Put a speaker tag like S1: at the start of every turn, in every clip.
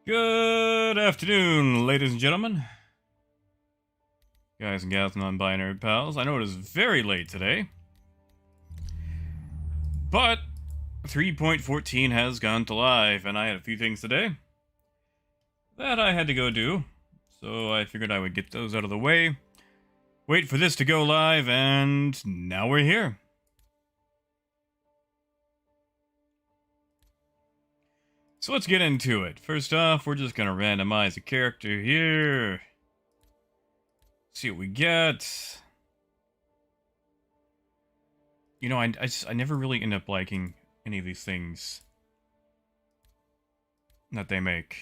S1: Good afternoon, ladies and gentlemen, guys and gals, non-binary pals. I know it is very late today, but 3.14 has gone to live, and I had a few things today that I had to go do, so I figured I would get those out of the way, wait for this to go live, and now we're here. So let's get into it. First off, we're just gonna randomize a character here. See what we get. You know, I never really end up liking any of these things that they make.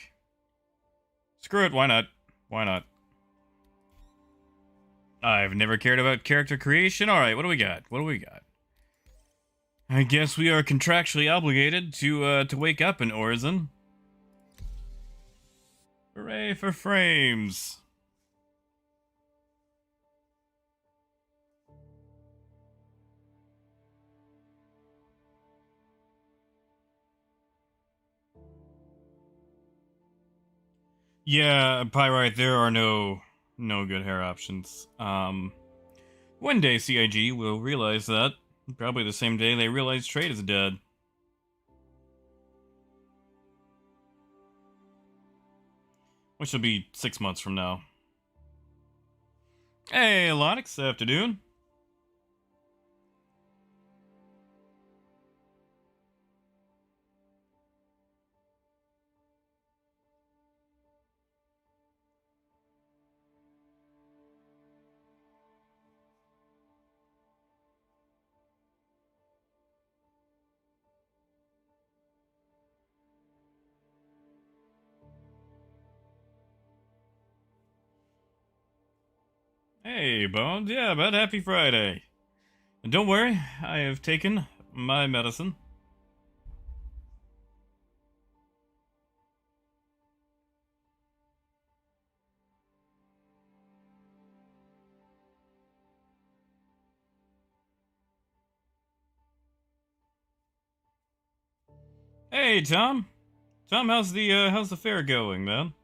S1: Screw it, why not? Why not? I've never cared about character creation. Alright, what do we got? What do we got? I guess we are contractually obligated to wake up in Orison. Hooray for frames! Yeah, Pyrite, there are no good hair options. One day CIG will realize that. Probably the same day they realize Trade is dead. Which will be 6 months from now. Hey, Lonix, afternoon. Hey, Bones. Yeah, but happy Friday. And don't worry, I have taken my medicine. Hey, Tom. Tom, how's the fair going, man?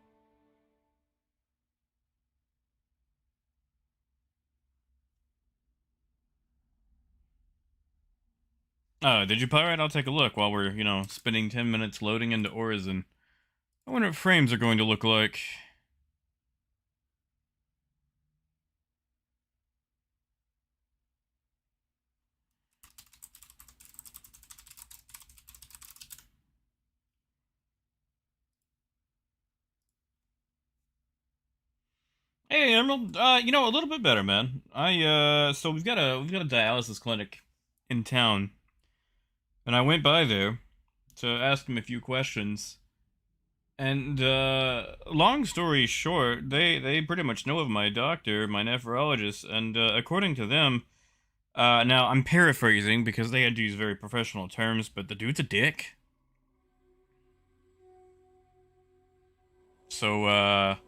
S1: Did you pirate? I'll take a look while we're, spending 10 minutes loading into Orison. I wonder what frames are going to look like. Hey, Emerald. A little bit better, man. So we've got a dialysis clinic in town, and I went by there to ask him a few questions. And long story short, they pretty much know of my doctor, my nephrologist, and according to them, now I'm paraphrasing because they had to use very professional terms, but the dude's a dick. So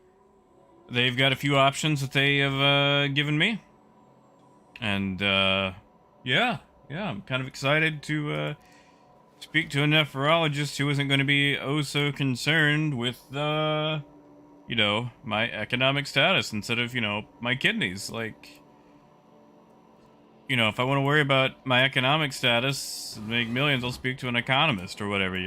S1: they've got a few options that they have given me, and yeah, I'm kind of excited to speak to a nephrologist who isn't going to be oh so concerned with my economic status instead of my kidneys. Like, if I want to worry about my economic status and make millions, I'll speak to an economist or whatever.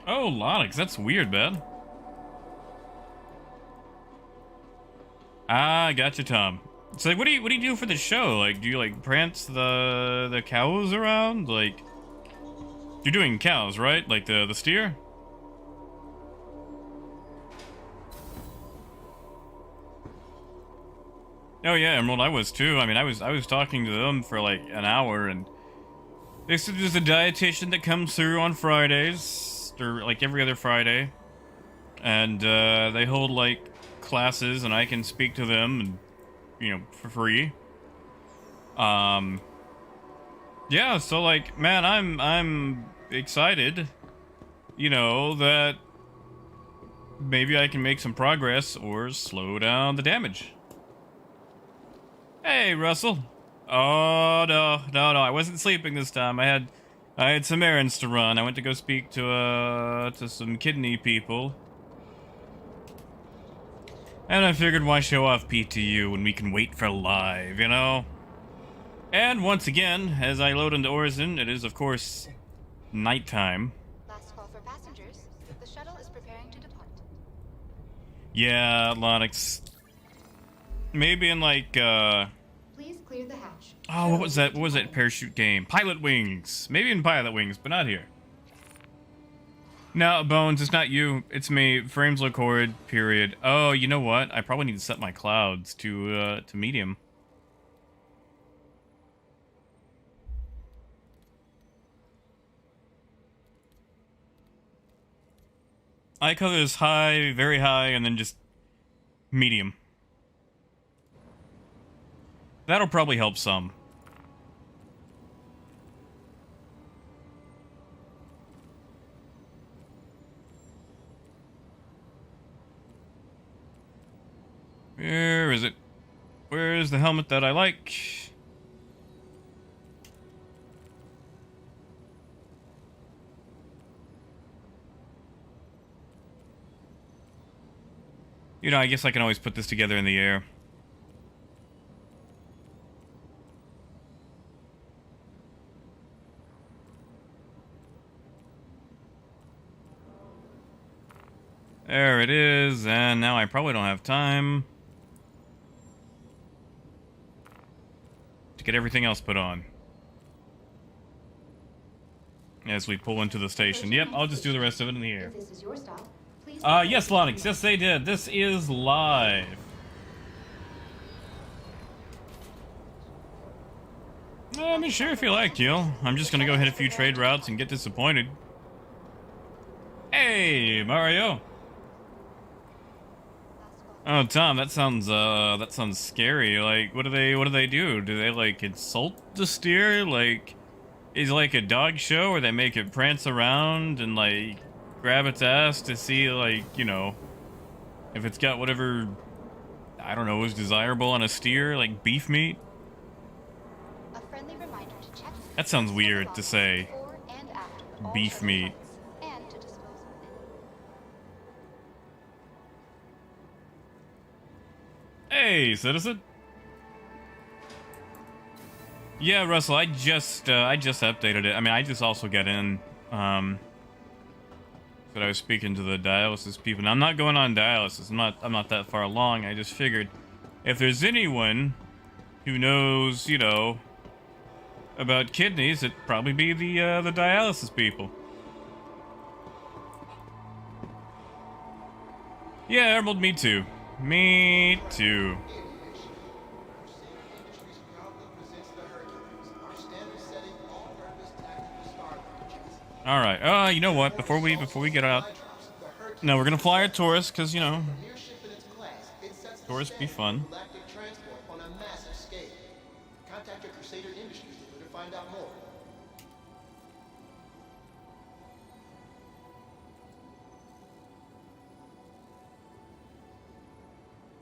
S1: Oh, Lonix, that's weird, man. Ah, gotcha, Tom. So, like, what do you do for the show? Like, do you like prance the cows around? Like, you're doing cows, right? Like the steer? Oh yeah, Emerald, I was too. I mean, I was talking to them for like an hour, and they said there's a dietitian that comes through on Fridays, or like every other Friday, and they hold like classes, and I can speak to them, and for free. Um, yeah, so like, man, I'm excited, that maybe I can make some progress or slow down the damage. Hey, Russell. Oh, no, I wasn't sleeping this time. I had some errands to run. I went to go speak to some kidney people. And I figured why show off PTU when we can wait for live, you know? And once again, as I load into Orison, it is, of course, nighttime.
S2: Last call for passengers. The shuttle is preparing to depart.
S1: Yeah, Lonix. Maybe in like,
S2: Please clear the hatch.
S1: oh, what was that? What was that parachute game? Pilot Wings. Maybe in Pilot Wings, but not here. No, Bones, it's not you. It's me. Frames look horrid, period. Oh, you know what? I probably need to set my clouds to medium. I color this high, very high, and then just medium. That'll probably help some. Where is it? Where is the helmet that I like? You know, I guess I can always put this together in the air. There it is, and now I probably don't have time to get everything else put on. As we pull into the station. Yep, I'll just do the rest of it in the air.
S2: If this is your stop, please.
S1: Yes, Lonix, yes they did. This is live. I mean, sure, if you like, Gil. I'm just gonna go hit a few trade routes and get disappointed. Hey, Mario. Oh, Tom, that sounds scary. Like, what do they do? Do they, like, insult the steer? Like, is it like a dog show where they make it prance around and, like, grab its ass to see, like, you know, if it's got whatever, I don't know, is desirable on a steer, like beef meat?
S2: A friendly reminder to check.
S1: That sounds weird to say.
S2: Before and after all
S1: Beef
S2: shuttle
S1: meat.
S2: flights, and to dispose of them.
S1: Hey, citizen. Yeah, Russell, I just updated it. I mean, I just also got in, that I was speaking to the dialysis people. Now, I'm not going on dialysis. I'm not that far along. I just figured if there's anyone who knows, you know, about kidneys, it'd probably be the dialysis people. Yeah, Emerald, me too. Me too. All right. You know what? Before we get out, no, we're gonna fly a Taurus because you know, Taurus be fun.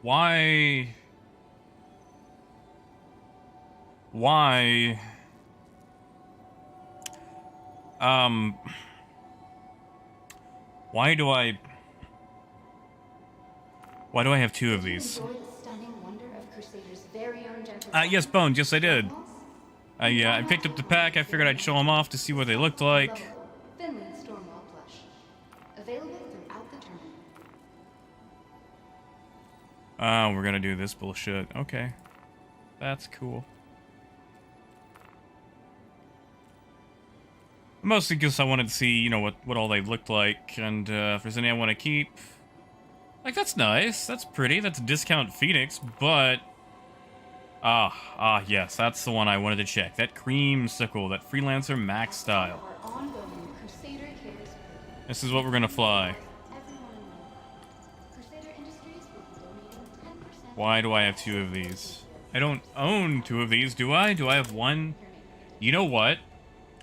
S1: Why? Why? Why do I have two of these? Yes, Bones, yes I did. I picked up the pack, I figured I'd show them off to see what they looked like.
S2: Finland Stormwall plush. Available throughout the terminal.
S1: We're gonna do this bullshit. Okay. That's cool. Mostly because I wanted to see, you know, what all they looked like, and if there's any I want to keep. Like, that's nice, that's pretty, that's a discount Phoenix, but... yes, that's the one I wanted to check. That creamsicle, that Freelancer Max style. This is what we're gonna fly. Why do I have two of these? I don't own two of these, do I? Do I have one? You know what?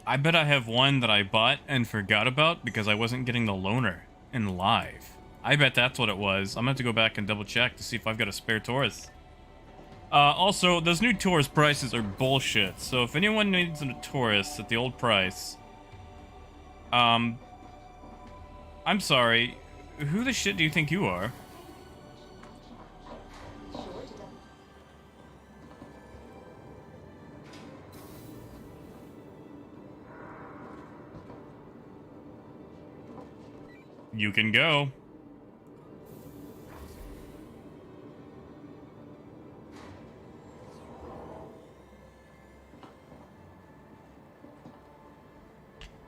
S1: I bet I have one that I bought and forgot about because I wasn't getting the loaner in live. I bet that's what it was. I'm gonna have to go back and double check to see if I've got a spare Taurus. Also, those new Taurus prices are bullshit. So if anyone needs a Taurus at the old price, I'm sorry. Who the shit do you think you are?
S2: Sure to them.
S1: You can go.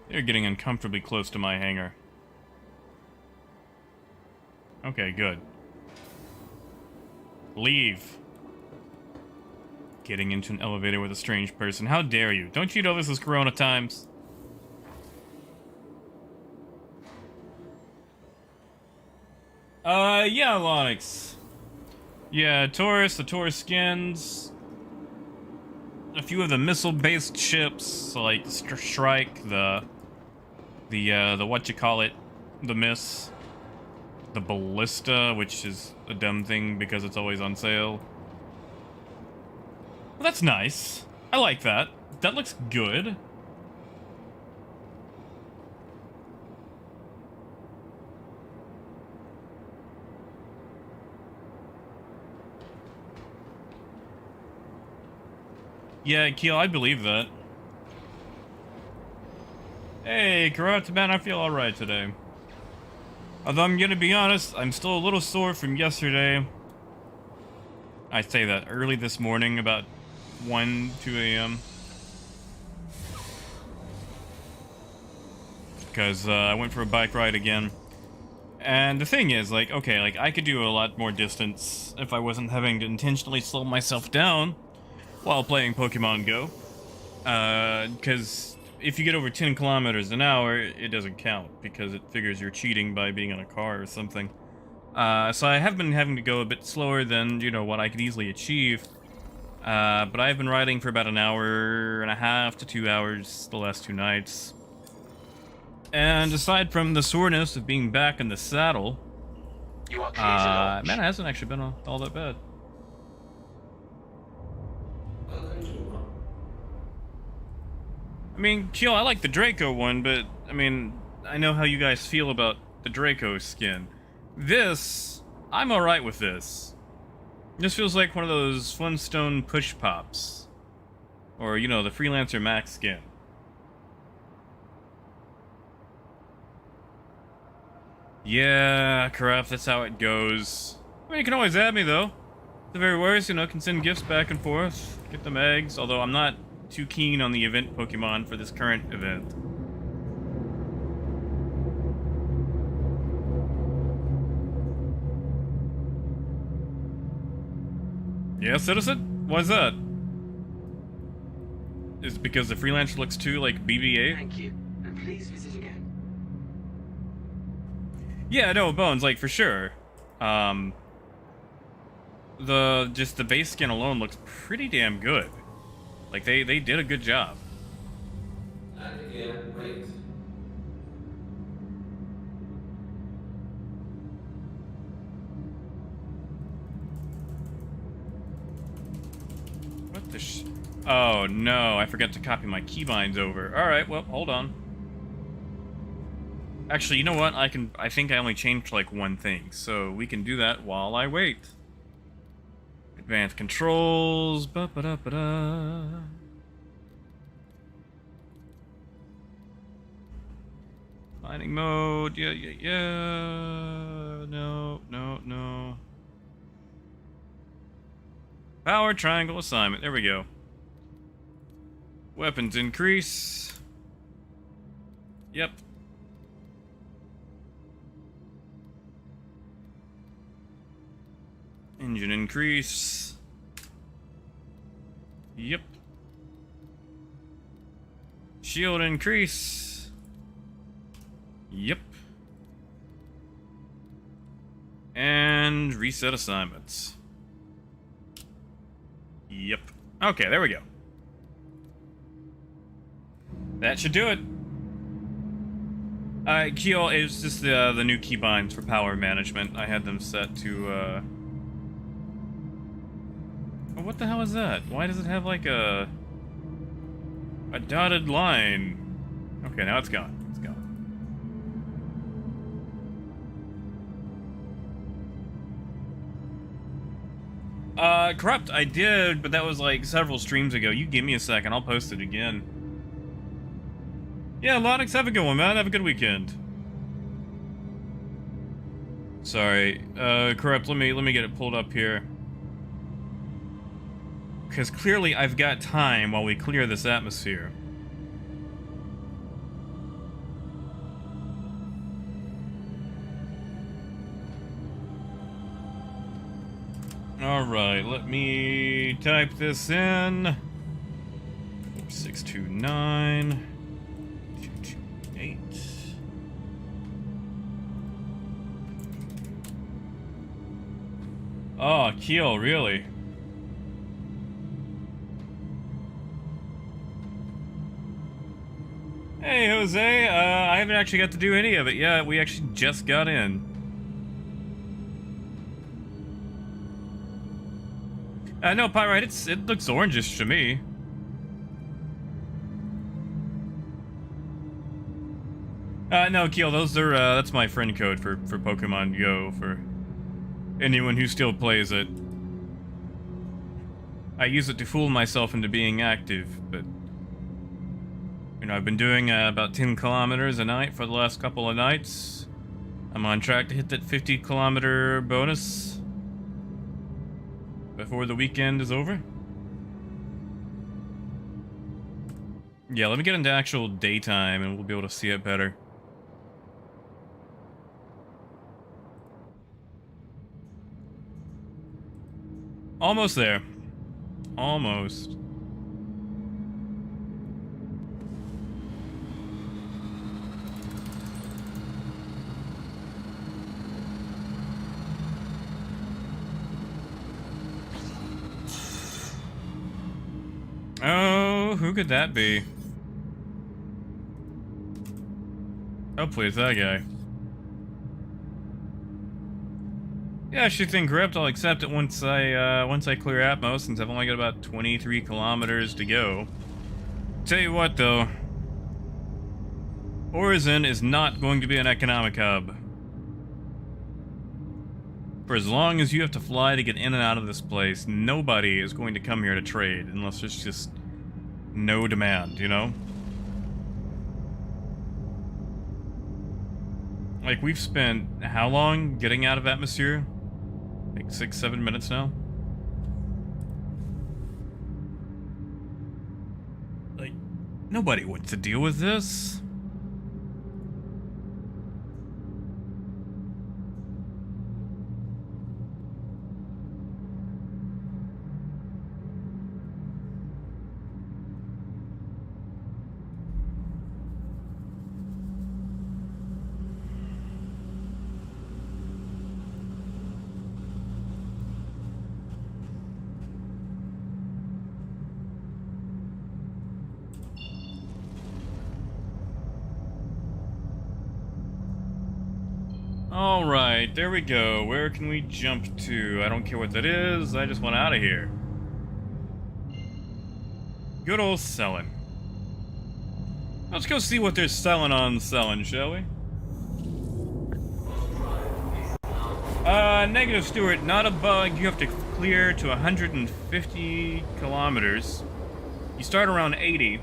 S1: They're getting uncomfortably close to my hangar. Okay, good. Leave. Getting into an elevator with a strange person. How dare you? Don't you know this is Corona times? Yeah, Lonix. Yeah, Taurus, the Taurus skins. A few of the missile-based ships, like Shrike, the whatchamacallit, the Miss, the Ballista, which is a dumb thing because it's always on sale. Well, that's nice. I like that. That looks good. Yeah, Keel, I believe that. Hey, Karate Man, I feel alright today. Although I'm gonna be honest, I'm still a little sore from yesterday. I say that early this morning, about 2 a.m. Because I went for a bike ride again. And the thing is, like, okay, like, I could do a lot more distance if I wasn't having to intentionally slow myself down while playing Pokemon Go. Because if you get over 10 kilometers an hour, it doesn't count, because it figures you're cheating by being in a car or something. So I have been having to go a bit slower than, you know, what I could easily achieve. But I've been riding for about an hour and a half to 2 hours the last 2 nights. And aside from the soreness of being back in the saddle,
S3: You are clear to launch.
S1: man, it hasn't actually been all that bad. I mean, Keel, I like the Draco one, but, I mean, I know how you guys feel about the Draco skin. This, I'm alright with this. This feels like one of those Flintstone push pops. Or, you know, the Freelancer Max skin. Yeah, corrupt, that's how it goes. I mean, you can always add me, though. At the very worst, you know, can send gifts back and forth, get them eggs, although I'm not too keen on the event Pokemon for this current event. Yeah, Citizen? Why's that? Is it because the Freelancer looks too like BB-8?
S3: Thank you, and please visit again.
S1: Yeah, no, Bones, like, for sure. Just the base skin alone looks pretty damn good. Like, they did a good job.
S4: Yeah, wait.
S1: What the Oh, no, I forgot to copy my keybinds over. Alright, well, hold on. Actually, you know what? I think I only changed, like, one thing, so we can do that while I wait. Advanced controls, ba-ba-da-ba-da. Mining mode, yeah. No. Power triangle assignment, there we go. Weapons increase. Yep. Engine increase. Yep. Shield increase. Yep. And reset assignments. Yep. Okay, there we go. That should do it. Keel, it's just the new keybinds for power management. I had them set to, Oh, what the hell is that? Why does it have like a dotted line? Okay, now it's gone. It's gone. Corrupt, I did, but that was like several streams ago. You give me a second, I'll post it again. Yeah, Lonix, have a good one, man. Have a good weekend. Sorry, Corrupt, let me get it pulled up here. Because clearly I've got time while we clear this atmosphere. Alright, let me type this in. 4629 228. Oh, Keel, really? Hey, Jose, I haven't actually got to do any of it yet. We actually just got in. No, Pyrite, it looks orangish to me. No, Keel, those are, that's my friend code for Pokemon Go, for anyone who still plays it. I use it to fool myself into being active, but... You know, I've been doing about 10 kilometers a night for the last couple of nights. I'm on track to hit that 50-kilometer bonus before the weekend is over. Yeah, let me get into actual daytime and we'll be able to see it better. Almost there. Almost. Oh, who could that be? Hopefully it's that guy. Yeah, sure thing, Gripped. I'll accept it once I clear Atmos, since I've only got about 23 kilometers to go. Tell you what, though. Horizon is not going to be an economic hub. For as long as you have to fly to get in and out of this place, nobody is going to come here to trade unless there's just no demand, you know? Like, we've spent how long getting out of atmosphere? Like 6-7 minutes now? Like, nobody wants to deal with this. Alright, there we go. Where can we jump to? I don't care what that is, I just want out of here. Good old selling. Let's go see what they're selling on selling, shall we? Negative Stuart, not a bug. You have to clear to 150 kilometers. You start around 80.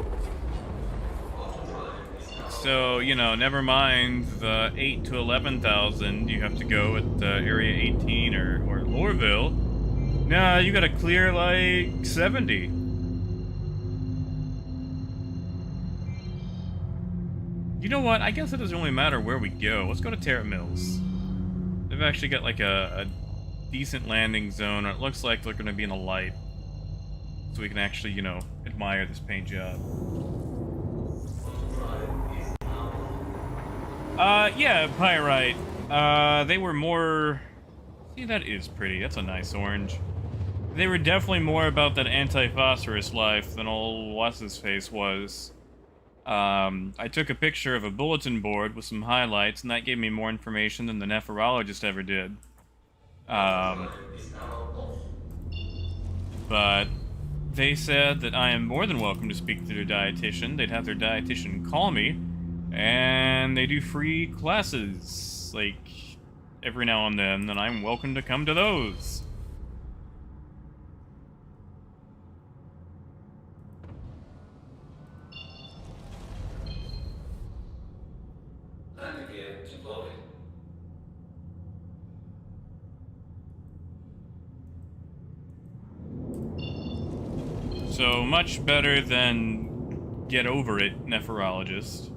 S1: So, you know, never mind the 8 to 11,000 you have to go at Area 18 or Lorville. Nah, you gotta clear like 70. You know what? I guess it doesn't really matter where we go. Let's go to Terra Mills. They've actually got like a decent landing zone, or it looks like they're gonna be in a light. So we can actually, you know, admire this paint job. Yeah, Pyrite. They were more... See, that is pretty. That's a nice orange. They were definitely more about that anti-phosphorus life than old What's-His-Face was. I took a picture of a bulletin board with some highlights, and that gave me more information than the nephrologist ever did. But but they said that I am more than welcome to speak to their dietitian. They'd have their dietitian call me, and they do free classes, like, every now and then, and I'm welcome to come to those.
S4: Landing gear deployed.
S1: So much better than get over it, nephrologist.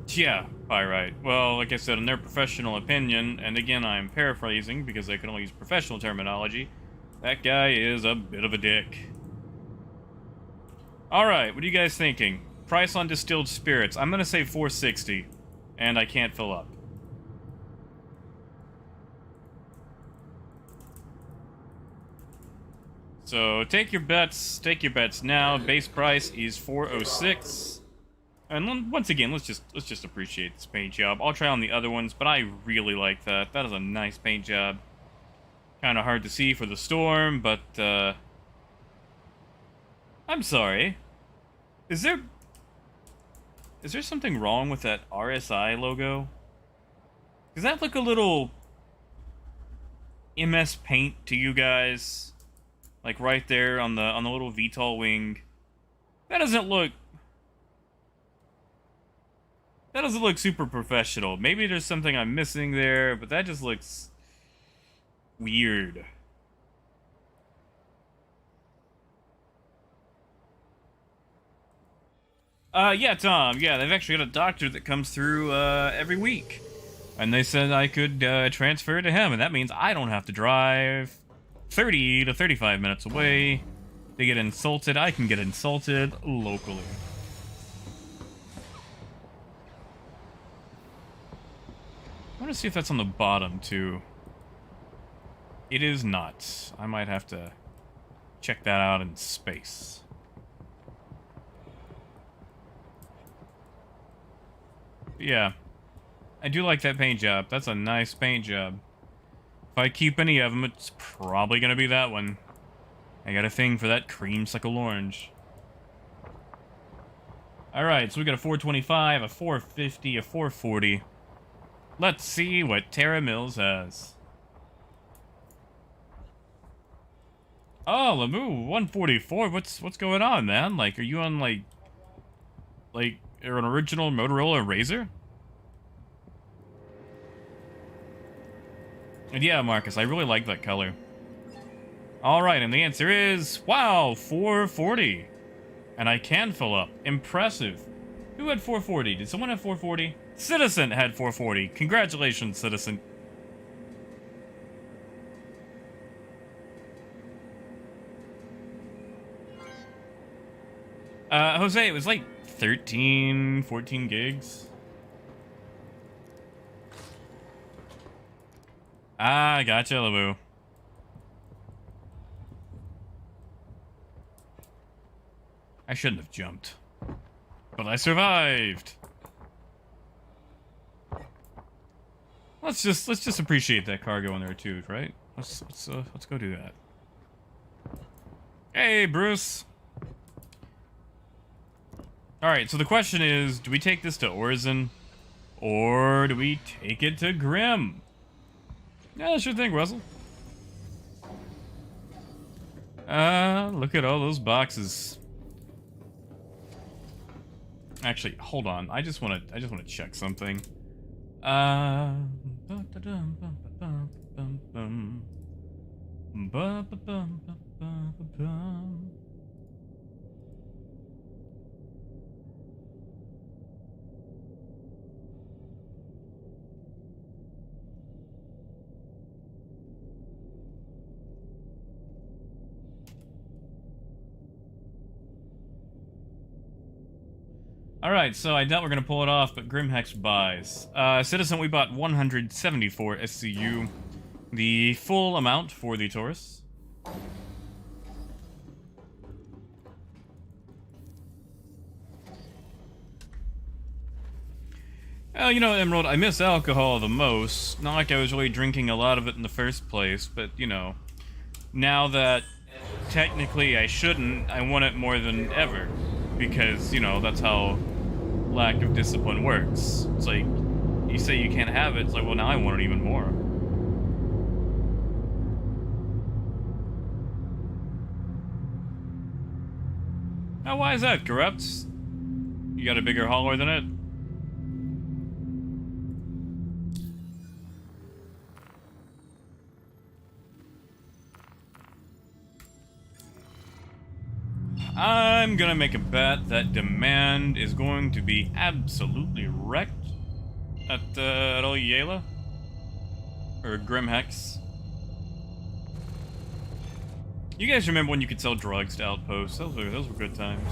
S1: Yeah, Pyrite. Well, like I said, in their professional opinion, and again I'm paraphrasing because I can only use professional terminology, that guy is a bit of a dick. Alright, what are you guys thinking? Price on distilled spirits. I'm gonna say $4.60, and I can't fill up. So take your bets now. Base price is $4.06. And once again, let's just appreciate this paint job. I'll try on the other ones, but I really like that. That is a nice paint job. Kind of hard to see for the storm, but I'm sorry. Is there something wrong with that RSI logo? Does that look a little MS Paint to you guys? Like right there on the little VTOL wing. That doesn't look super professional. Maybe there's something I'm missing there, but that just looks weird. Yeah, Tom. Yeah, they've actually got a doctor that comes through every week. And they said I could transfer to him, and that means I don't have to drive 30 to 35 minutes away to get insulted. I can get insulted locally. I want to see if that's on the bottom, too. It is not. I might have to check that out in space. But yeah. I do like that paint job. That's a nice paint job. If I keep any of them, it's probably going to be that one. I got a thing for that creamsicle orange. Alright, so we got a 425, a 450, a 440. Let's see what Terra Mills has. Oh, Lamu, 144. What's going on, man? Like, are you on, like an original Motorola Razr? And yeah, Marcus, I really like that color. Alright, and the answer is, wow, 440. And I can fill up. Impressive. Who had 440? Did someone have 440? Citizen had 440. Congratulations, Citizen. Jose, it was like 13, 14 gigs. Ah, gotcha, Labu. I shouldn't have jumped. But I survived. Let's just appreciate that cargo in there too, right? Let's go do that. Hey, Bruce. All right, so the question is, do we take this to Orison or do we take it to Grim? Yeah, that's your thing, Russell. Look at all those boxes. Actually, hold on. I just want to check something. Alright, so I doubt we're gonna pull it off, but Grimhex buys. Citizen, we bought 174 SCU. The full amount for the Taurus. Well, you know, Emerald, I miss alcohol the most. Not like I was really drinking a lot of it in the first place, but, you know, now that technically I shouldn't, I want it more than ever. Because, you know, that's how lack of discipline works. It's like, you say you can't have it, it's like, well, now I want it even more. Now, why is that, Corrupt? You got a bigger hauler than it? I'm gonna make a bet that demand is going to be absolutely wrecked at Oyela or Grimhex. You guys remember when you could sell drugs to outposts? Those were good times.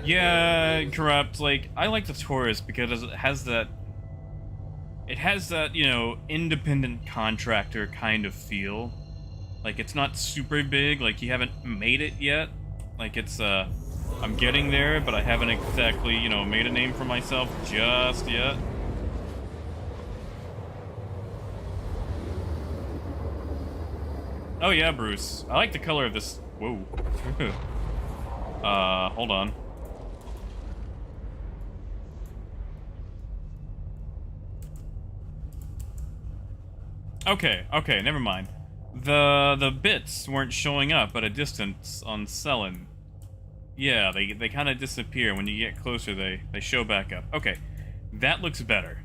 S1: Yeah, Corrupt. Like, I like the Taurus because it has that. It has that, you know, independent contractor kind of feel. Like, it's not super big, like, you haven't made it yet. Like, it's, I'm getting there, but I haven't exactly, you know, made a name for myself just yet. Oh yeah, Bruce. I like the color of this. Whoa. Hold on. Okay, never mind. The bits weren't showing up at a distance on Selen. Yeah, they kind of disappear. When you get closer, they show back up. Okay, that looks better.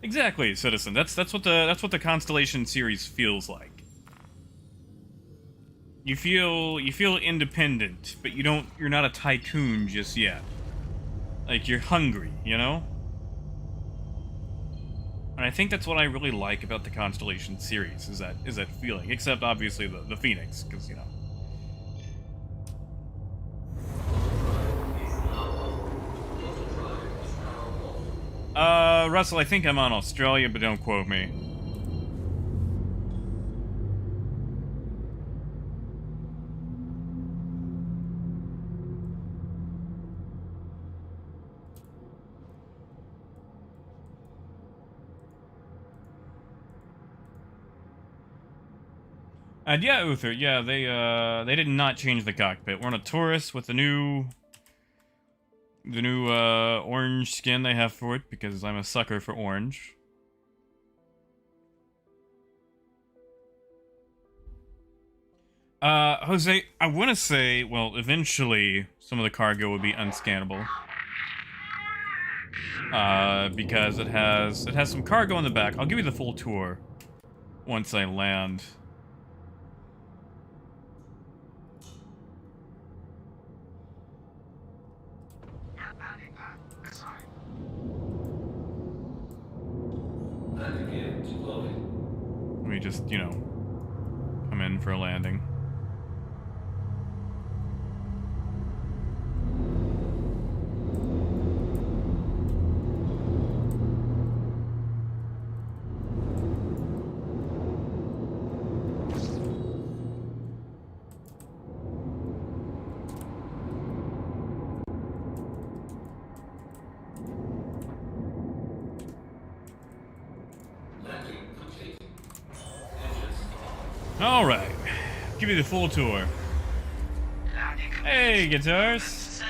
S1: Exactly, Citizen. That's what the Constellation series feels like. You feel independent, but you're not a tycoon just yet. Like, you're hungry, you know? And I think that's what I really like about the Constellation series, is that feeling. Except, obviously, the Phoenix, because, you know. Russell, I think I'm on Australia, but don't quote me. And yeah, Uther, yeah, they did not change the cockpit. We're on a Taurus with the new orange skin they have for it, because I'm a sucker for orange. Jose, I want to say, well, eventually some of the cargo will be unscannable. Because it has some cargo in the back. I'll give you the full tour once I land. Let me just, you know, come in for a landing. All right, give you the full tour. Hey, guitars.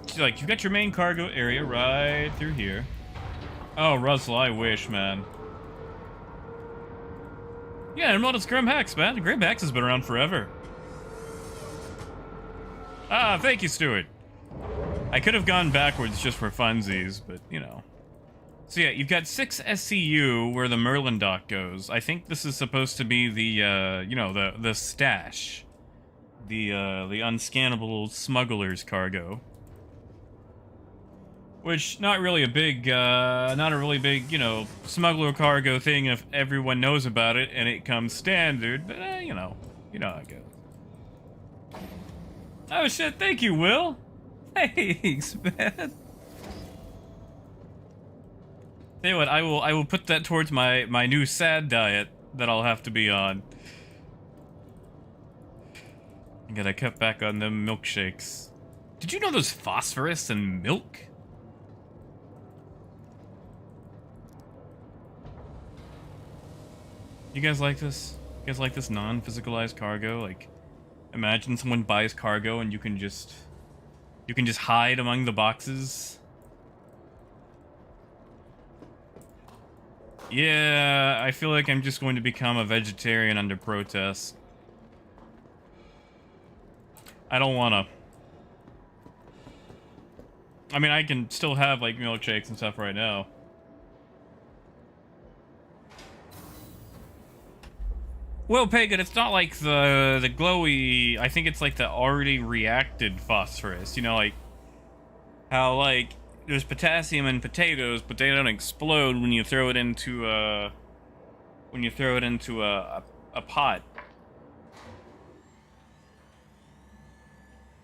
S1: She's like, you've got your main cargo area right through here. Oh, Russell, I wish, man. Yeah, Emerald, it's Grimhex, man. Grimhex has been around forever. Ah, thank you, Stuart. I could have gone backwards just for funsies, but, you know. So yeah, you've got 6 SCU where the Merlin dock goes. I think this is supposed to be the, you know, the stash. The unscannable smuggler's cargo. Which, not really a big, you know, smuggler cargo thing if everyone knows about it and it comes standard, but, you know how it goes. Oh shit, thank you, Will! Thanks, man! Tell you what, I will put that towards my new sad diet that I'll have to be on. I gotta cut back on them milkshakes. Did you know there's phosphorus in milk? You guys like this? You guys like this non-physicalized cargo? Like, imagine someone buys cargo and you can just hide among the boxes. Yeah, I feel like I'm just going to become a vegetarian under protest. I don't wanna. I mean, I can still have, like, milkshakes and stuff right now. Well, Pagan, it's not like the glowy... I think it's like the already reacted phosphorus. You know, like, how, like, there's potassium in potatoes, but they don't explode when you throw it into a pot.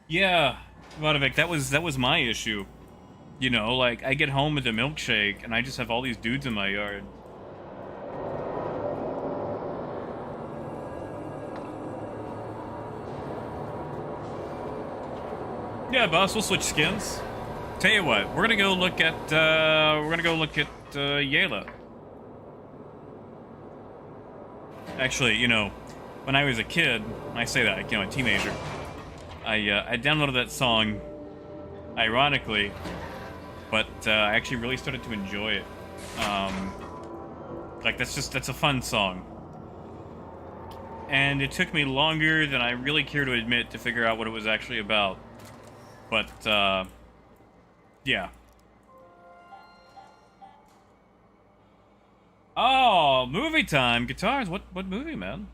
S1: Yeah, Vadovic, that was my issue. You know, like, I get home with a milkshake, and I just have all these dudes in my yard. Yeah, boss, we'll switch skins. Tell you what, we're gonna go look at Yayla. Actually, you know, when I was a kid, I say that, you know, a teenager, I downloaded that song, ironically, but I actually really started to enjoy it. Like, that's a fun song. And it took me longer than I really care to admit to figure out what it was actually about. But, yeah. Oh, movie time! Guitars, what movie, man?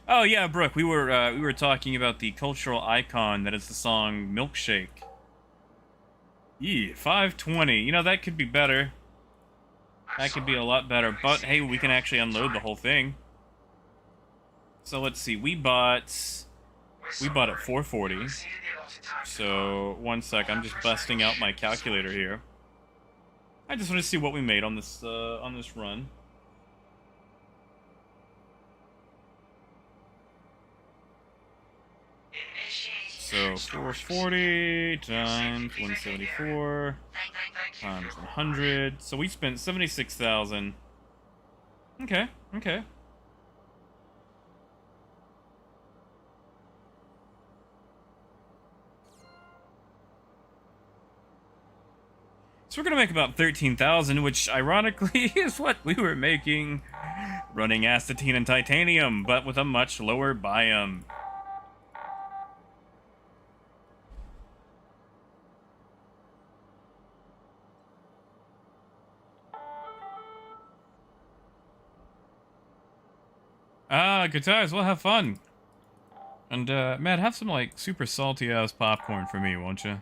S1: Oh yeah, Brooke, we were talking about the cultural icon that is the song Milkshake. Yeah, 520. You know, that could be better. That could be a lot better, but hey, we can actually unload the whole thing. So let's see, we bought at 440. So, one sec, I'm just busting out my calculator here. I just want to see what we made on this run. So 440 times 174 times 100. So we spent 76,000. Okay, okay. So we're gonna make about 13,000, which ironically is what we were making running acetine and titanium, but with a much lower biome. Ah, guitars, we'll have fun. And, Matt, have some, like, super salty-ass popcorn for me, won't you?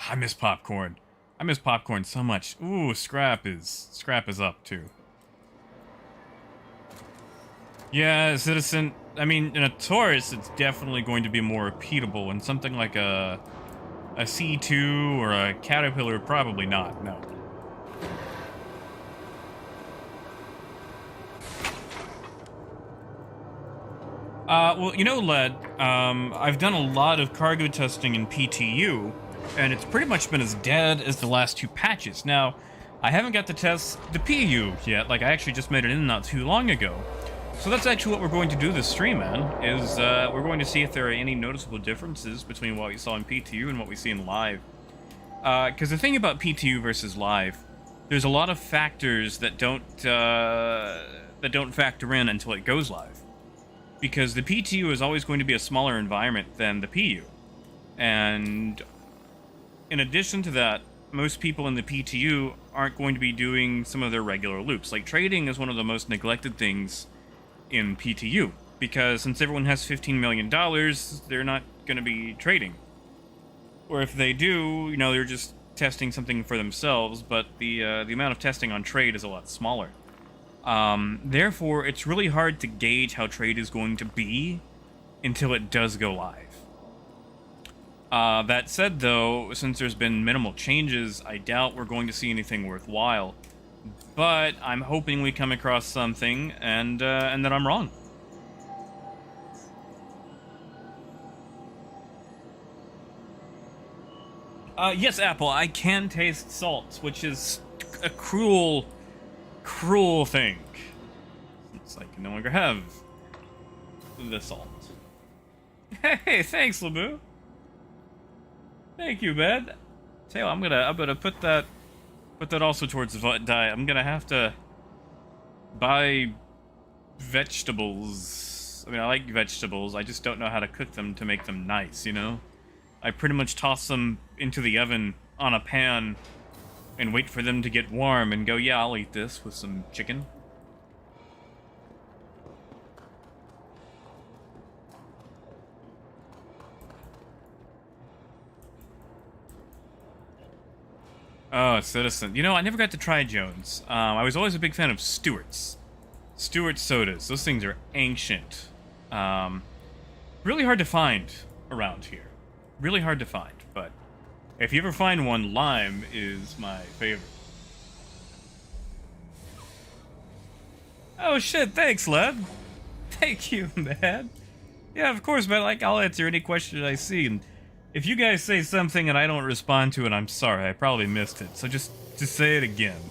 S1: I miss popcorn. I miss popcorn so much. Ooh, scrap is up, too. Yeah, Citizen, I mean, in a Taurus, it's definitely going to be more repeatable. In something like a C2 or a Caterpillar, probably not, no. Well, you know, Led, I've done a lot of cargo testing in PTU, and it's pretty much been as dead as the last two patches. Now, I haven't got to test the PU yet, like I actually just made it in not too long ago. So that's actually what we're going to do this stream, man, is we're going to see if there are any noticeable differences between what we saw in PTU and what we see in live. Because the thing about PTU versus live, there's a lot of factors that don't factor in until it goes live. Because the PTU is always going to be a smaller environment than the PU. And in addition to that, most people in the PTU aren't going to be doing some of their regular loops. Like, trading is one of the most neglected things in PTU. Because since everyone has $15 million, they're not going to be trading. Or if they do, you know, they're just testing something for themselves, but the amount of testing on trade is a lot smaller. Therefore, it's really hard to gauge how trade is going to be until it does go live. That said, though, since there's been minimal changes, I doubt we're going to see anything worthwhile. But I'm hoping we come across something, and that I'm wrong. Yes, Apple, I can taste salt, which is a cruel, cruel thing. It's like I can no longer have the salt. Hey, thanks, Labu. Thank you, man. Tell you what, I'm gonna put that also towards the diet. I'm gonna have to buy vegetables. I mean, I like vegetables. I just don't know how to cook them to make them nice, you know? I pretty much toss them into the oven on a pan and wait for them to get warm and go, yeah, I'll eat this with some chicken. Oh, Citizen. You know, I never got to try Jones. I was always a big fan of Stewart's. Stewart's sodas. Those things are ancient. Really hard to find around here. Really hard to find, but if you ever find one, lime is my favorite. Oh shit, thanks, Leb. Thank you, man. Yeah, of course, man. Like, I'll answer any question I see, and if you guys say something and I don't respond to it, I'm sorry. I probably missed it. So just say it again.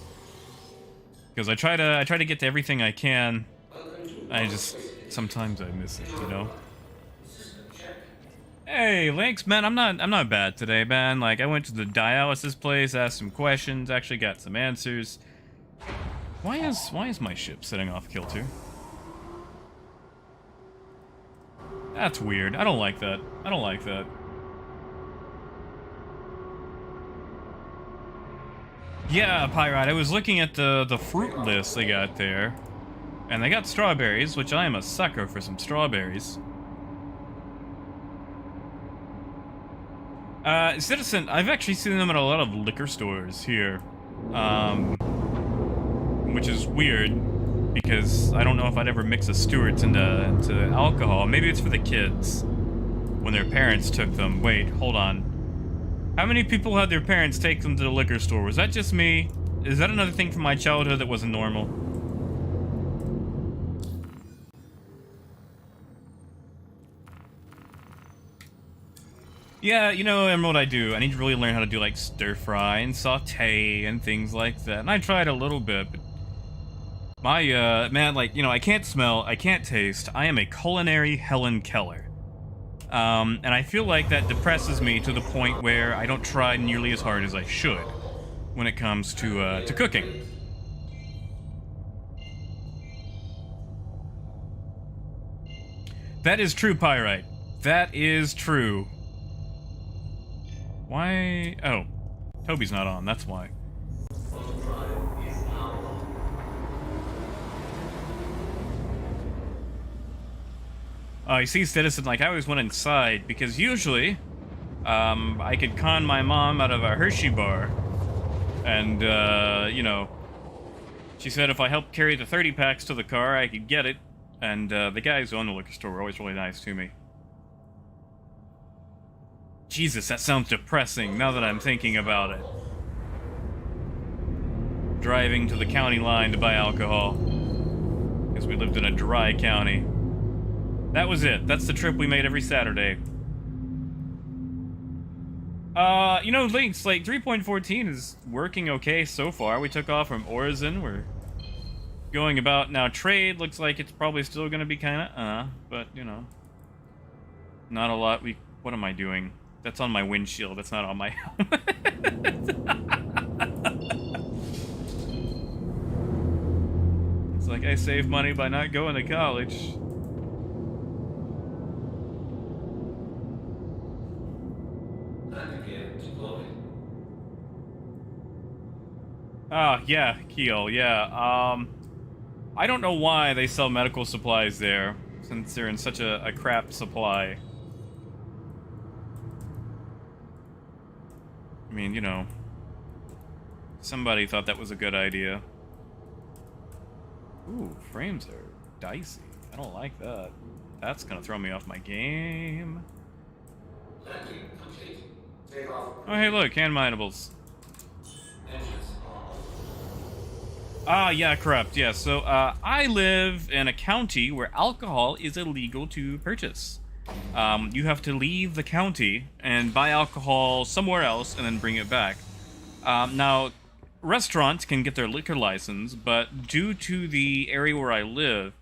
S1: Because I try to get to everything I can. Sometimes I miss it, you know? Hey, Lynx, man, I'm not bad today, man. Like, I went to the dialysis place, asked some questions, actually got some answers. Why is my ship setting off kilter? That's weird. I don't like that. I don't like that. Yeah, Pyrite, I was looking at the fruit list they got there. And they got strawberries, which I am a sucker for some strawberries. Citizen, I've actually seen them at a lot of liquor stores here. Which is weird, because I don't know if I'd ever mix a Stewart's into alcohol. Maybe it's for the kids, when their parents took them. Wait, hold on. How many people had their parents take them to the liquor store? Was that just me? Is that another thing from my childhood that wasn't normal? Yeah, you know, Emerald, I do. I need to really learn how to do, like, stir-fry and saute and things like that. And I tried a little bit, but my, man, like, you know, I can't smell, I can't taste. I am a culinary Helen Keller. And I feel like that depresses me to the point where I don't try nearly as hard as I should when it comes to cooking. That is true, Pyrite. That is true. Why? Oh, Toby's not on, that's why. You see, Citizen, like, I always went inside, because usually, I could con my mom out of a Hershey bar, and, you know, she said if I helped carry the 30 packs to the car, I could get it, and, the guys who own the liquor store were always really nice to me. Jesus, that sounds depressing, now that I'm thinking about it. Driving to the county line to buy alcohol, because we lived in a dry county. That was it. That's the trip we made every Saturday. You know, Lynx, like, 3.14 is working okay so far. We took off from Orison. We're going about now. Trade looks like it's probably still gonna be kinda, but, you know. Not a lot. What am I doing? That's on my windshield. That's not on my helmet. It's like I save money by not going to college. Yeah, Keel, yeah. I don't know why they sell medical supplies there, since they're in such a crap supply. I mean, you know, somebody thought that was a good idea. Ooh, frames are dicey. I don't like that. That's gonna throw me off my game.
S4: complete. Take off.
S1: Oh, hey, look, hand minables.
S4: Engines on.
S1: Ah, yeah, corrupt. Yeah, so I live in a county where alcohol is illegal to purchase. You have to leave the county and buy alcohol somewhere else and then bring it back. Now, restaurants can get their liquor license, but due to the area where I live,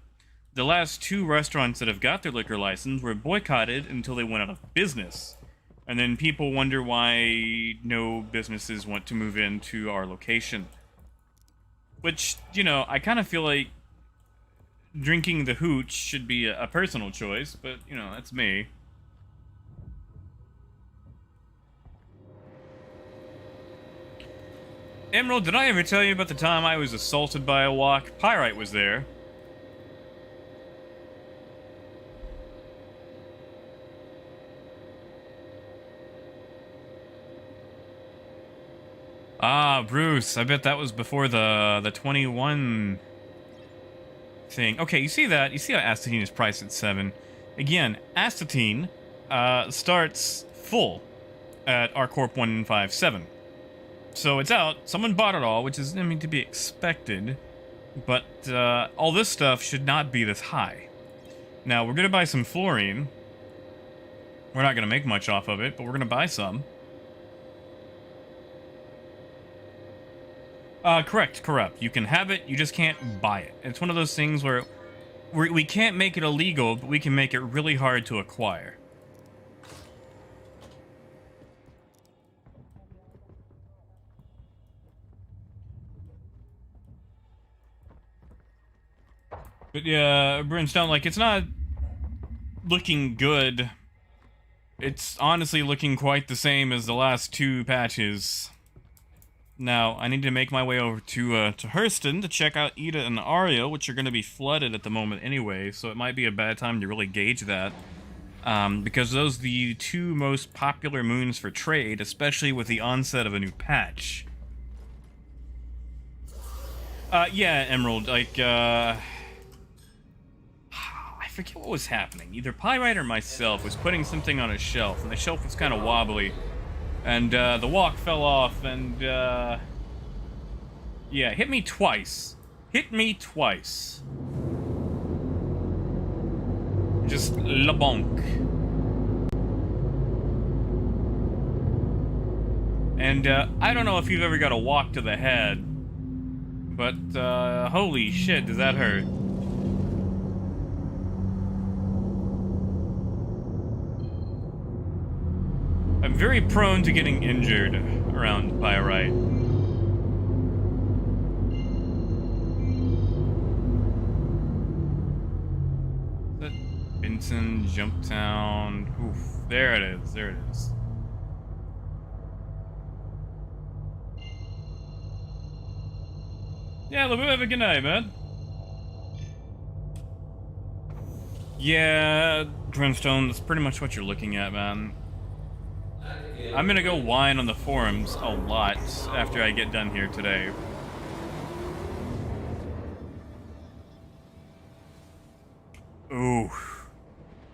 S1: the last 2 restaurants that have got their liquor license were boycotted until they went out of business. And then people wonder why no businesses want to move into our location. Which, you know, I kind of feel like drinking the hooch should be a personal choice, but, you know, that's me. Emerald, did I ever tell you about the time I was assaulted by a walk? Pyrite was there. Ah, Bruce, I bet that was before the 21 thing. Okay, you see that? You see how astatine is priced at 7. Again, astatine starts full at ArcCorp 157. So it's out. Someone bought it all, which is, I mean, to be expected. But all this stuff should not be this high. Now, we're going to buy some fluorine. We're not going to make much off of it, but we're going to buy some. Correct. You can have it, you just can't buy it. It's one of those things where we can't make it illegal, but we can make it really hard to acquire. But yeah, Brimstone, like, it's not looking good. It's honestly looking quite the same as the last 2 patches. Now, I need to make my way over to Hurston to check out Ida and Arya, which are going to be flooded at the moment anyway, so it might be a bad time to really gauge that. Because those are the 2 most popular moons for trade, especially with the onset of a new patch. Yeah, Emerald, like, I forget what was happening. Either Pyrite or myself was putting something on a shelf, and the shelf was kind of wobbly. And, the walk fell off, and, yeah, hit me twice. Hit me twice. Just la-bonk. And, I don't know if you've ever got a walk to the head, but, holy shit, does that hurt. I'm very prone to getting injured around Pyrite. Is that Benson, Jumptown? Oof, there it is, there it is. Yeah, Labu, have a good night, man. Yeah, Brimstone, that's pretty much what you're looking at, man. I'm gonna go whine on the forums a lot after I get done here today. Ooh.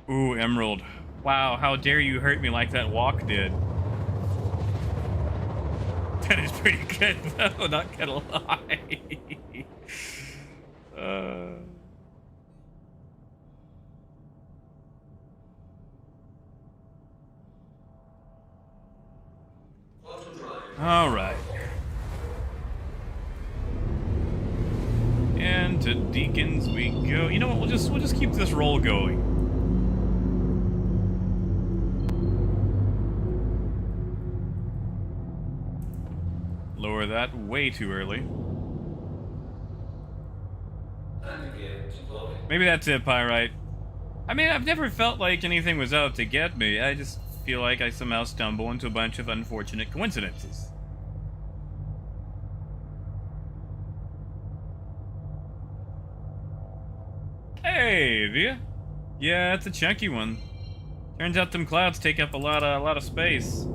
S1: Ooh, Emerald. Wow, how dare you hurt me like that walk did. That is pretty good, though, not gonna lie. All right. And to Deacons we go. You know what? We'll just keep this roll going. Lower that way too early.
S4: And again, deploy.
S1: Maybe that's it, Pyrite. I mean, I've never felt like anything was out to get me. I just feel like I somehow stumble into a bunch of unfortunate coincidences. Hey, Via. Yeah, it's a chunky one. Turns out them clouds take up a lot of space.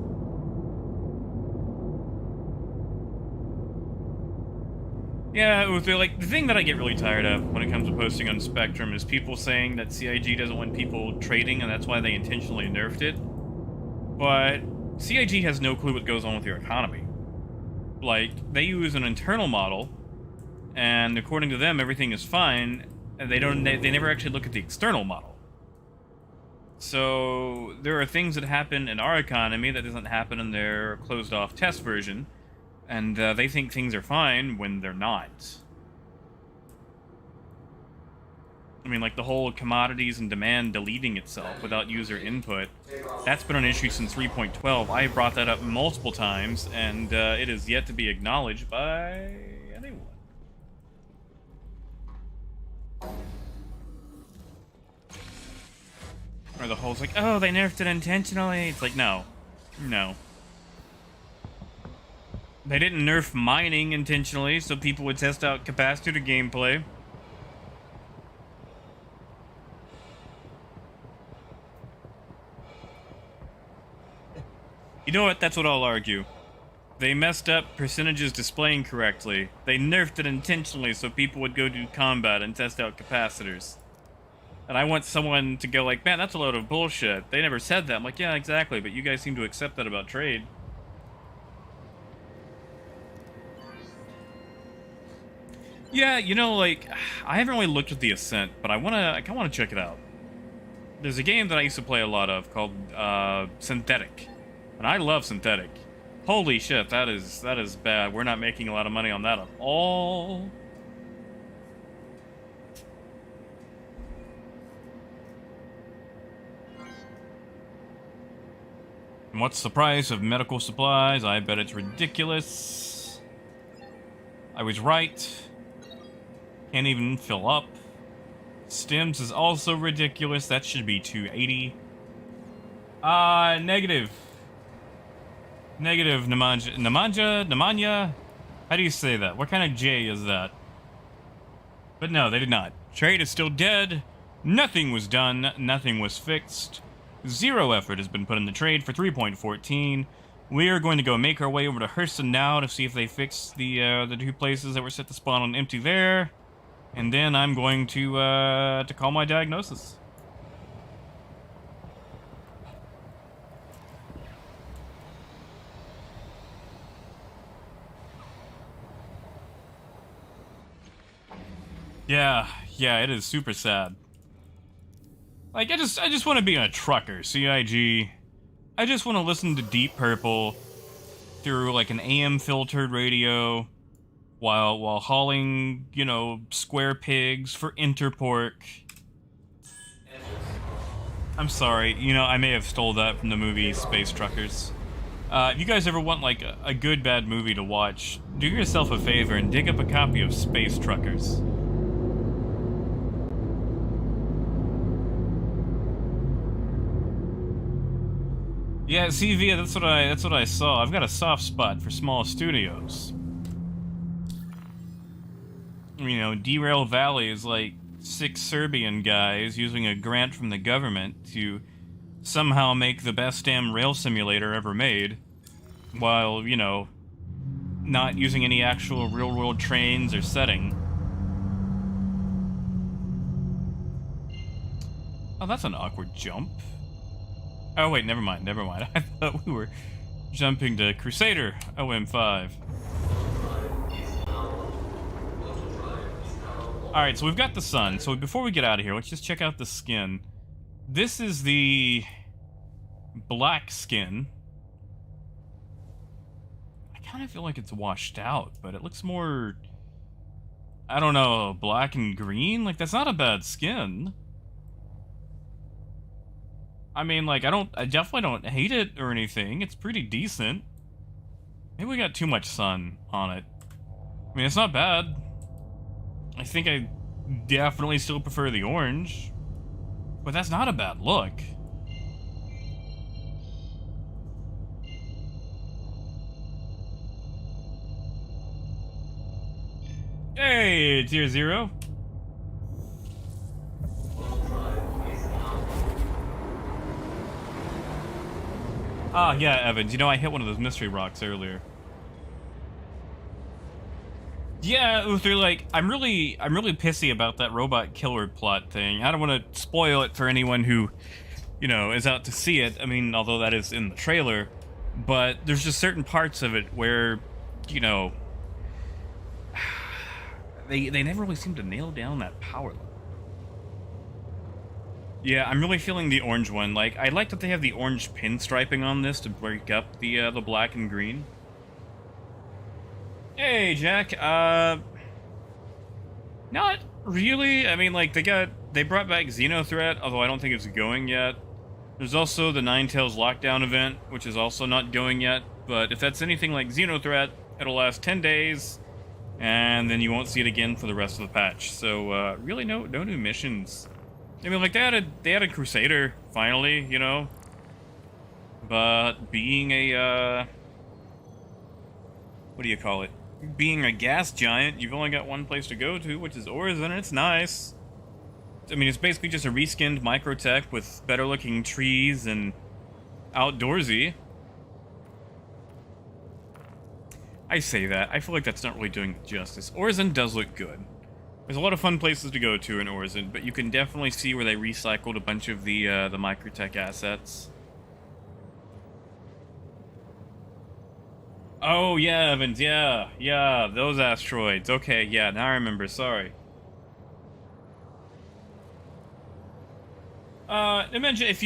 S1: Yeah, Uther, like, the thing that I get really tired of when it comes to posting on Spectrum is people saying that CIG doesn't want people trading and that's why they intentionally nerfed it. But CIG has no clue what goes on with your economy. Like, they use an internal model, and according to them, everything is fine, and they never actually look at the external model. So there are things that happen in our economy that doesn't happen in their closed-off test version, and they think things are fine when they're not. I mean, like the whole commodities and demand deleting itself without user input, that's been an issue since 3.12. I brought that up multiple times, and it is yet to be acknowledged by anyone. Or the whole like, oh, they nerfed it intentionally. It's like, no. No. They didn't nerf mining intentionally, so people would test out capacitor gameplay. You know what? That's what I'll argue. They messed up percentages displaying correctly. They nerfed it intentionally so people would go do combat and test out capacitors. And I want someone to go like, man, that's a load of bullshit. They never said that. I'm like, yeah, exactly, but you guys seem to accept that about trade. Yeah, you know, like, I haven't really looked at the Ascent, but I kinda wanna check it out. There's a game that I used to play a lot of called, Synthetic. And I love Synthetic. Holy shit, that is bad. We're not making a lot of money on that at all. And what's the price of medical supplies? I bet it's ridiculous. I was right. Can't even fill up. Stems is also ridiculous. That should be 280. Negative. Negative Nemanja? How do you say that? What kind of J is that? But no, they did not. Trade is still dead. Nothing was done. Nothing was fixed. Zero effort has been put in the trade for 3.14. We are going to go make our way over to Hurston now to see if they fix the two places that were set to spawn on empty there. And then I'm going to call my diagnosis. Yeah, it is super sad. Like, I just want to be a trucker, CIG. I just want to listen to Deep Purple through, like, an AM filtered radio while hauling, you know, square pigs for Interpork. I'm sorry, you know, I may have stole that from the movie Space Truckers. If you guys ever want, like, a good bad movie to watch, do yourself a favor and dig up a copy of Space Truckers. Yeah, CV, that's what I saw. I've got a soft spot for small studios. You know, Derail Valley is like 6 Serbian guys using a grant from the government to somehow make the best damn rail simulator ever made, while, you know, not using any actual real-world trains or setting. Oh, that's an awkward jump. Oh, wait, never mind. I thought we were jumping to Crusader OM5. Alright, so we've got the sun. So before we get out of here, let's just check out the skin. This is the black skin. I kind of feel like it's washed out, but it looks more, I don't know, black and green? Like, that's not a bad skin. I mean, like, I definitely don't hate it or anything. It's pretty decent. Maybe we got too much sun on it. I mean, it's not bad. I think I definitely still prefer the orange. But that's not a bad look. Hey, tier 0. Ah, yeah, Evans. You know, I hit one of those mystery rocks earlier. Yeah, Uther, like, I'm really pissy about that robot killer plot thing. I don't want to spoil it for anyone who you know, is out to see it. I mean, although that is in the trailer, but there's just certain parts of it where, you know, they never really seem to nail down that power level. Yeah, I'm really feeling the orange one. Like, I like that they have the orange pinstriping on this to break up the black and green. Hey, Jack. Not really. I mean, like, they brought back Xenothreat, although I don't think it's going yet. There's also the Ninetales lockdown event, which is also not going yet. But if that's anything like Xenothreat, it'll last 10 days, and then you won't see it again for the rest of the patch. So, really no new missions. I mean, like, they added Crusader, finally, you know? But being a, what do you call it? Being a gas giant, you've only got one place to go to, which is Orison, and it's nice. I mean, it's basically just a reskinned Microtech with better-looking trees and outdoorsy. I say that. I feel like that's not really doing it justice. Orison does look good. There's a lot of fun places to go to in Orison, but you can definitely see where they recycled a bunch of the Microtech assets. Oh, yeah, Evans, yeah, those asteroids. Okay, yeah, now I remember, sorry. Imagine if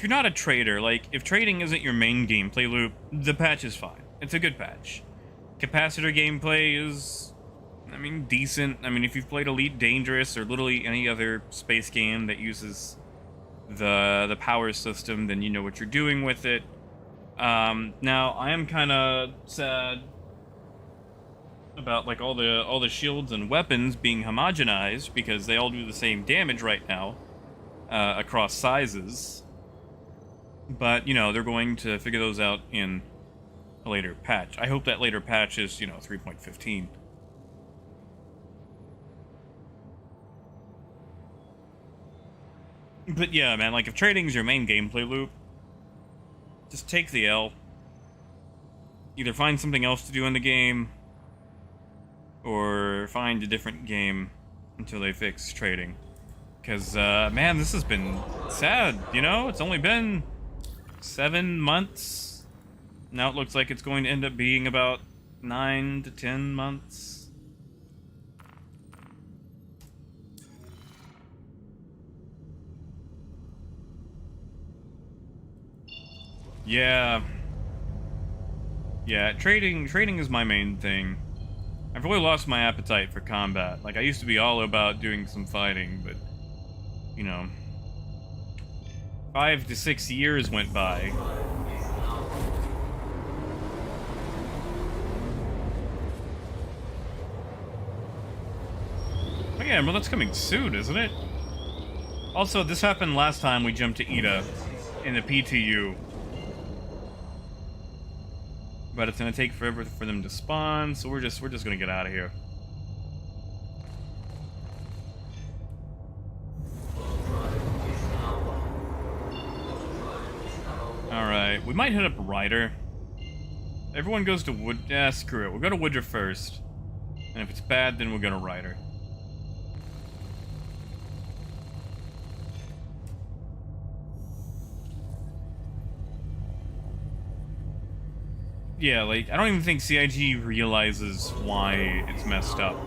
S1: you're not a trader, like, if trading isn't your main gameplay loop, the patch is fine. It's a good patch. Capacitor gameplay is, I mean, decent. I mean, if you've played Elite Dangerous or literally any other space game that uses the power system, then you know what you're doing with it. Now, I am kind of sad about, like, all the shields and weapons being homogenized, because they all do the same damage right now, across sizes. But, you know, they're going to figure those out in a later patch. I hope that later patch is, you know, 3.15. But yeah, man, like, if trading's your main gameplay loop, just take the L. Either find something else to do in the game, or find a different game until they fix trading. Because, man, this has been sad, you know? It's only been 7 months. Now it looks like it's going to end up being about 9 to 10 months. Yeah. Yeah, trading is my main thing. I've really lost my appetite for combat. Like, I used to be all about doing some fighting, but, you know, 5 to 6 years went by. Oh yeah, well, that's coming soon, isn't it? Also, this happened last time we jumped to Ida in the PTU. But it's gonna take forever for them to spawn, so we're just gonna get out of here. Alright, we might hit up Ryder. Everyone goes to Wood. Yeah, screw it. We'll go to Woodruff first. And if it's bad, then we'll go to Ryder. Yeah, like, I don't even think CIG realizes why it's messed up.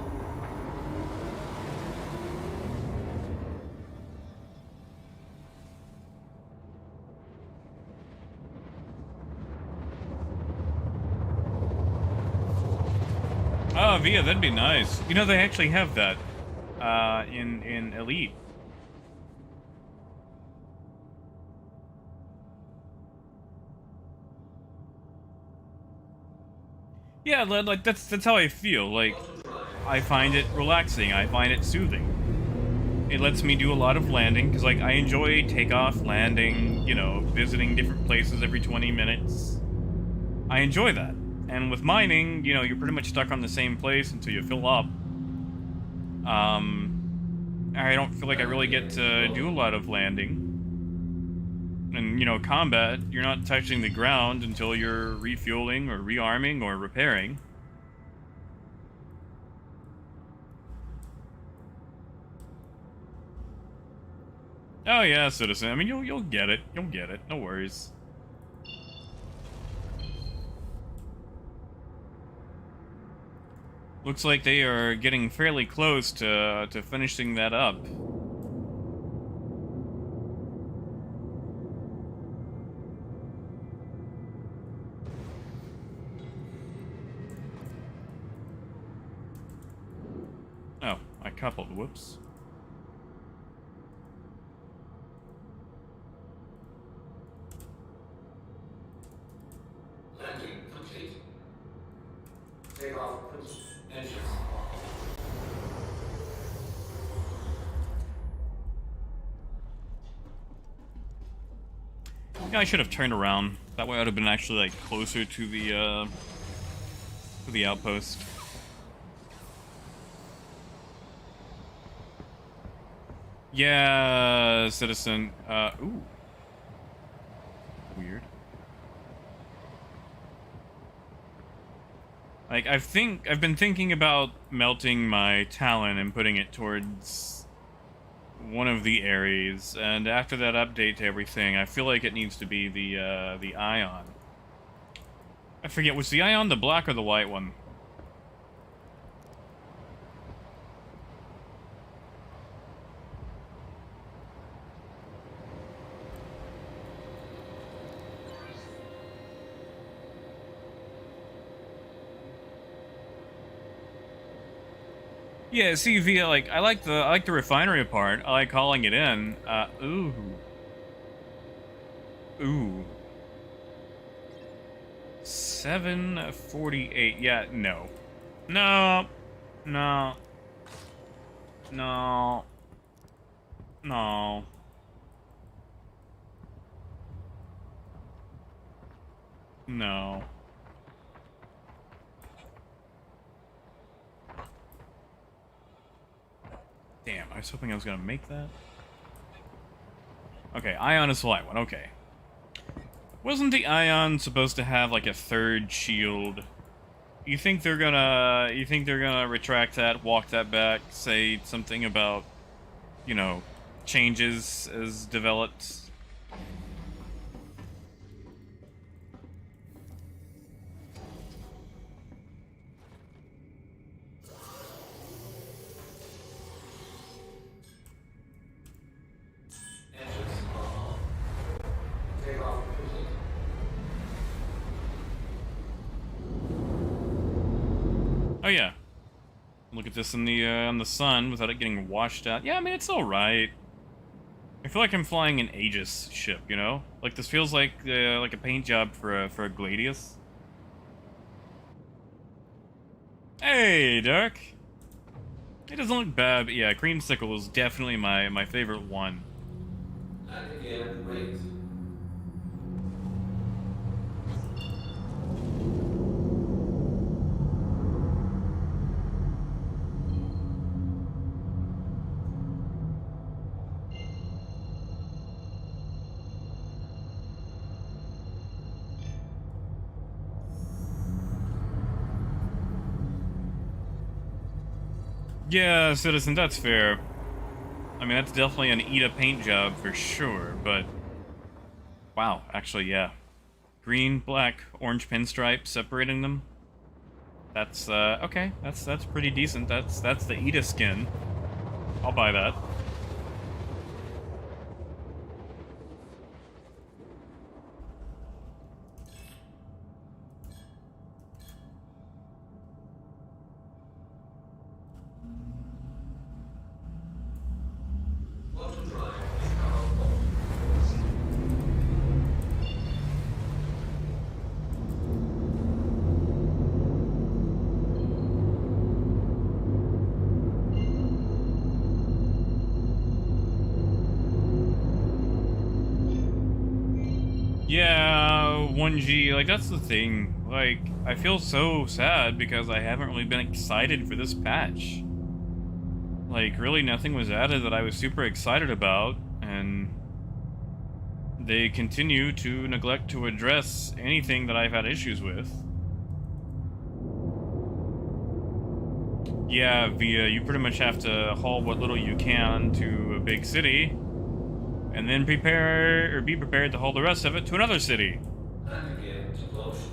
S1: Oh, Via, that'd be nice. You know, they actually have that, in Elite. Yeah, like, that's how I feel. Like, I find it relaxing. I find it soothing. It lets me do a lot of landing, because, like, I enjoy takeoff, landing, you know, visiting different places every 20 minutes. I enjoy that. And with mining, you know, you're pretty much stuck on the same place until you fill up. I don't feel like I really get to do a lot of landing. And, you know, combat, you're not touching the ground until you're refueling or rearming or repairing. Oh yeah, citizen. I mean, you'll get it. You'll get it. No worries. Looks like they are getting fairly close to finishing that up. Oh, I coupled. Whoops.
S4: Landing complete. Takeoff complete. Engines
S1: Yeah, I should have turned around. That way I would have been actually like closer to the outpost. Yeah, citizen. Ooh. Weird. Like, I've been thinking about melting my Talon and putting it towards one of the areas, and after that update to everything, I feel like it needs to be the Ion. I forget, was the Ion the black or the white one? Yeah, see, via like I like the refinery part. I like calling it in. Ooh. Ooh. 748. Yeah, no. No. No. No. No. No. Damn, I was hoping I was gonna make that. Okay, Ion is the light one, okay. Wasn't the Ion supposed to have like a third shield? You think they're gonna retract that, walk that back, say something about, you know, changes as developed? Oh yeah. Look at this in the on the sun without it getting washed out. Yeah, I mean it's all right. I feel like I'm flying an Aegis ship, you know? Like this feels like a paint job for a Gladius. Hey, Dark. It doesn't look bad, but yeah, Creamsicle is definitely my favorite one.
S4: and again wait.
S1: Yeah, citizen, that's fair. I mean, that's definitely an eat a paint job for sure, but wow, actually, yeah. Green, black, orange pinstripe separating them. That's okay. That's pretty decent. That's the Eda skin. I'll buy that.
S4: Auto drive is now on.
S1: Yeah, 1G, like, that's the thing. Like, I feel so sad because I haven't really been excited for this patch. Like, really nothing was added that I was super excited about, and they continue to neglect to address anything that I've had issues with. Yeah, Via, you pretty much have to haul what little you can to a big city. And then prepare, or be prepared to haul the rest of it to another city.
S4: And again to close.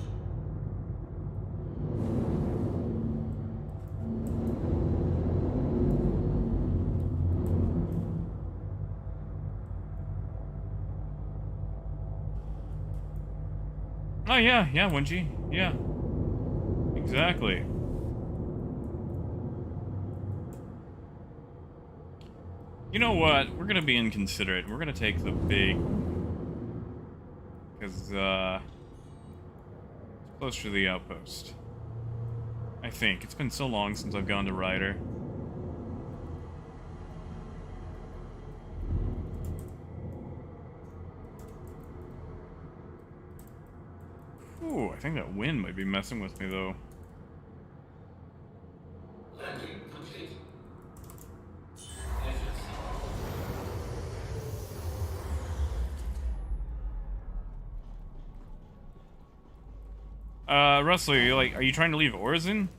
S1: Oh yeah, yeah, Wenji. Yeah. Exactly. You know what? We're gonna be inconsiderate. We're gonna take the big... Because, it's closer to the outpost. I think. It's been so long since I've gone to Ryder. Ooh, I think that wind might be messing with me, though.
S4: Landing complete. Engines.
S1: Russell, are you trying to leave Orison?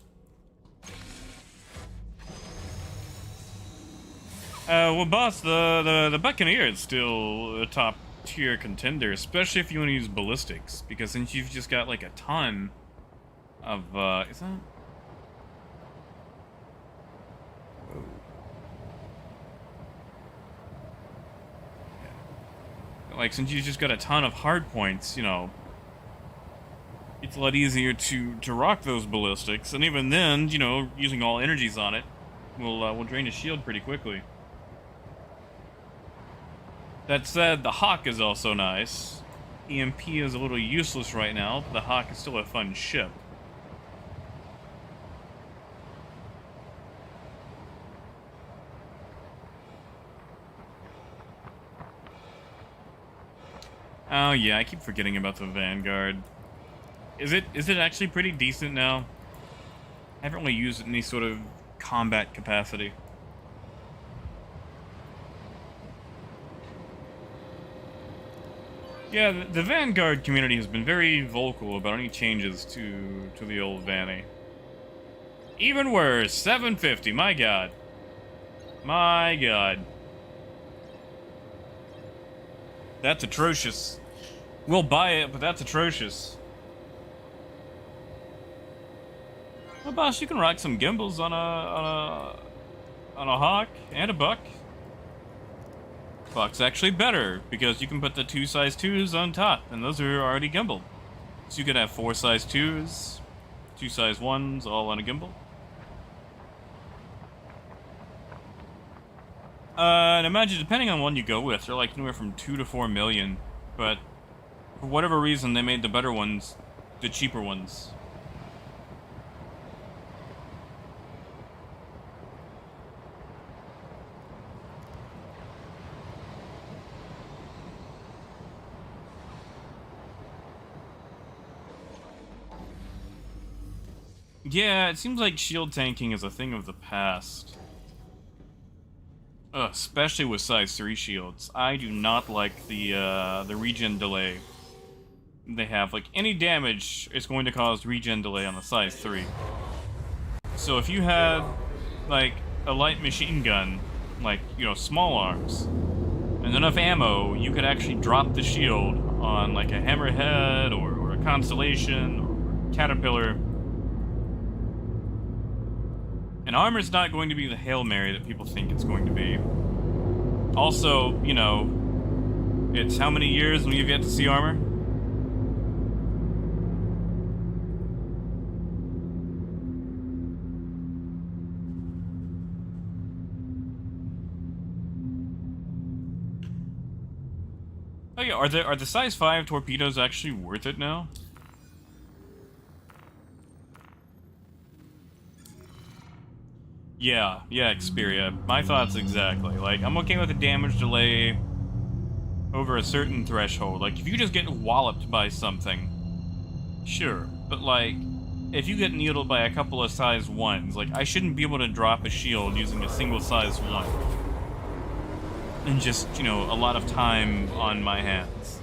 S1: Well, boss, the Buccaneer is still a top tier contender, especially if you want to use ballistics, because since you've just got like a ton of, is that? Oh. Like, since you've just got a ton of hard points, you know, it's a lot easier to rock those ballistics, and even then, you know, using all energies on it will drain his shield pretty quickly. That said, the Hawk is also nice. EMP is a little useless right now, but the Hawk is still a fun ship. Oh yeah, I keep forgetting about the Vanguard. Is it actually pretty decent now? I haven't really used it in any sort of combat capacity. Yeah, the Vanguard community has been very vocal about any changes to the old Vanny. Even worse, 750, my god. My god. That's atrocious. We'll buy it, but that's atrocious. Well, boss, you can rock some gimbals on a Hawk and a Buck. Buck's actually better, because you can put the 2 size 2s on top, and those are already gimbaled. So you could have 4 size 2s, 2 size 1s, all on a gimbal. And imagine, depending on one you go with, they're like anywhere from 2 to 4 million, but for whatever reason, they made the better ones the cheaper ones. Yeah, it seems like shield tanking is a thing of the past. Especially with size 3 shields. I do not like the regen delay they have. Like, any damage is going to cause regen delay on the size 3. So if you had, like, a light machine gun, like, you know, small arms, and enough ammo, you could actually drop the shield on, like, a hammerhead, or a constellation, or caterpillar. And armor's not going to be the Hail Mary that people think it's going to be. Also, you know, it's how many years when you've yet to see armor? Oh yeah, are the size 5 torpedoes actually worth it now? Yeah, Xperia. My thoughts exactly. Like, I'm okay with a damage delay over a certain threshold. Like, if you just get walloped by something, sure. But, like, if you get needled by a couple of size 1s, like, I shouldn't be able to drop a shield using a single size 1. And just, you know, a lot of time on my hands.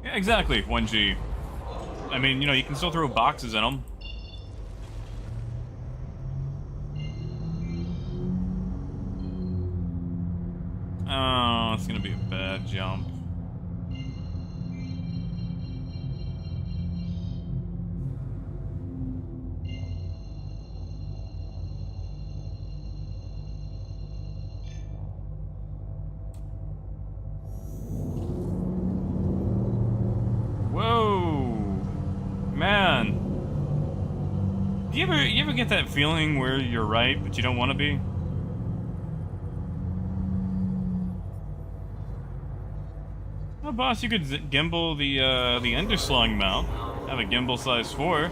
S1: Yeah, exactly, 1G. I mean, you know, you can still throw boxes in them. Oh, it's gonna be a bad jump. Whoa, man. Do you ever get that feeling where you're right, but you don't want to be? Well, boss, you could gimbal the underslung mount. Have a gimbal size 4,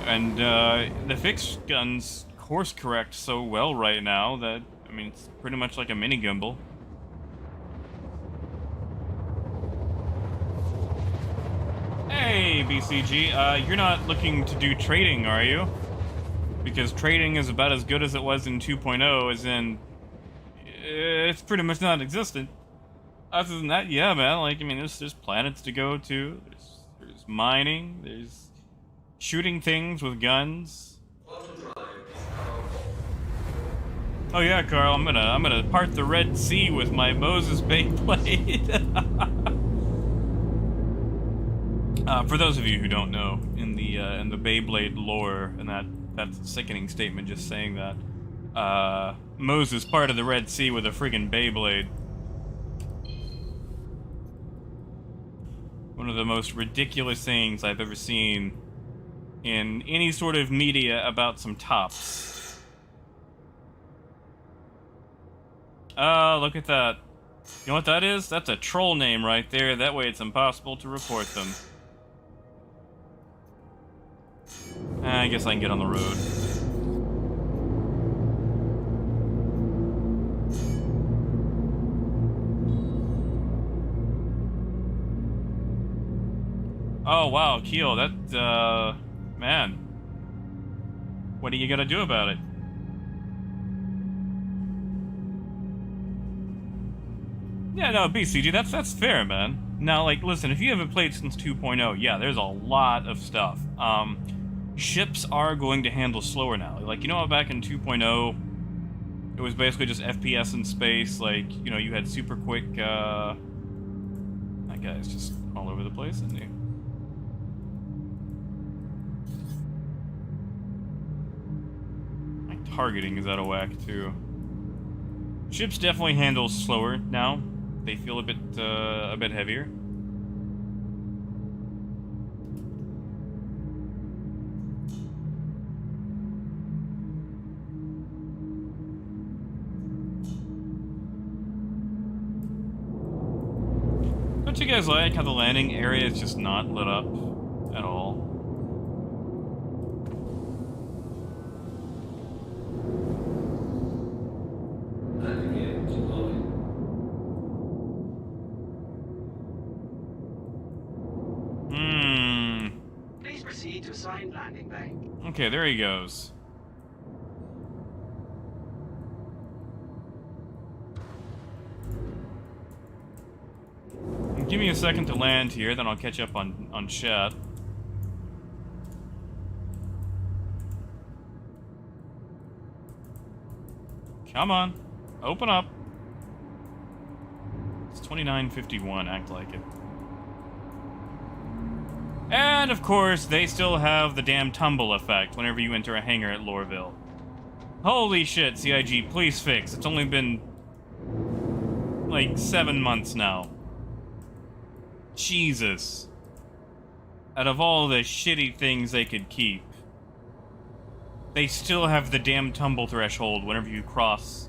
S1: and the fixed guns course correct so well right now that I mean it's pretty much like a mini gimbal. Hey, BCG, you're not looking to do trading, are you? Because trading is about as good as it was in 2.0, as in, it's pretty much non-existent. Other than that, yeah, man, like, I mean, there's planets to go to, there's mining, there's shooting things with guns. Oh yeah, Carl, I'm gonna part the Red Sea with my Moses Beyblade. For those of you who don't know, in the Beyblade lore, and that's a sickening statement just saying that, Moses parted the Red Sea with a friggin' Beyblade. One of the most ridiculous things I've ever seen in any sort of media about some tops. Look at that. You know what that is? That's a troll name right there. That way it's impossible to report them. I guess I can get on the road. Oh, wow, Keel, that, man. What are you gonna do about it? Yeah, no, BCG, that's fair, man. Now, like, listen, if you haven't played since 2.0, yeah, there's a lot of stuff. Ships are going to handle slower now. Like, you know how back in 2.0, it was basically just FPS in space, like, you know, you had super quick, that guy's just all over the place, isn't he? My targeting is out of whack, too. Ships definitely handle slower now. They feel a bit heavier. Don't you guys like how the landing area is just not lit up at all?
S4: Landing gear deployed.
S3: Please proceed to assigned landing bay.
S1: Okay, there he goes. Give me a second to land here, then I'll catch up on chat. Come on, open up. It's 29:51, act like it. And of course, they still have the damn tumble effect whenever you enter a hangar at Lorville. Holy shit, CIG, please fix. It's only been like 7 months now. Jesus. Out of all the shitty things they could keep, they still have the damn tumble threshold whenever you cross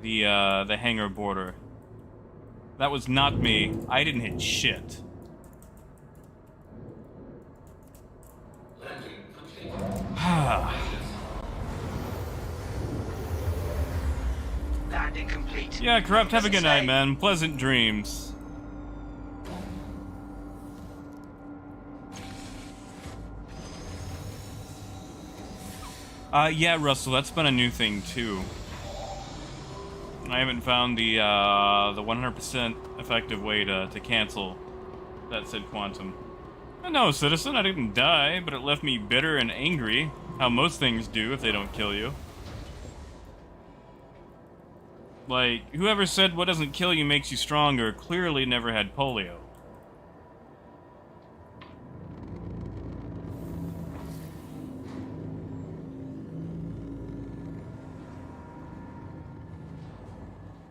S1: the hangar border. That was not me. I didn't hit shit.
S4: Landing complete.
S3: Landing complete.
S1: Yeah, Corrupt, have a good night, man. Pleasant dreams. Yeah, Russell, that's been a new thing, too. I haven't found the 100% effective way to cancel that said quantum. No, citizen, I didn't die, but it left me bitter and angry, how most things do if they don't kill you. Like, whoever said what doesn't kill you makes you stronger clearly never had polio.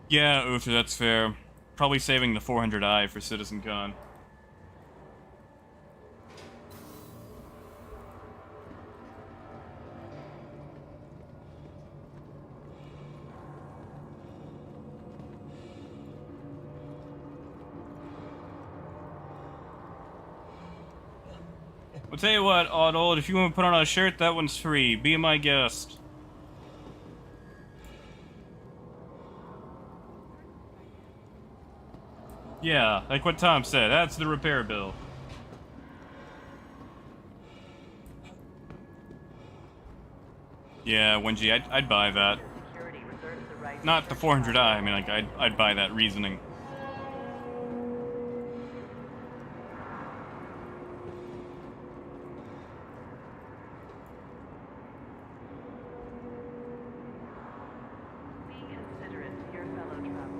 S1: Yeah, Uther, that's fair. Probably saving the 400i for CitizenCon. I'll tell you what, Odd, if you want to put on a shirt, that one's free. Be my guest. Yeah, like what Tom said, that's the repair bill. Yeah, Wenji, I'd buy that. Not the 400i, I mean, like, I'd buy that reasoning.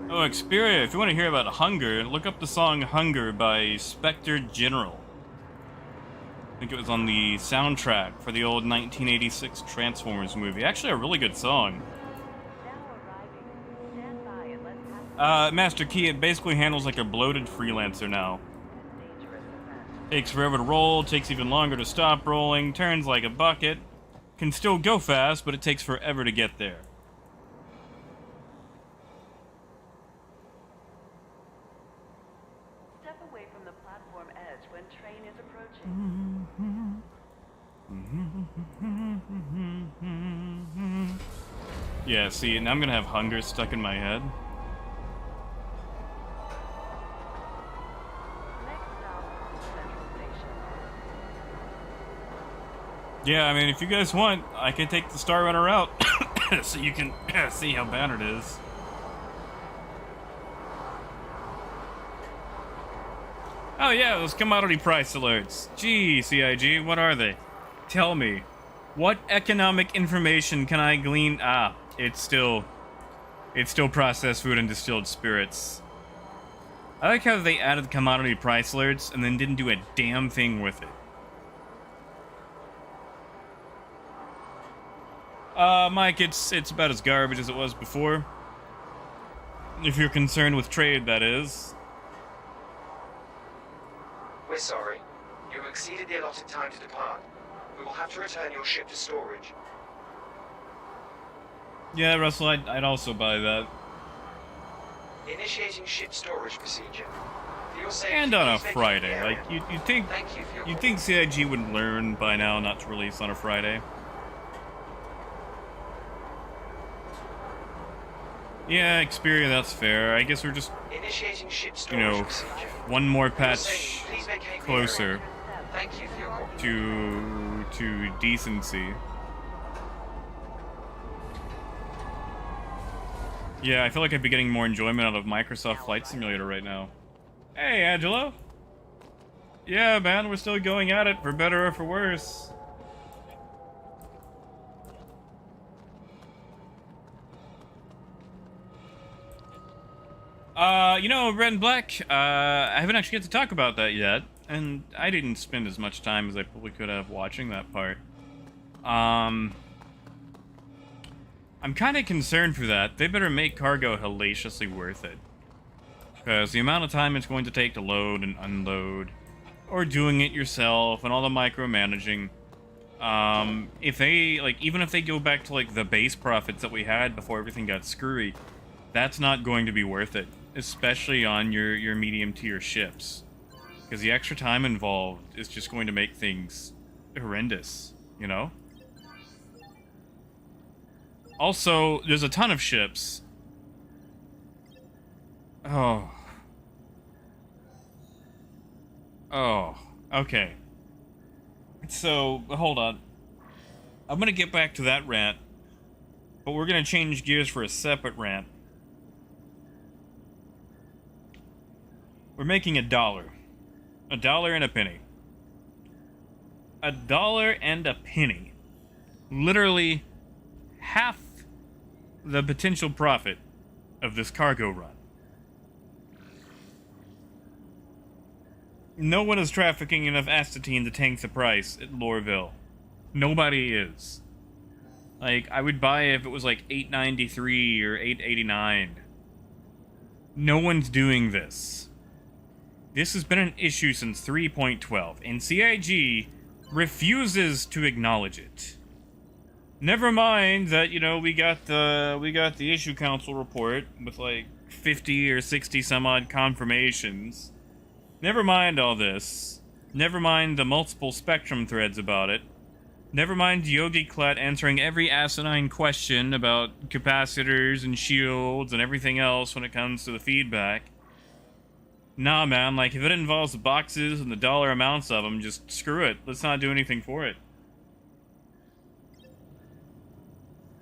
S1: Oh, Xperia, if you want to hear about hunger, look up the song Hunger by Spectre General. I think it was on the soundtrack for the old 1986 Transformers movie. Actually, a really good song. Master Key, it basically handles like a bloated freelancer now. Takes forever to roll, takes even longer to stop rolling, turns like a bucket. Can still go fast, but it takes forever to get there. Yeah, see, now I'm gonna have hunger stuck in my head. Yeah, I mean, if you guys want, I can take the Star Runner out so you can see how bad it is. Oh yeah, those commodity price alerts. Gee, CIG, what are they? Tell me. What economic information can I glean? Ah, it's still processed food and distilled spirits. I like how they added commodity price alerts and then didn't do a damn thing with it. Mike, it's about as garbage as it was before. If you're concerned with trade, that is.
S3: We're sorry. You've exceeded the allotted time to depart. We will have to return your ship to storage.
S1: Yeah, Russell, I'd also buy that.
S3: Initiating ship storage procedure. For your safety,
S1: And on a
S3: please vacate
S1: Friday.
S3: the area.
S1: Like, you'd think
S3: Thank you for your
S1: you'd think CIG would learn by now not to release on a Friday. Yeah, Xperia, that's fair. I guess we're just,
S3: Initiating ship
S1: you
S3: storage
S1: know,
S3: procedure.
S1: one more
S3: For your
S1: patch
S3: safety, please vacate the
S1: closer
S3: area. Thank you for your cooperation.
S1: to decency. Yeah, I feel like I'd be getting more enjoyment out of Microsoft Flight Simulator right now. Hey, Angelo. Yeah, man, we're still going at it, for better or for worse. You know, Red and Black, I haven't actually get to talk about that yet, and I didn't spend as much time as I probably could have watching that part. I'm kind of concerned for that. They better make cargo hellaciously worth it. Because the amount of time it's going to take to load and unload, or doing it yourself, and all the micromanaging, if they, like, even if they go back to, like, the base profits that we had before everything got screwy, that's not going to be worth it. Especially on your medium tier ships. Because the extra time involved is just going to make things horrendous, you know? Also, there's a ton of ships. Oh. Oh, okay. So, hold on. I'm gonna get back to that rant, but we're gonna change gears for a separate rant. We're making $1. $1 and a penny. $1 and a penny. Literally half the potential profit of this cargo run. No one is trafficking enough astatine to tank the price at Lorville. Nobody is. Like, I would buy it if it was like $8.93 or $8.89. No one's doing this. This has been an issue since 3.12, and CIG refuses to acknowledge it. Never mind that, you know, we got the issue council report with like 50 or 60 some odd confirmations. Never mind all this. Never mind the multiple Spectrum threads about it. Never mind Yogi Klett answering every asinine question about capacitors and shields and everything else when it comes to the feedback. Nah, man, like, if it involves the boxes and the dollar amounts of them, just screw it. Let's not do anything for it.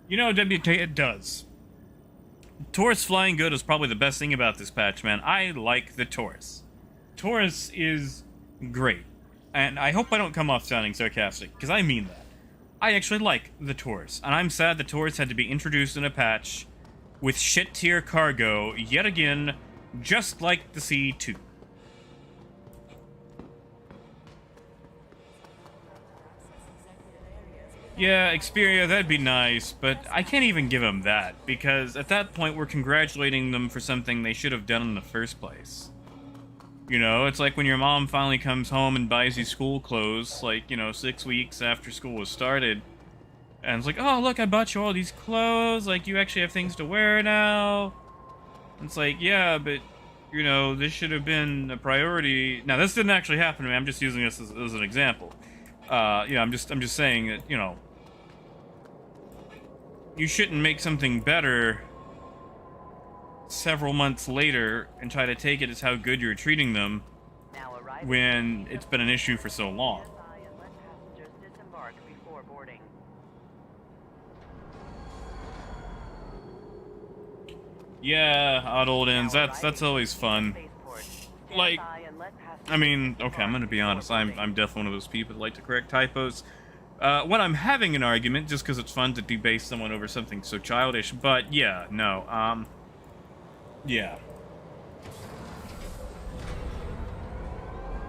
S1: You know, WT, it does. Taurus flying good is probably the best thing about this patch, man. I like the Taurus. Taurus is great. And I hope I don't come off sounding sarcastic, because I mean that. I actually like the Taurus, and I'm sad the Taurus had to be introduced in a patch with shit-tier cargo, yet again, just like the C2. Yeah, Xperia, that'd be nice, but I can't even give them that, because at that point we're congratulating them for something they should have done in the first place. You know, it's like when your mom finally comes home and buys you school clothes, like, you know, 6 weeks after school was started. And it's like, oh, look, I bought you all these clothes, like, you actually have things to wear now. And it's like, yeah, but, you know, this should have been a priority. Now, this didn't actually happen to me, I'm just using this as an example. Yeah, I'm just saying that, you know, you shouldn't make something better several months later and try to take it as how good you're treating them when it's been an issue for so long. Yeah, odd old ends, that's always fun. Like, I mean, okay, I'm gonna be honest, I'm definitely one of those people that like to correct typos. When I'm having an argument, just because it's fun to debase someone over something so childish, but yeah, no, yeah.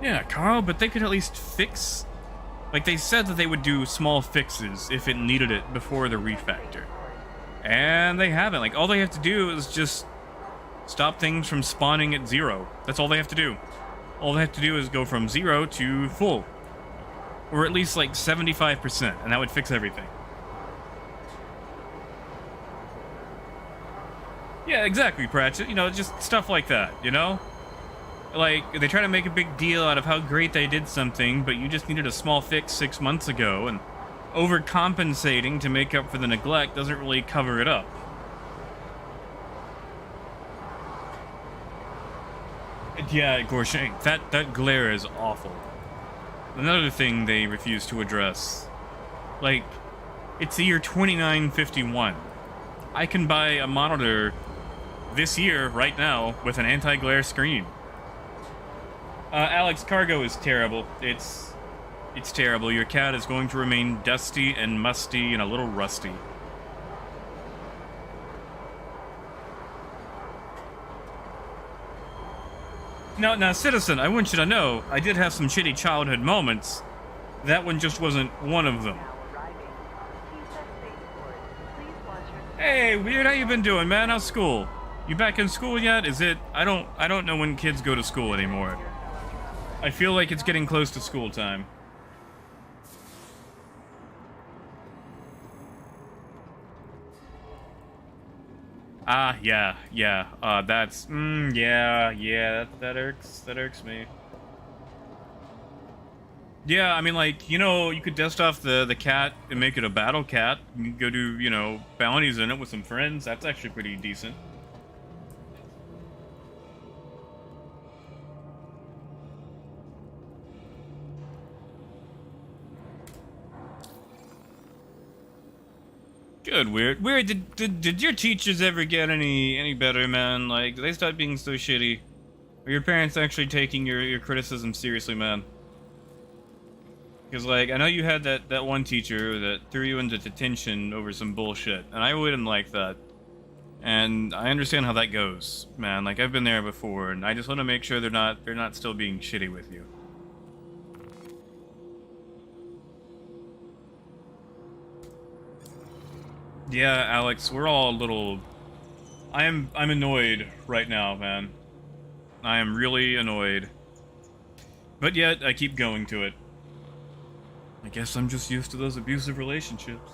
S1: Yeah, Carl, but they could at least fix... Like, they said that they would do small fixes if it needed it before the refactor. And they haven't. Like, all they have to do is just stop things from spawning at 0. That's all they have to do. All they have to do is go from 0 to full. Or at least, like, 75%, and that would fix everything. Yeah, exactly, Pratchett. You know, just stuff like that, you know? Like, they try to make a big deal out of how great they did something, but you just needed a small fix 6 months ago, and overcompensating to make up for the neglect doesn't really cover it up. Yeah, Gorshank, that glare is awful. Another thing they refuse to address. Like, it's the year 2951. I can buy a monitor this year, right now, with an anti-glare screen. Alex, cargo is terrible. It's terrible. Your cat is going to remain dusty and musty and a little rusty. Now, Citizen, I want you to know, I did have some shitty childhood moments. That one just wasn't one of them. Hey, Weird, how you been doing, man? How's school? You back in school yet? Is it... I don't know when kids go to school anymore. I feel like it's getting close to school time. Ah, yeah. That's... yeah, that irks me. Yeah, I mean, like, you know, you could dust off the cat and make it a battle cat. You can go do, you know, bounties in it with some friends. That's actually pretty decent. Good, Weird. Weird, did your teachers ever get any better, man? Like, did they stop being so shitty? Are your parents actually taking your criticism seriously, man? Because, like, I know you had that one teacher that threw you into detention over some bullshit, and I wouldn't like that. And I understand how that goes, man. Like, I've been there before, and I just want to make sure they're not still being shitty with you. Yeah, Alex, we're all a little... I'm annoyed right now, man. I am really annoyed. But yet, I keep going to it. I guess I'm just used to those abusive relationships.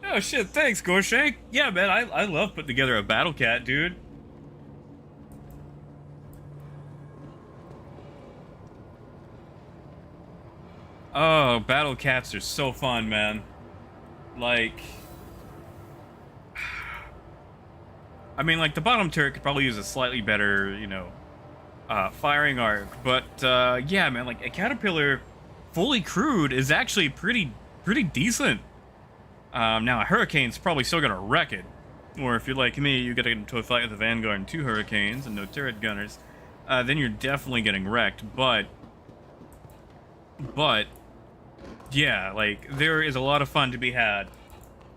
S1: Oh shit, thanks, Gorshank. Yeah, man, I love putting together a battle cat, dude. Oh, battle cats are so fun, man. Like... I mean, like, the bottom turret could probably use a slightly better, you know, firing arc. But, yeah, man, like, a caterpillar fully crewed is actually pretty decent. Now, a hurricane's probably still gonna wreck it. Or if you're like me, you get into a fight with a Vanguard and 2 hurricanes and no turret gunners, then you're definitely getting wrecked. But, yeah, like, there is a lot of fun to be had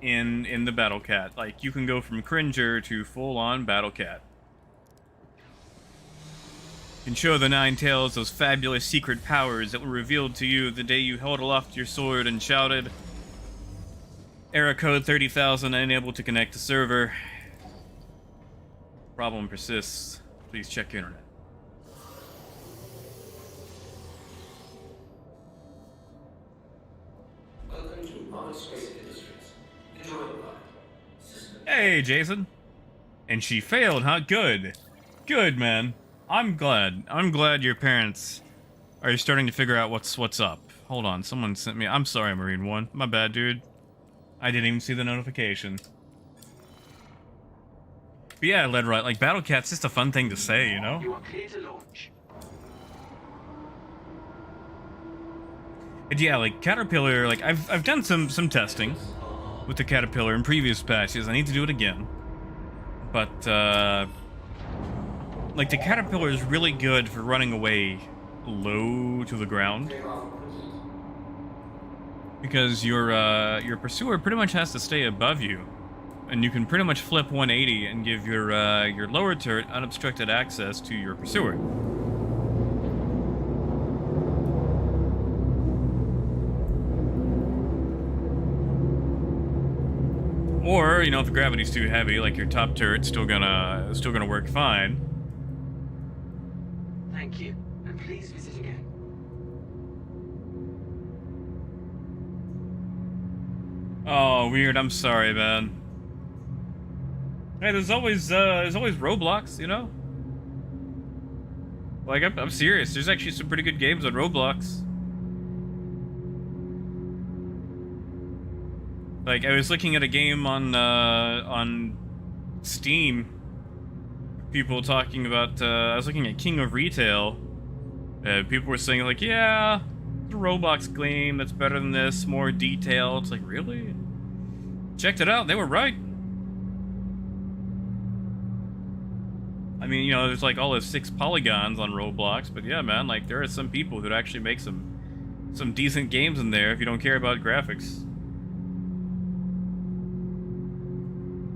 S1: in the Battle Cat. Like, you can go from Cringer to full-on Battle Cat. You can show the Nine Tails those fabulous secret powers that were revealed to you the day you held aloft your sword and shouted, "Error code 30,000 unable to connect to server. Problem persists. Please check internet."
S4: Welcome to Mars Space Industries. Enjoy the ride. System.
S1: Hey, Jason. And she failed, huh? Good. Good, man. I'm glad. I'm glad your parents are starting to figure out what's up. Hold on, someone sent me... I'm sorry, Marine 1. My bad, dude. I didn't even see the notification. But yeah, led right. Like, Battle Cat's just a fun thing to say, you know?
S3: You are clear to launch.
S1: And yeah, like, Caterpillar, like, I've done some testing with the Caterpillar in previous patches. I need to do it again. But, like, the Caterpillar is really good for running away low to the ground. Because your pursuer pretty much has to stay above you. And you can pretty much flip 180 and give your lower turret unobstructed access to your pursuer. Or, you know, if the gravity's too heavy, like your top turret's still gonna work fine.
S3: Thank you, and please visit again.
S1: Oh, weird. I'm sorry, man. Hey, there's always Roblox, you know? Like, I'm serious. There's actually some pretty good games on Roblox. Like, I was looking at a game on Steam. People talking about, I was looking at King of Retail. People were saying, like, yeah, it's a Roblox game that's better than this, more detailed. It's like, really? Checked it out, they were right. I mean, you know, there's like all those 6 polygons on Roblox, but yeah, man, like, there are some people who'd actually make some decent games in there if you don't care about graphics.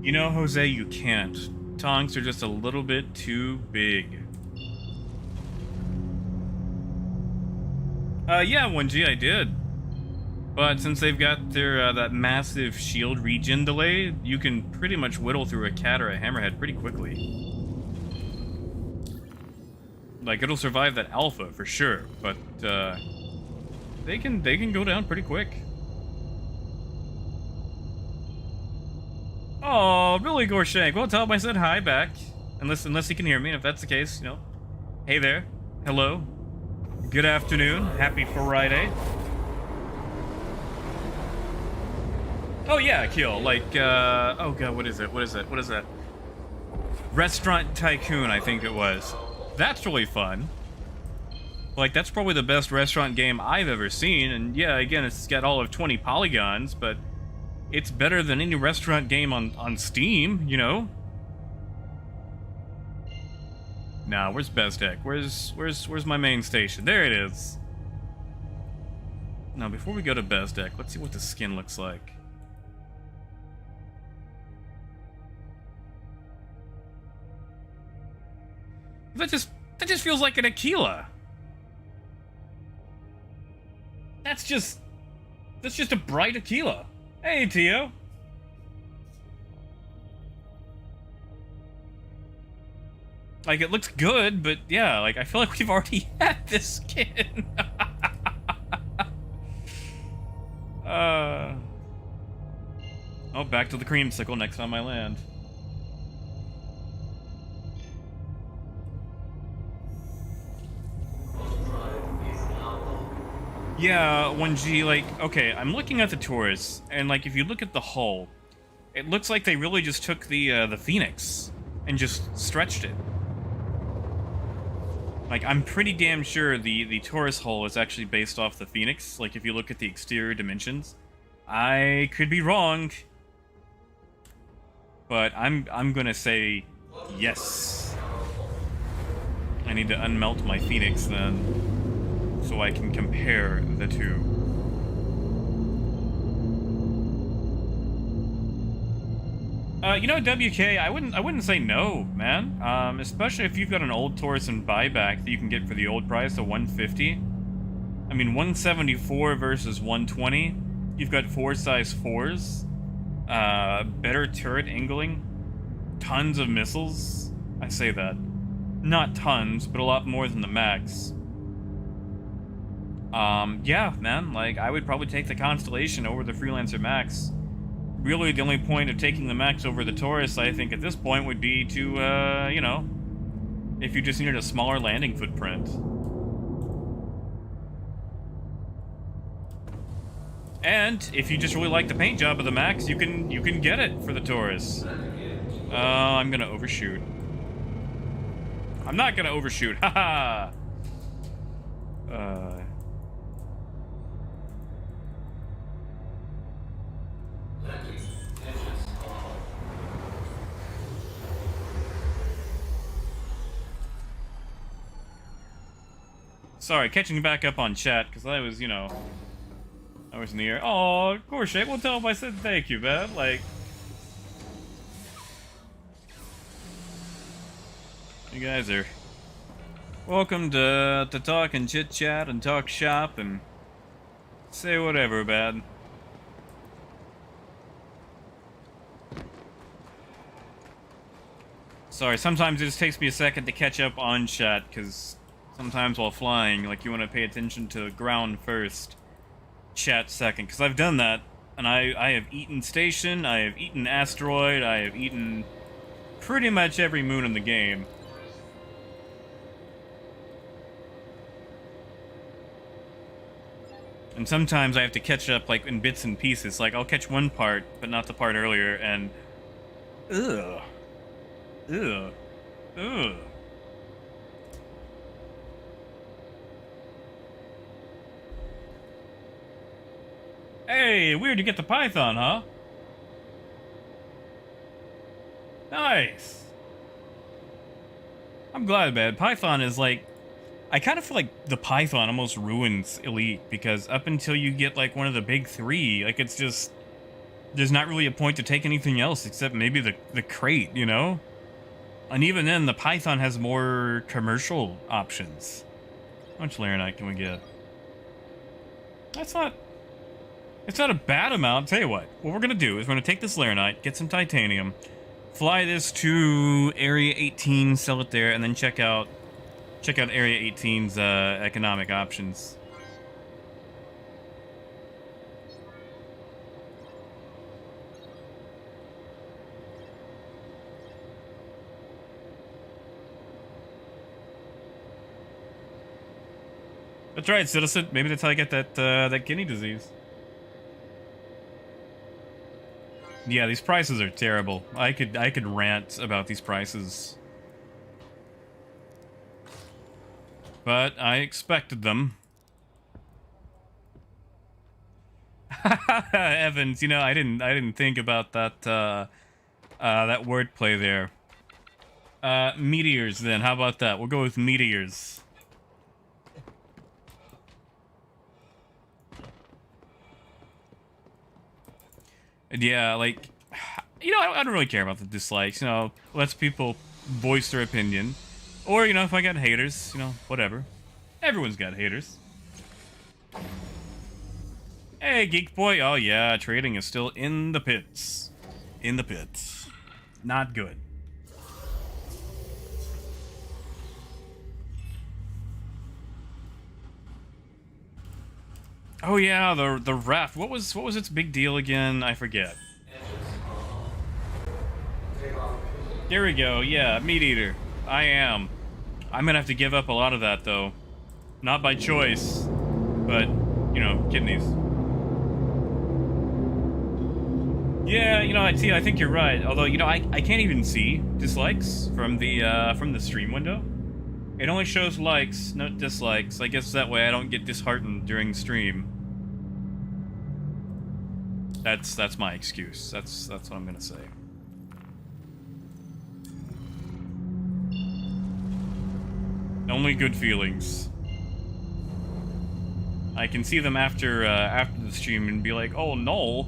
S1: You know, Jose, you can't. Tonks are just a little bit too big. Yeah, 1G, I did. But since they've got their, that massive shield regen delay, you can pretty much whittle through a cat or a hammerhead pretty quickly. Like, it'll survive that alpha, for sure, but, they can go down pretty quick. Oh, Billy Gorshank. Well, tell him I said hi back. Unless he can hear me, and if that's the case, you know. Hey there. Hello. Good afternoon. Happy Friday. Oh yeah, Kill. Like, oh god, what is it? What is that? Restaurant Tycoon, I think it was. That's really fun. Like, that's probably the best restaurant game I've ever seen, and yeah, again, it's got all of 20 polygons, but it's better than any restaurant game on Steam, you know? Nah, where's Bezdek? Where's my main station? There it is. Now, before we go to Bezdek, let's see what the skin looks like. That just feels like an Aquila. That's just a bright Aquila. Hey, Tio. Like, it looks good, but yeah, like, I feel like we've already had this skin. Oh, back to the creamsicle next time I land. Yeah, 1G, like, okay, I'm looking at the Taurus, and, like, if you look at the hull, it looks like they really just took the Phoenix and just stretched it. Like, I'm pretty damn sure the Taurus hull is actually based off the Phoenix, like, if you look at the exterior dimensions. I could be wrong, but I'm gonna say yes. I need to unmelt my Phoenix, then, so I can compare the two. You know, WK, I wouldn't say no, man. Especially if you've got an old Taurus in buyback that you can get for the old price of 150. I mean, 174 versus 120. You've got 4 size 4s. Better turret angling. Tons of missiles. I say that. Not tons, but a lot more than the Max. Yeah, man, like, I would probably take the Constellation over the Freelancer Max. Really, the only point of taking the Max over the Taurus, I think, at this point would be to, you know, if you just needed a smaller landing footprint. And if you just really like the paint job of the Max, you can get it for the Taurus. I'm gonna overshoot. I'm not gonna overshoot, haha! Sorry, catching back up on chat, because I was, you know, I was in the air. Oh, of course, Shake. Well, tell him I said thank you, man. Like, you guys are welcome to talk and chit chat and talk shop and say whatever, man. Sorry, sometimes it just takes me a second to catch up on chat, because sometimes while flying, like, you want to pay attention to the ground first, chat second, because I've done that, and I have eaten Station, I have eaten Asteroid, I have eaten pretty much every moon in the game. And sometimes I have to catch up, like, in bits and pieces, like, I'll catch one part, but not the part earlier, and ugh. Ugh. Ugh. Hey, weird to get the Python, huh? Nice. I'm glad, man. Python is like... I kind of feel like the Python almost ruins Elite, because up until you get, like, one of the big three, like, it's just... There's not really a point to take anything else except maybe the crate, you know? And even then, the Python has more commercial options. How much Laranite can we get? It's not a bad amount. Tell you what we're gonna do is we're gonna take this Laranite, get some titanium, fly this to Area 18, sell it there, and then check out Area 18's economic options. That's right, Citizen. Maybe that's how I get that kidney disease. Yeah, these prices are terrible. I could rant about these prices, but I expected them. Evans, you know, I didn't think about that that wordplay there. Meteors, then. How about that? We'll go with meteors. Yeah, like, I don't really care about the dislikes. Lets people voice their opinion. Or, if I got haters, whatever. Everyone's got haters. Hey, Geek Boy. Oh, yeah, trading is still in the pits. In the pits. Not good. Oh yeah, the raft. What was its big deal again? I forget. There we go. Yeah, meat eater. I am. I'm gonna have to give up a lot of that though. Not by choice, but kidneys. Yeah, I think you're right. Although, I can't even see dislikes from the stream window. It only shows likes, no dislikes. I guess that way I don't get disheartened during stream. That's my excuse. That's what I'm gonna say. Only good feelings. I can see them after the stream and be like, oh no,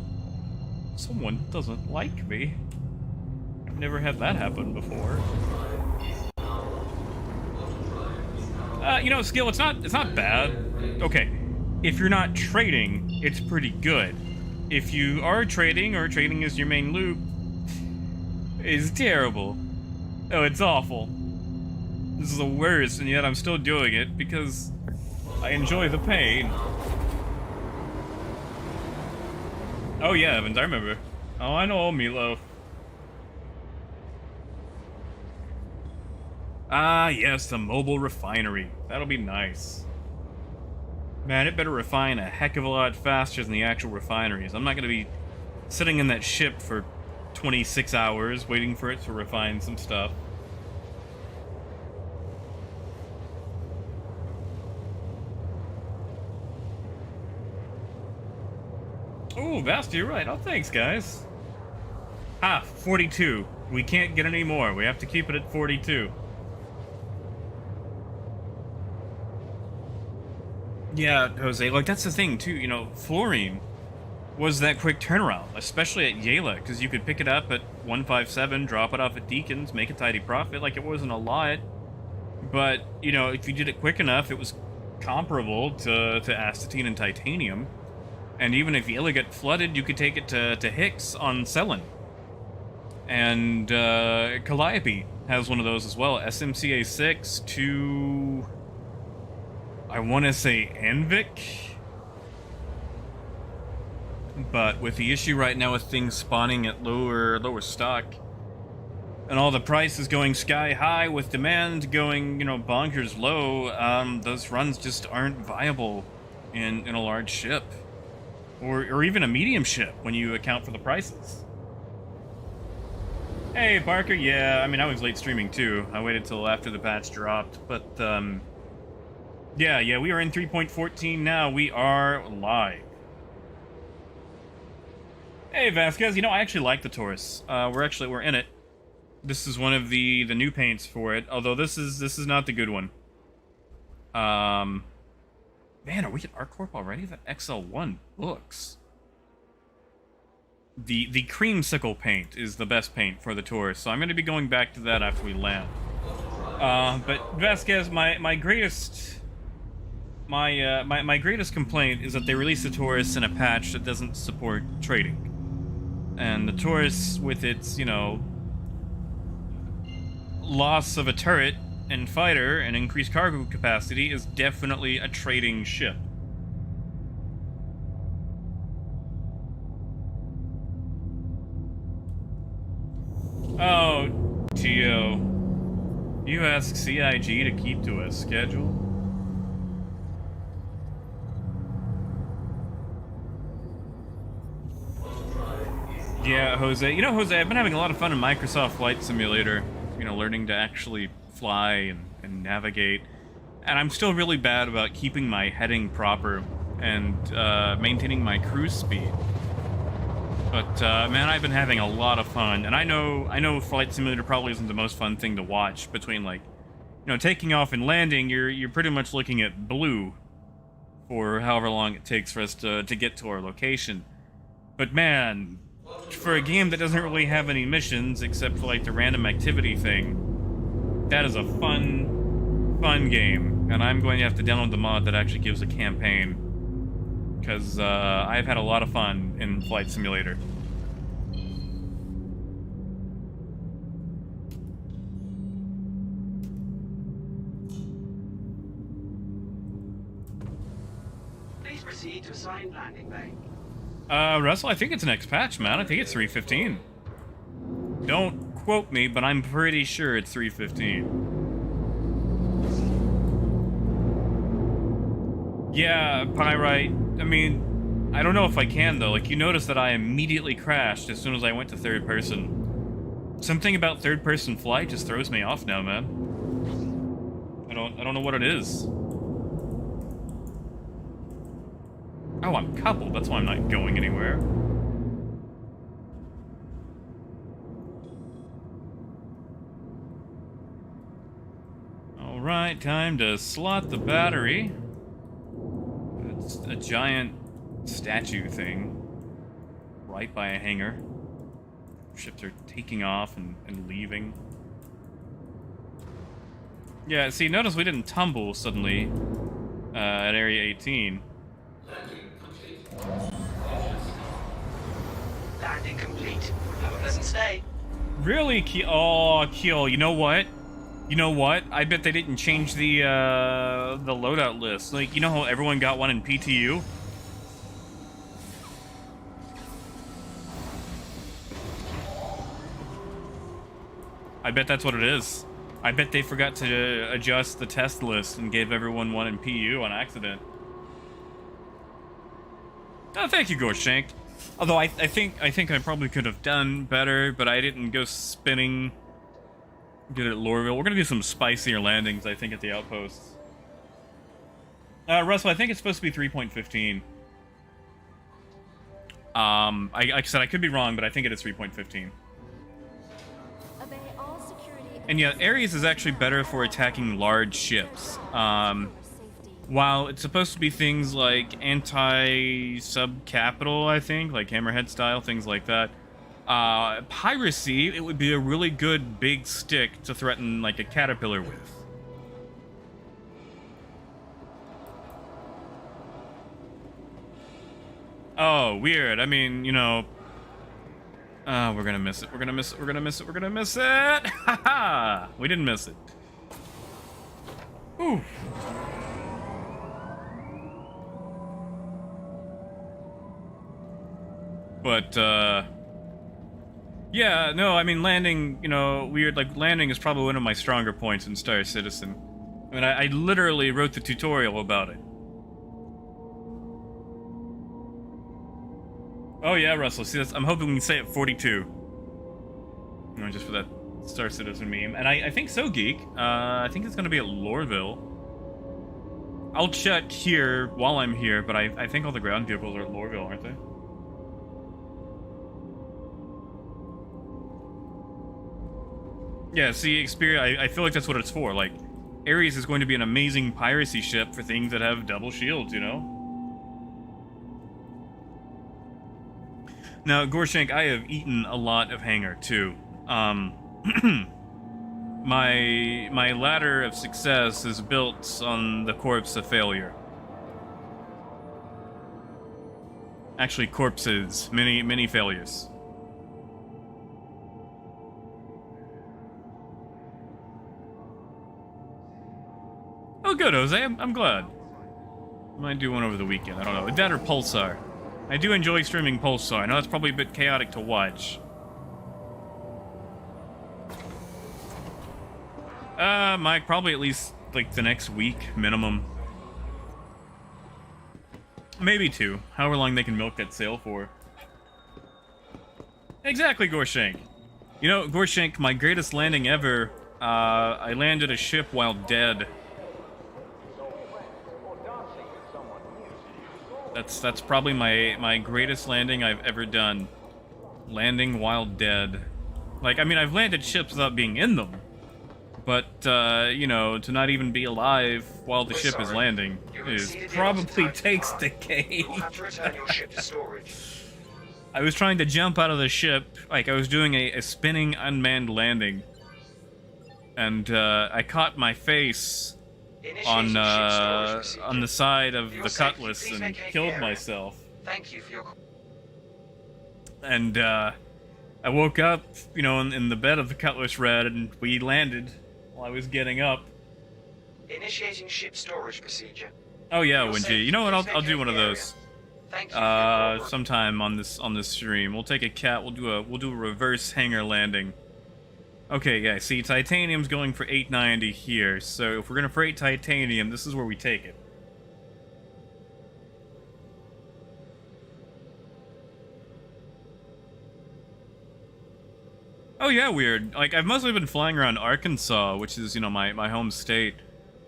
S1: someone doesn't like me. I've never had that happen before. Skill, it's not bad. Okay, if you're not trading, it's pretty good. If you are trading, or trading is your main loot, it's terrible. Oh, it's awful. This is the worst, and yet I'm still doing it because I enjoy the pain. Oh yeah, Evans, I remember. Oh, I know, Meatloaf. Ah, yes, the mobile refinery. That'll be nice. Man, it better refine a heck of a lot faster than the actual refineries. I'm not gonna be sitting in that ship for 26 hours waiting for it to refine some stuff. Oh, Vasti, you're right. Oh, thanks, guys. 42. We can't get any more. We have to keep it at 42. Yeah, Jose, like, that's the thing, too, fluorine was that quick turnaround, especially at Yela, because you could pick it up at 157, drop it off at Deacon's, make a tidy profit, like, it wasn't a lot, but, if you did it quick enough, it was comparable to astatine and titanium, and even if Yela got flooded, you could take it to Hicks on Selen, and, Calliope has one of those as well, SMCA 6 to... I want to say Envik, but with the issue right now with things spawning at lower stock, and all the prices going sky high with demand going, bonkers low, those runs just aren't viable in a large ship, or even a medium ship when you account for the prices. Hey, Parker, yeah, I was late streaming too. I waited till after the patch dropped, but, yeah, we are in 3.14 now. We are live. Hey, Vasquez, I actually like the Taurus. We're in it. This is one of the new paints for it, although this is not the good one. Man, are we at ArcCorp already? That XL1 looks. The creamsicle paint is the best paint for the Taurus, so I'm going to be going back to that after we land. But Vasquez, my greatest... My greatest complaint is that they released the Taurus in a patch that doesn't support trading. And the Taurus, with its, loss of a turret and fighter and increased cargo capacity, is definitely a trading ship. Oh, Geo. You ask CIG to keep to a schedule? Yeah, Jose. Jose, I've been having a lot of fun in Microsoft Flight Simulator, learning to actually fly and navigate. And I'm still really bad about keeping my heading proper and maintaining my cruise speed. But, man, I've been having a lot of fun. And I know Flight Simulator probably isn't the most fun thing to watch between, like, taking off and landing, you're pretty much looking at blue for however long it takes for us to get to our location. But, man... For a game that doesn't really have any missions except for like the random activity thing, that is a fun game, and I'm going to have to download the mod that actually gives a campaign, because I've had a lot of fun in Flight Simulator.
S5: Please proceed to assigned landing bay.
S1: Russell, I think it's next patch, man. I think it's 3.15. Don't quote me, but I'm pretty sure it's 3.15. Yeah, Pyrite. I mean, I don't know if I can, though. Like, you notice that I immediately crashed as soon as I went to third person. Something about third person flight just throws me off now, man. I don't know what it is. Oh, I'm coupled. That's why I'm not going anywhere. Alright, time to slot the battery. It's a giant statue thing right by a hangar. Ships are taking off and leaving. Yeah, see, notice we didn't tumble suddenly at Area 18.
S5: Landing complete. Have a pleasant stay.
S1: Really, Keel, you know what? You know what? I bet they didn't change the loadout list. Like, you know how everyone got one in PTU? I bet that's what it is. I bet they forgot to adjust the test list and gave everyone one in PU on accident. Oh, thank you, Gorshank. Although I think I probably could have done better, but I didn't go spinning. Did it at Lorville. We're gonna do some spicier landings, I think, at the outposts. Russell, I think it's supposed to be 3.15. Like I said, I could be wrong, but I think it is 3.15. And yeah, Ares is actually better for attacking large ships. While it's supposed to be things like anti-sub-capital, I think, like Hammerhead style, things like that. Piracy, it would be a really good big stick to threaten, like, a caterpillar with. Oh, weird. I mean, you know... we're gonna miss it. We're gonna miss it. We're gonna miss it. We're gonna miss it! Ha-ha! We didn't miss it. Ooh. But, yeah, no, I mean, landing, you know, weird, like, landing is probably one of my stronger points in Star Citizen. I mean, I literally wrote the tutorial about it. Oh, yeah, Russell, see, I'm hoping we can say it 42. You know, just for that Star Citizen meme. And I think so, Geek. I think it's gonna be at Lorville. I'll check here while I'm here, but I think all the ground vehicles are at Lorville, aren't they? Yeah, see, Xperia, I feel like that's what it's for. Like, Ares is going to be an amazing piracy ship for things that have double shields, you know? Now, Gorshank, I have eaten a lot of Hangar, too. My ladder of success is built on the corpse of failure. Actually, corpses. Many failures. Oh, good, Jose. I'm glad. I might do one over the weekend. I don't know. That or Pulsar. I do enjoy streaming Pulsar. I know that's probably a bit chaotic to watch. Mike, probably at least, like, the next week, minimum. Maybe 2. However long they can milk that sale for. Exactly, Gorshank. You know, Gorshank, my greatest landing ever, I landed a ship while dead. That's probably my greatest landing I've ever done. Landing while dead. Like, I mean, I've landed ships without being in them. But, you know, to not even be alive while the ship is landing is probably takes decades.
S3: You'll have to return your ship to storage.
S1: I was trying to jump out of the ship, like I was doing a spinning unmanned landing. And I caught my face
S3: Initiating ship storage procedure.
S1: on the side of
S3: For your
S1: the
S3: safety,
S1: Cutlass
S3: please
S1: and
S3: vacate the
S1: killed
S3: area.
S1: myself.
S3: Thank you for your...
S1: And I woke up, you know, in the bed of the Cutlass Red, and we landed while I was getting up.
S3: Initiating ship storage procedure.
S1: Oh yeah,
S3: For your
S1: Wingy.
S3: safety,
S1: You know what?
S3: please
S1: I'll do
S3: vacate
S1: one of
S3: the area.
S1: those.
S3: Thank you for your cooperation.
S1: Sometime on this stream. We'll take a cat. We'll do a reverse hangar landing. Okay, guys. See, titanium's going for 890 here. So if we're gonna freight titanium, this is where we take it. Oh yeah, weird. Like, I've mostly been flying around Arkansas, which is, you know, my home state.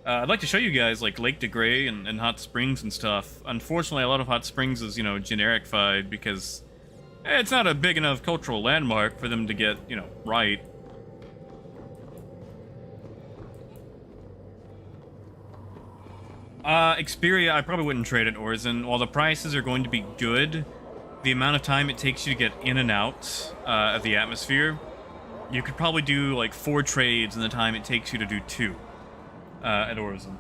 S1: I'd like to show you guys, like, Lake DeGray and Hot Springs and stuff. Unfortunately, a lot of Hot Springs is, you know, generic-fied because it's not a big enough cultural landmark for them to get, you know, right. Xperia, I probably wouldn't trade at Orzen. While the prices are going to be good, the amount of time it takes you to get in and out of the atmosphere, you could probably do like 4 trades in the time it takes you to do 2 at Orzen.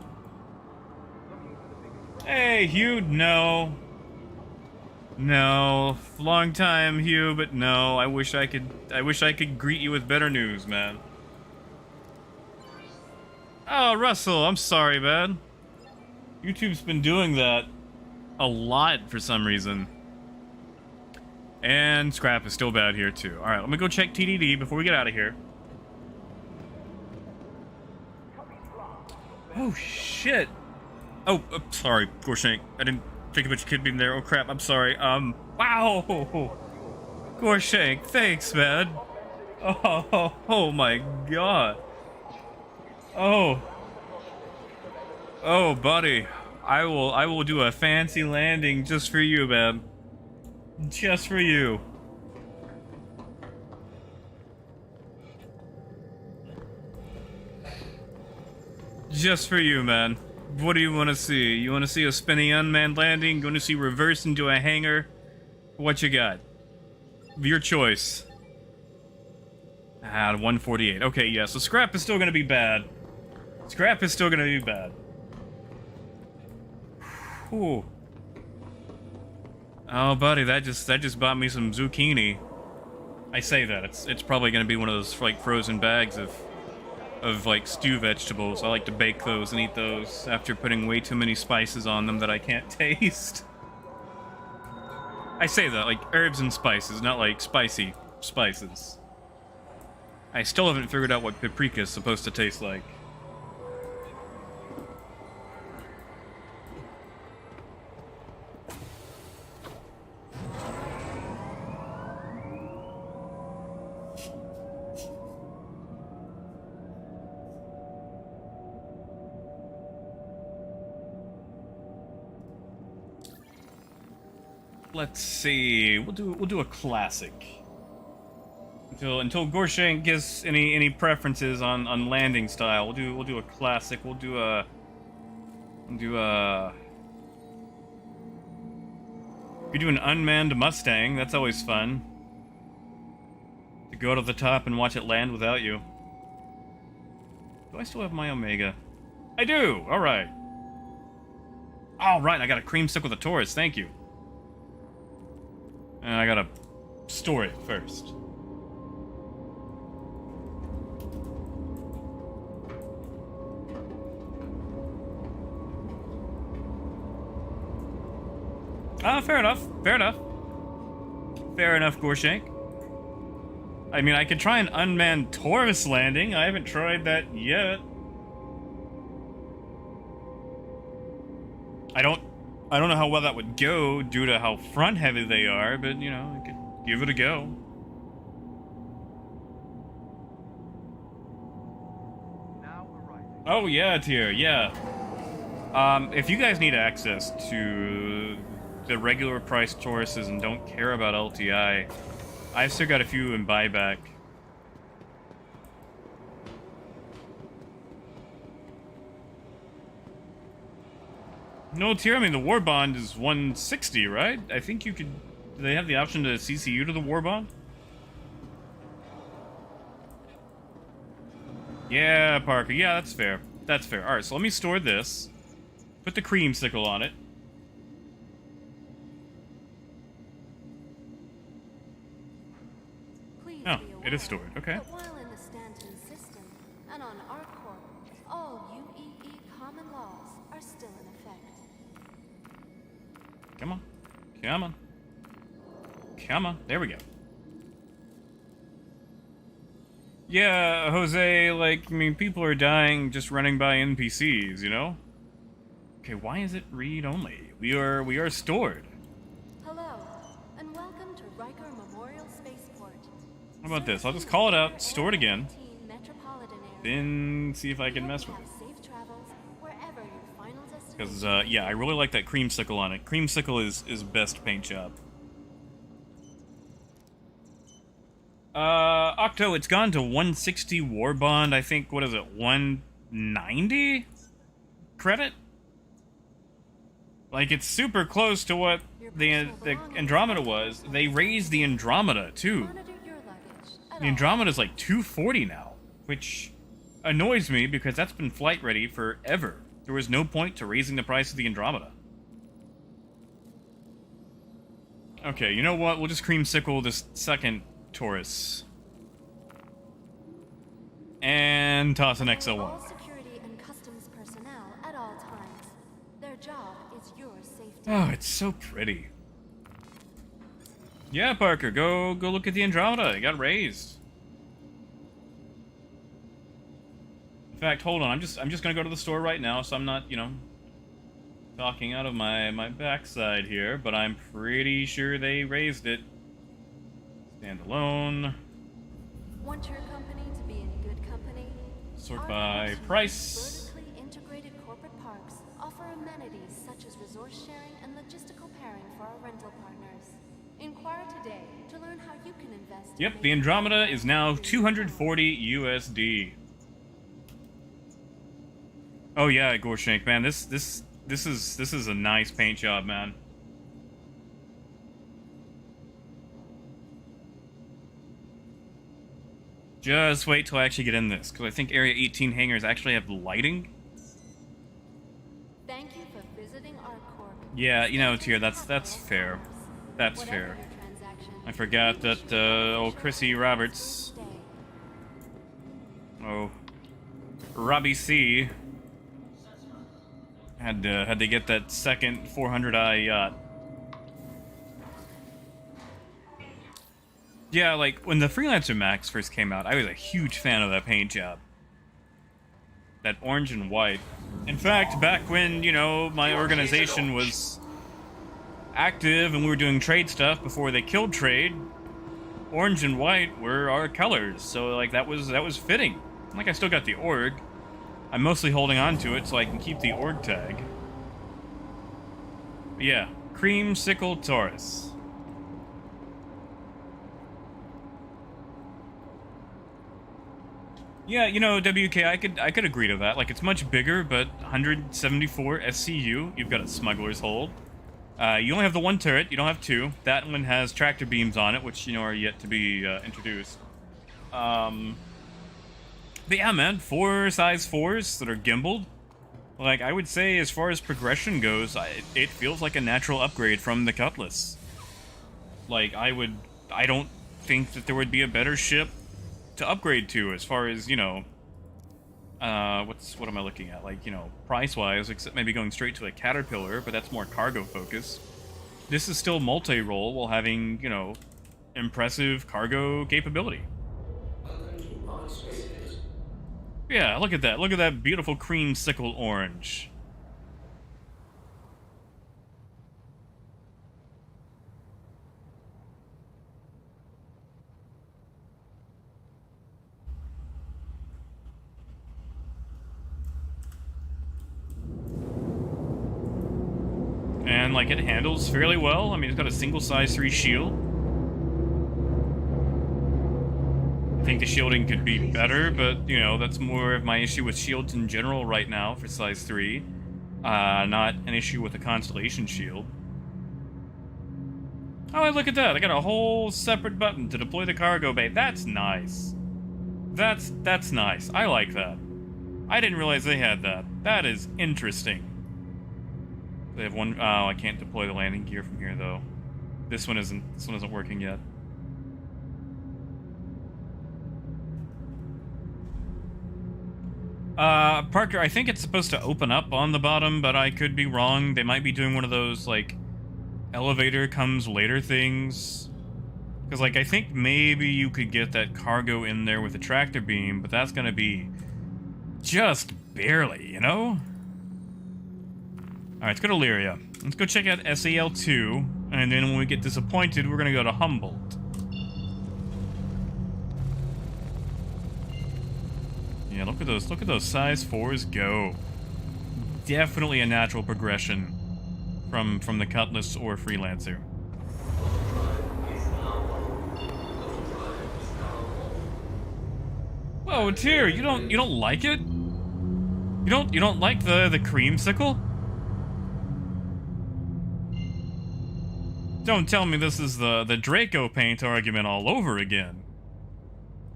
S1: Hey, Hugh, no. No. Long time, Hugh, but no. I wish I could greet you with better news, man. Oh, Russell, I'm sorry, man. YouTube's been doing that a lot for some reason. And scrap is still bad here, too. Alright, let me go check TDD before we get out of here. Oh, shit. Oh, sorry, Gorshank. I didn't think about your kid being there. Oh, crap, I'm sorry. Wow! Gorshank, thanks, man. Oh my god. Oh, buddy. I will do a fancy landing just for you, man. Just for you. Just for you, man. What do you want to see? You want to see a spinning unmanned landing? You want to see reverse into a hangar? What you got? Your choice. 148. Okay, yeah, so scrap is still going to be bad. Scrap is still going to be bad. Whew. Oh, buddy, that just bought me some zucchini. I say that it's probably gonna be one of those like frozen bags of like stew vegetables. I like to bake those and eat those after putting way too many spices on them that I can't taste. I say that like herbs and spices, not like spicy spices. I still haven't figured out what paprika is supposed to taste like. Let's see. We'll do a classic. Until Gorshank gives any preferences on landing style, we'll do a classic. We'll do a we do an unmanned Mustang. That's always fun. To go to the top and watch it land without you. Do I still have my Omega? I do. All right. All right. I got a creamsicle with a Taurus. Thank you. And I gotta store it first. Fair enough. Fair enough. Fair enough, Gorshank. I mean, I could try an unmanned Taurus landing. I haven't tried that yet. I don't know how well that would go due to how front heavy they are, but you know, I could give it a go. Oh yeah, Tier, yeah. If you guys need access to the regular price Tauruses and don't care about LTI, I've still got a few in buyback. No, Tier, I mean, the war bond is 160, right? I think you could Do they have the option to CCU to the war bond? Yeah, Parker. Yeah, that's fair. That's fair. Alright, so let me store this. Put the creamsicle on it.
S6: Please
S1: Oh,
S6: be
S1: it
S6: aware
S1: is stored. Okay.
S6: that while in the Stanton system and on ArcCorp, all UEE common laws are still in effect.
S1: Come on. Come on. Come on. There we go. Yeah, Jose, like, I mean, people are dying just running by NPCs, you know? Okay, why is it read-only? We are stored.
S6: Hello, and welcome to Riker Memorial Spaceport.
S1: How about this? I'll just call it out, store it again,
S6: Metropolitan area.
S1: then see if I can mess with
S6: Have
S1: it.
S6: safe travels wherever your final destination.
S1: Because, yeah, I really like that creamsicle on it. Creamsicle is best paint job. Octo, it's gone to 160 war bond. I think, what is it, 190 credit? Like, it's super close to what the Andromeda was. They raised the Andromeda, too.
S6: Monitor your luggage at
S1: The
S6: all
S1: Andromeda's like 240 now, which annoys me because that's been flight ready forever. There was no point to raising the price of the Andromeda. Okay, you know what? We'll just creamsicle this second Taurus. And toss an
S6: All
S1: XO1.
S6: security and customs personnel at all times. Their job is your safety.
S1: Oh, it's so pretty. Yeah, Parker, go look at the Andromeda. It got raised. In fact, hold on. I'm just gonna go to the store right now, so I'm not, you know, talking out of my backside here. But I'm pretty sure they raised it. Standalone.
S6: Want your company to be in good company?
S1: Sort
S6: Our
S1: by
S6: collection of
S1: price.
S6: Vertically integrated corporate parks offer amenities such as resource sharing and logistical pairing for our rental partners. Inquire today to learn how you can invest. in
S1: Yep, the Andromeda is now 240 USD. Oh yeah, Gorshank, man, this is a nice paint job, man. Just wait till I actually get in this, because I think Area 18 hangars actually have lighting.
S6: Thank you for visiting ArcCorp.
S1: Yeah, you know, Tyr, that's fair. That's
S6: Whatever
S1: fair.
S6: your transaction,
S1: I forgot that old Chrissy Roberts,
S6: stay.
S1: oh, Robbie C, had to get that second 400i yacht. Yeah, like, when the Freelancer Max first came out, I was a huge fan of that paint job. That orange and white. In fact, back when, you know, my organization was active and we were doing trade stuff before they killed trade, orange and white were our colors, so, like, that was fitting. Like, I still got the org. I'm mostly holding on to it so I can keep the org tag. But yeah, Creamsicle Taurus. Yeah, you know, WK, I could agree to that. Like, it's much bigger, but 174 SCU. You've got a smuggler's hold. You only have the one turret. You don't have two. That one has tractor beams on it, which, you know, are yet to be introduced. But yeah, man, 4 size 4s that are gimbaled. Like, I would say, as far as progression goes, it feels like a natural upgrade from the Cutlass. Like, I don't think that there would be a better ship to upgrade to, as far as, you know, what am I looking at? Like, you know, price-wise, except maybe going straight to a Caterpillar, but that's more cargo-focused. This is still multi-role while having, you know, impressive cargo capability. Yeah, look at that. Look at that beautiful creamsicle orange. And, like, it handles fairly well. I mean, it's got a single size 3 shield. I think the shielding could be better, but, you know, that's more of my issue with shields in general right now for size 3. Not an issue with the Constellation shield. Oh, look at that. I got a whole separate button to deploy the cargo bay. That's nice. That's nice. I like that. I didn't realize they had that. That is interesting. They have one. Oh, I can't deploy the landing gear from here though. This one isn't working yet. Parker, I think it's supposed to open up on the bottom, but I could be wrong. They might be doing one of those, like, elevator comes later things. Because, like, I think maybe you could get that cargo in there with a tractor beam, but that's gonna be just barely, you know? Alright, let's go to Lyria. Let's go check out SAL-2, and then when we get disappointed, we're gonna go to Humboldt. Yeah, look at those size 4s go. Definitely a natural progression from the Cutlass or Freelancer. Whoa, Tyr, you don't like it? You don't like the creamsicle? Don't tell me this is the Draco paint argument all over again.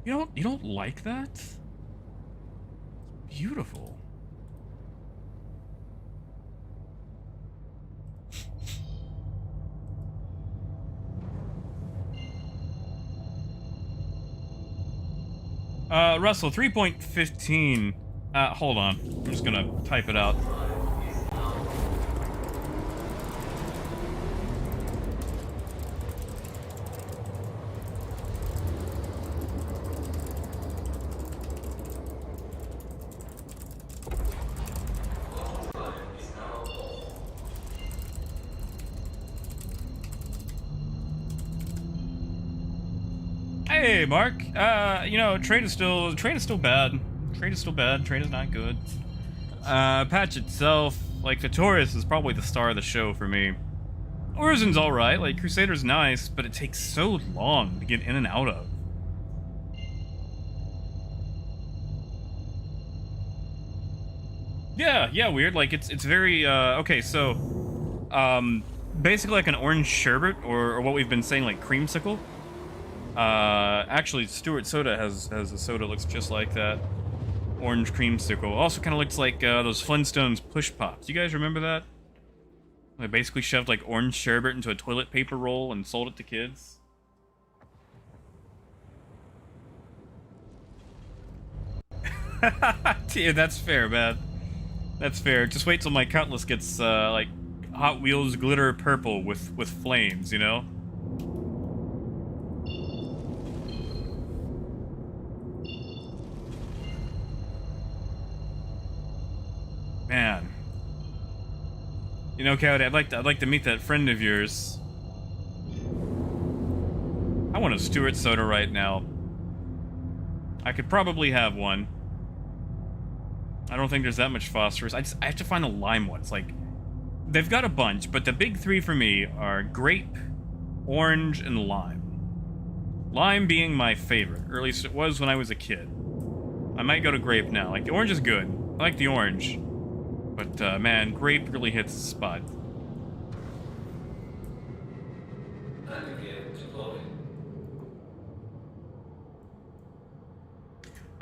S1: You don't like that? Beautiful. Russell, 3.15. Hold on. I'm just gonna type it out. Hey, Mark. You know, trade is still bad. Trade is still bad. Trade is not good. Patch itself, like the Taurus, is probably the star of the show for me. Orizin's alright, like Crusader's nice, but it takes so long to get in and out of. Yeah, weird. Like it's very okay, so basically like an orange sherbet or what we've been saying like creamsicle. Actually, Stuart Soda has a soda that looks just like that. Orange creamsicle. Also kind of looks like those Flintstones push pops. You guys remember that? They basically shoved like orange sherbet into a toilet paper roll and sold it to kids. Yeah, that's fair, man. That's fair. Just wait till my Cutlass gets like Hot Wheels glitter purple with flames, you know? Man. You know, Cowdy, I'd like to meet that friend of yours. I want a Stuart soda right now. I could probably have one. I don't think there's that much phosphorus. I have to find a lime one. It's like they've got a bunch, but the big three for me are grape, orange, and lime. Lime being my favorite, or at least it was when I was a kid. I might go to grape now. Like the orange is good. I like the orange. But, man, grape really hits the spot.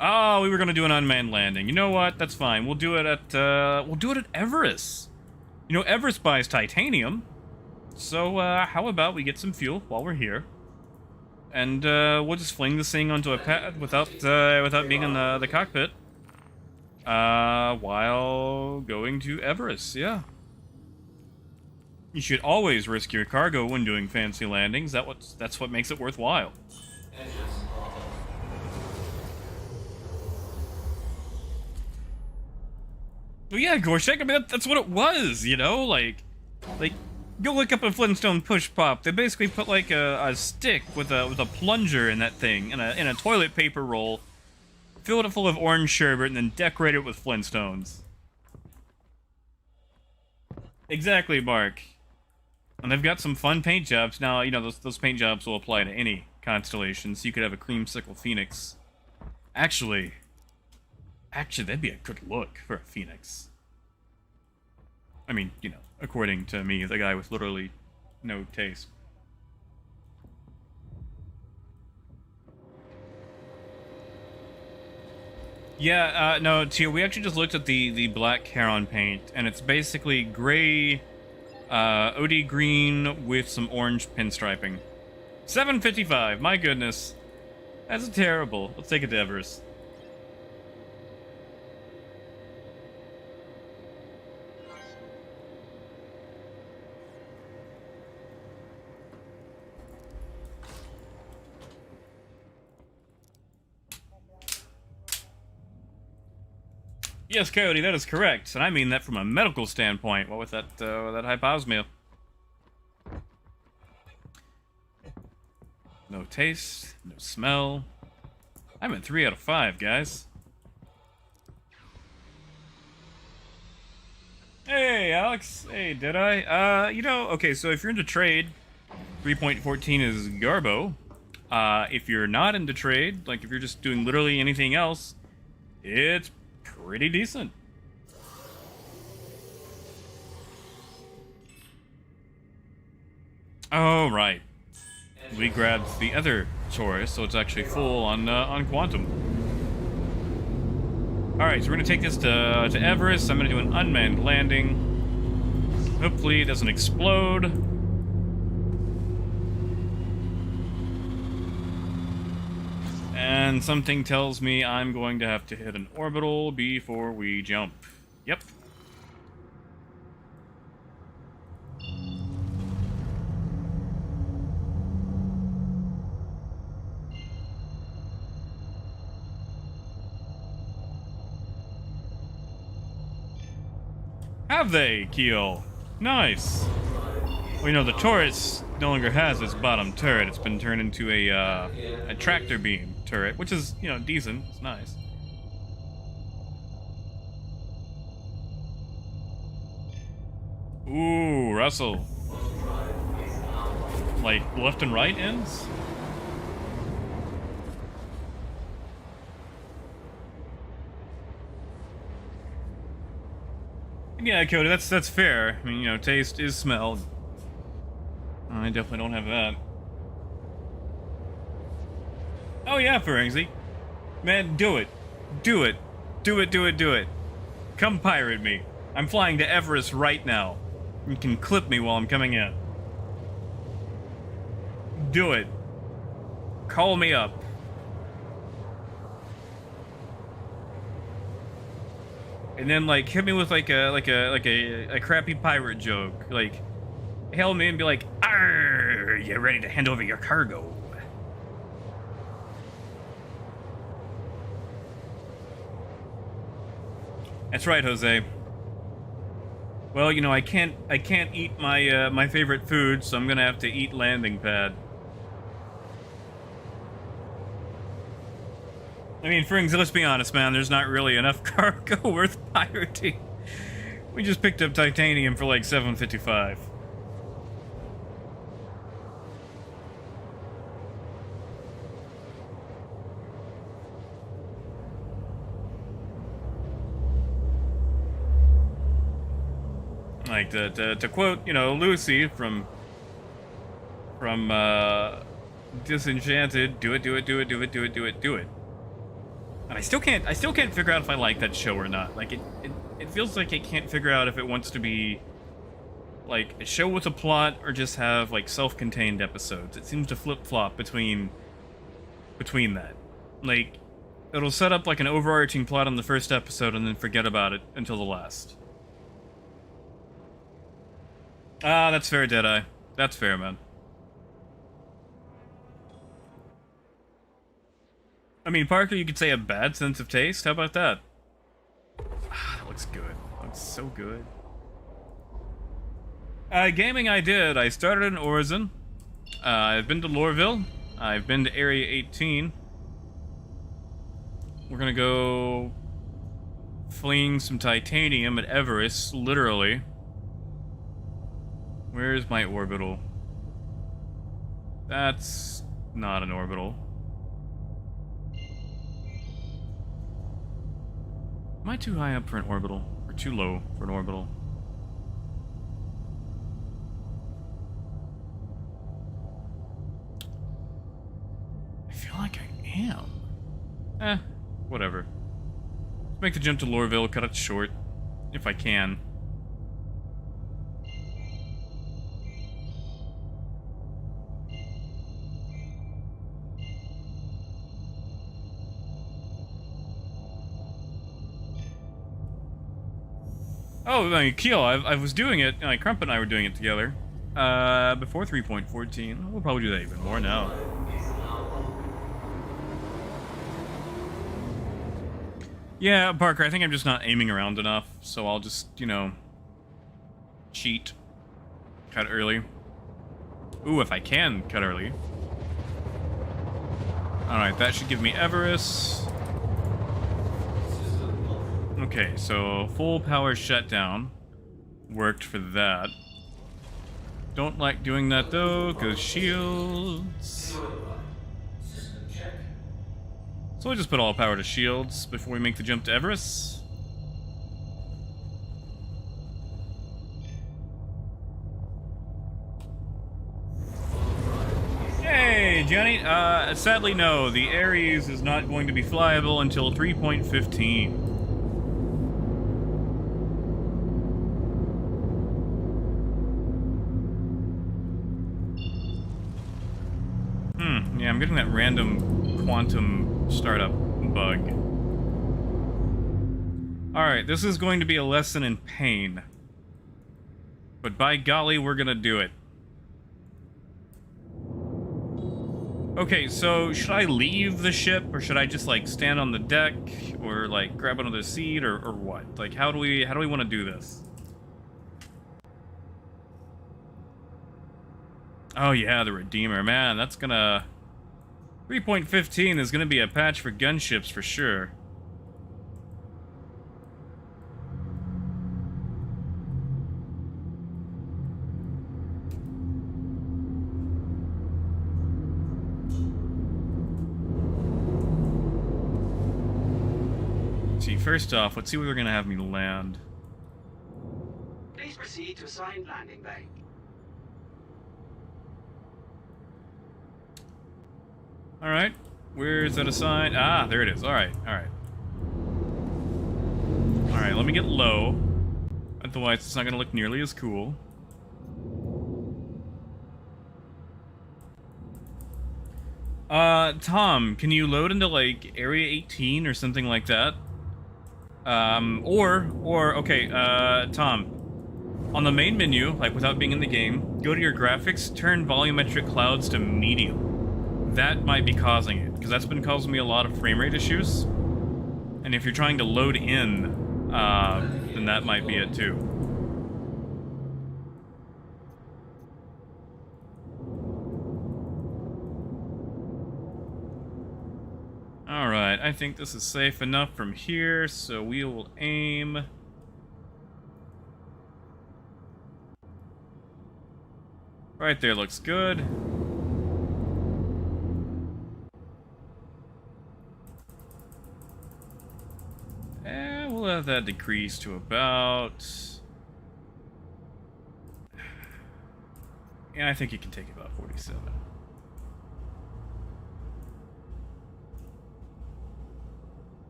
S1: Oh, we were gonna do an unmanned landing. You know what? That's fine. We'll do it at Everest. You know, Everest buys titanium. So, how about we get some fuel while we're here? And, we'll just fling this thing onto a pad without being in the cockpit. While going to Everest, yeah. You should always risk your cargo when doing fancy landings. That's what makes it worthwhile. Well, yeah, Gorshek, I mean, that's what it was, you know? Like, go look up a Flintstone push pop. They basically put, like, a stick with a plunger in that thing, in a toilet paper roll, filled it full of orange sherbet, and then decorate it with Flintstones. Exactly, Mark. And they've got some fun paint jobs. Now, you know, those paint jobs will apply to any constellation, so you could have a creamsicle phoenix. Actually, that'd be a good look for a phoenix. I mean, you know, according to me, the guy with literally no taste. Yeah, no, Tia, we actually just looked at the black Charon paint, and it's basically gray, OD green with some orange pinstriping. $7.55, my goodness. That's terrible. Let's take it to Everest. Yes, Coyote, that is correct, and I mean that from a medical standpoint. What with that hyposmia? No taste, no smell. I'm at 3 out of 5, guys. Hey, Alex. Hey, did I? Okay, so if you're into trade, 3.14 is Garbo. If you're not into trade, like if you're just doing literally anything else, it's pretty decent. Oh, right. We grabbed the other Taurus, so it's actually full on quantum. Alright, so we're gonna take this to Everest. I'm gonna do an unmanned landing. Hopefully it doesn't explode. And something tells me I'm going to have to hit an orbital before we jump. Yep. Have they, Keel? Nice. Well, you know, the Taurus no longer has its bottom turret. It's been turned into a tractor beam turret, which is, you know, decent. It's nice. Ooh, Russell. Like, left and right ends? Yeah, Cody, that's fair. I mean, you know, taste is smell. I definitely don't have that. Oh yeah, Ferengsy. Man, do it. Do it. Do it, do it, do it. Come pirate me. I'm flying to Everest right now. You can clip me while I'm coming in. Do it. Call me up. And then, like, hit me with like a crappy pirate joke. Like, hail me and be like, "Arr, you ready to hand over your cargo?" That's right, Jose. Well, you know, I can't eat my my favorite food, so I'm gonna have to eat landing pad. I mean, Frings, let's be honest, man, there's not really enough cargo worth pirating. We just picked up titanium for like $7.55. Like, to quote, you know, Lucy from Disenchanted, do it, do it, do it, do it, do it, do it, do it. And I still can't figure out if I like that show or not. Like, it feels like it can't figure out if it wants to be like a show with a plot or just have like self-contained episodes. It seems to flip-flop between that. Like, it'll set up like an overarching plot on the first episode and then forget about it until the last. Ah, that's fair, Deadeye. That's fair, man. I mean, Parker, you could say a bad sense of taste. How about that? Ah, that looks good. That looks so good. Gaming I did. I started in Orizon. I've been to Lorville. I've been to Area 18. We're gonna go fleeing some titanium at Everest, literally. Where's my orbital? That's not an orbital. Am I too high up for an orbital? Or too low for an orbital? I feel like I am. Whatever. Make the jump to Lorville, cut it short, if I can. Oh, I mean, Keel, I was doing it, Crumpet and I were doing it together, before 3.14. We'll probably do that even more now. Yeah, Parker, I think I'm just not aiming around enough, so I'll just, you know, cheat. Cut early. Ooh, if I can cut early. Alright, that should give me Everest. Okay, so full power shutdown. Worked for that. Don't like doing that though, because shields. So we'll just put all power to shields before we make the jump to Everest. Hey, Johnny. Sadly, no. The Ares is not going to be flyable until 3.15. Yeah, I'm getting that random quantum startup bug. Alright, this is going to be a lesson in pain. But by golly, we're gonna do it. Okay, so should I leave the ship, or should I just, like, stand on the deck, or, like, grab another seat, or what? Like, how do we want to do this? Oh yeah, the Redeemer. Man, that's gonna... 3.15 is gonna be a patch for gunships for sure. See, first off, let's see where they're gonna have me land.
S5: Please proceed to assigned landing bay.
S1: Alright, where's that assigned? Ah, there it is. Alright, alright. Alright, let me get low. Otherwise, it's not gonna look nearly as cool. Tom, can you load into, like, Area 18 or something like that? Okay, Tom. On the main menu, like, without being in the game, go to your graphics, turn volumetric clouds to medium. That might be causing it, because that's been causing me a lot of frame rate issues. And if you're trying to load in, then that might be it too. Alright, I think this is safe enough from here, so we will aim... Right there looks good. We'll have that decrease to about... Yeah, I think you can take about 47.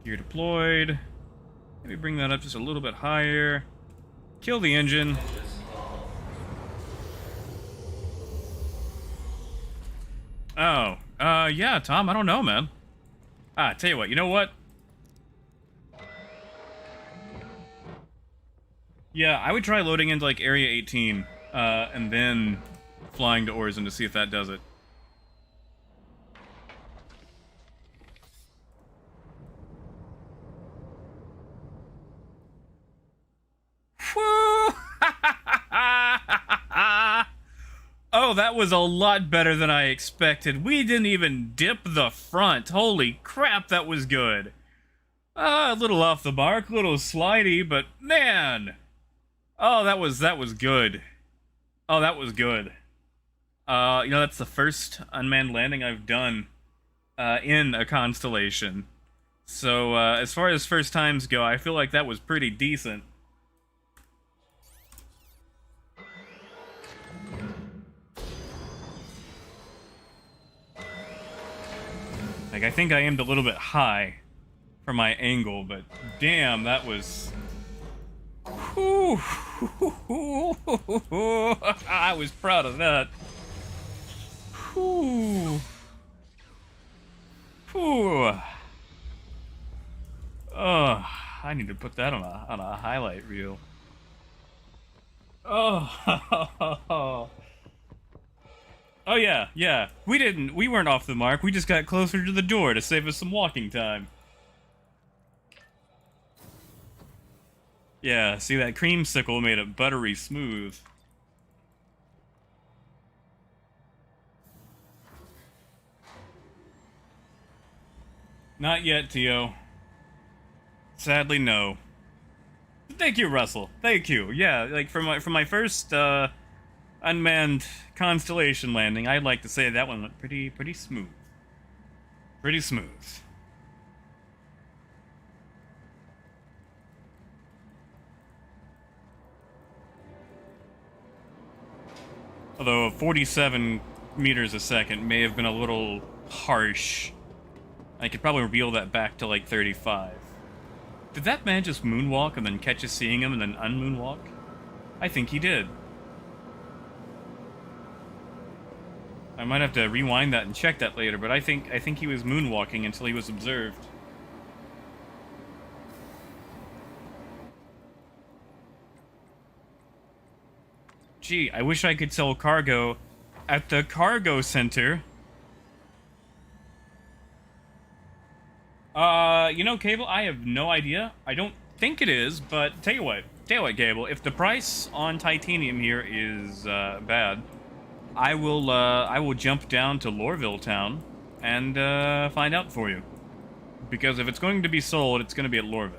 S1: Gear deployed. Maybe bring that up just a little bit higher. Kill the engine. Oh, yeah, Tom, I don't know, man. Tell you what, you know what? Yeah, I would try loading into, like, Area 18, and then flying to Orison to see if that does it. Woo! Oh, that was a lot better than I expected. We didn't even dip the front. Holy crap, that was good. A little off the mark, a little slidey, but man... Oh, that was good. Oh, that was good. You know, that's the first unmanned landing I've done in a constellation. So, as far as first times go, I feel like that was pretty decent. Like, I think I aimed a little bit high. for my angle, but damn, that was... Whew. I was proud of that. Whew. Whew. Oh, I need to put that on a highlight reel. Oh. Oh yeah. We weren't off the mark. We just got closer to the door to save us some walking time. Yeah, see, that creamsicle made it buttery smooth. Not yet, Tio. Sadly, no. Thank you, Russell. Thank you. Yeah, like for my first unmanned constellation landing, I'd like to say that one went pretty smooth. Pretty smooth. Although 47 meters a second may have been a little harsh. I could probably reel that back to like 35. Did that man just moonwalk and then catch us seeing him and then unmoonwalk? I think he did. I might have to rewind that and check that later, but I think he was moonwalking until he was observed. Gee, I wish I could sell cargo at the cargo center. You know, Cable, I have no idea. I don't think it is, but tell you what, Cable, if the price on titanium here is bad, I will jump down to Lorville Town and find out for you. Because if it's going to be sold, it's going to be at Lorville.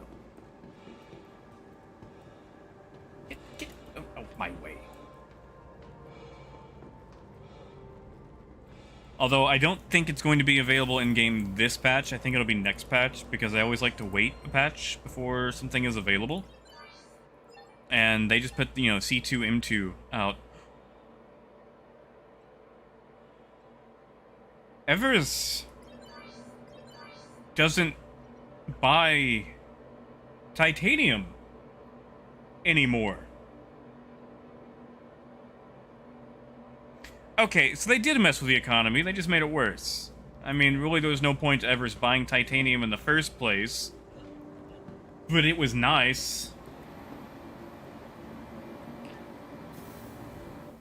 S1: Get out my way. Although I don't think it's going to be available in-game this patch. I think it'll be next patch, because I always like to wait a patch before something is available. And they just put, you know, C2, M2 out. Evers doesn't buy titanium anymore. Okay, so they did mess with the economy, they just made it worse. I mean, really there was no point to Evers buying titanium in the first place. But it was nice.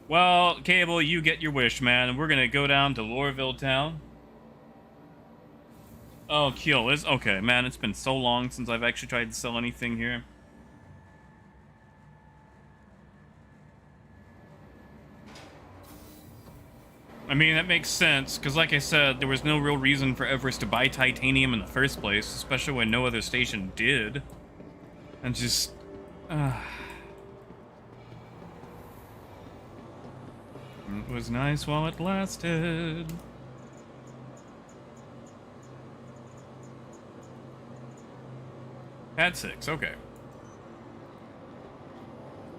S1: Well, Cable, you get your wish, man. We're gonna go down to Lorville Town. Oh, kill is okay, man. It's been so long since I've actually tried to sell anything here. I mean, that makes sense, because like I said, there was no real reason for Everest to buy titanium in the first place, especially when no other station did. And just... It was nice while it lasted. Pad 6, okay.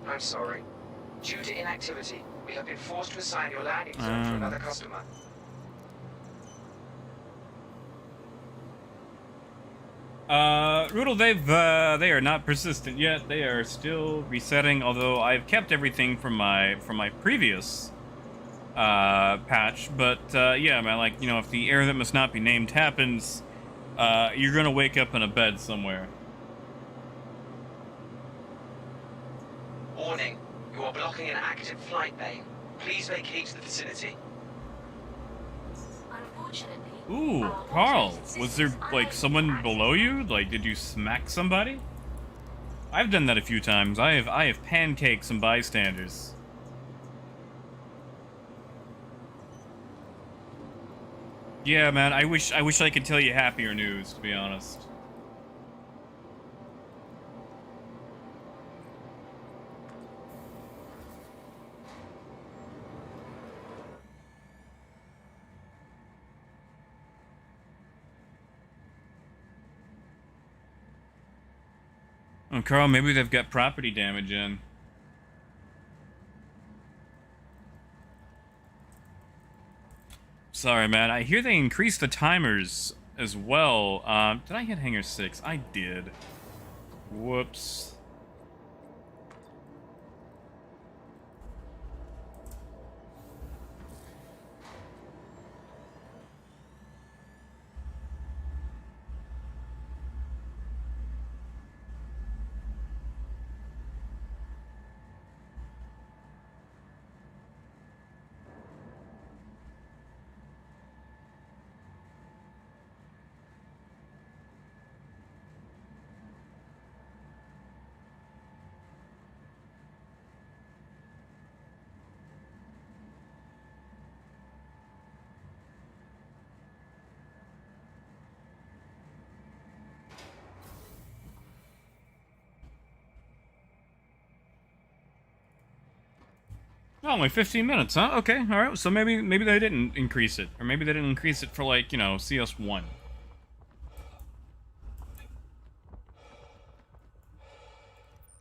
S3: I'm sorry. Due to inactivity, we have been forced to assign your landing zone to another customer.
S1: Rudel, they are not persistent yet. They are still resetting, although I've kept everything from my previous patch. But yeah, man, like, you know, if the error that must not be named happens, you're gonna wake up in a bed somewhere.
S3: Warning, you are blocking an active flight lane. Please vacate the vicinity.
S6: Unfortunately,
S1: Ooh, Carl, was there, like, someone below you? Like, did you smack somebody? I've done that a few times. I have pancaked some bystanders. Yeah, man, I wish I could tell you happier news, to be honest. Oh, Carl, maybe they've got property damage in. Sorry, man. I hear they increased the timers as well. Did I hit Hangar 6? I did. Whoops. Oh, only 15 minutes, huh? Okay, alright, so maybe they didn't increase it. Or maybe they didn't increase it for, like, you know, CS1.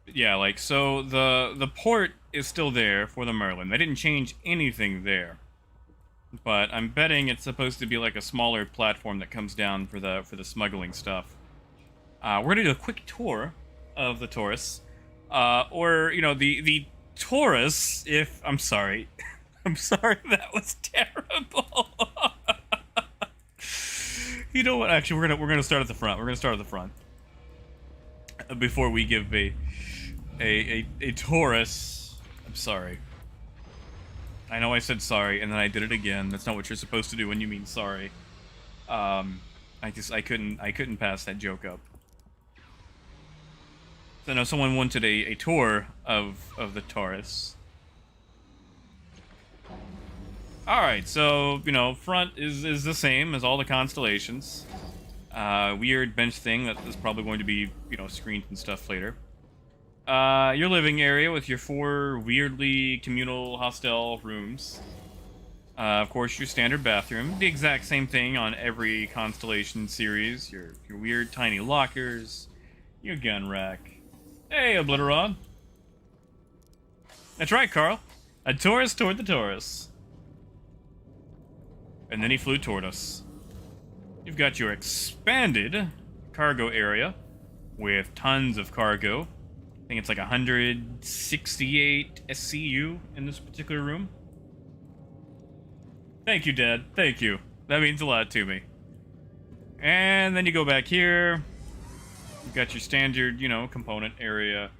S1: Yeah, like, so the port is still there for the Merlin. They didn't change anything there. But I'm betting it's supposed to be like a smaller platform that comes down for the smuggling stuff. We're gonna do a quick tour of the Taurus. Or, you know, the Taurus, if... I'm sorry. I'm sorry, that was terrible. You know what? Actually, we're gonna start at the front. We're gonna start at the front. Before we give a Taurus... I'm sorry. I know I said sorry, and then I did it again. That's not what you're supposed to do when you mean sorry. I couldn't pass that joke up. So I know someone wanted a tour of the Taurus. Alright, so, you know, front is the same as all the constellations. Weird bench thing that is probably going to be, you know, screened and stuff later. Your living area with your 4 weirdly communal hostel rooms. Of course, your standard bathroom. The exact same thing on every Constellation series. Your weird tiny lockers. Your gun rack. Hey, Obliteron. That's right, Carl. A Taurus toward the Taurus. And then he flew toward us. You've got your expanded cargo area with tons of cargo. I think it's like 168 SCU in this particular room. Thank you, Dad. Thank you. That means a lot to me. And then you go back here. You've got your standard, you know, component area.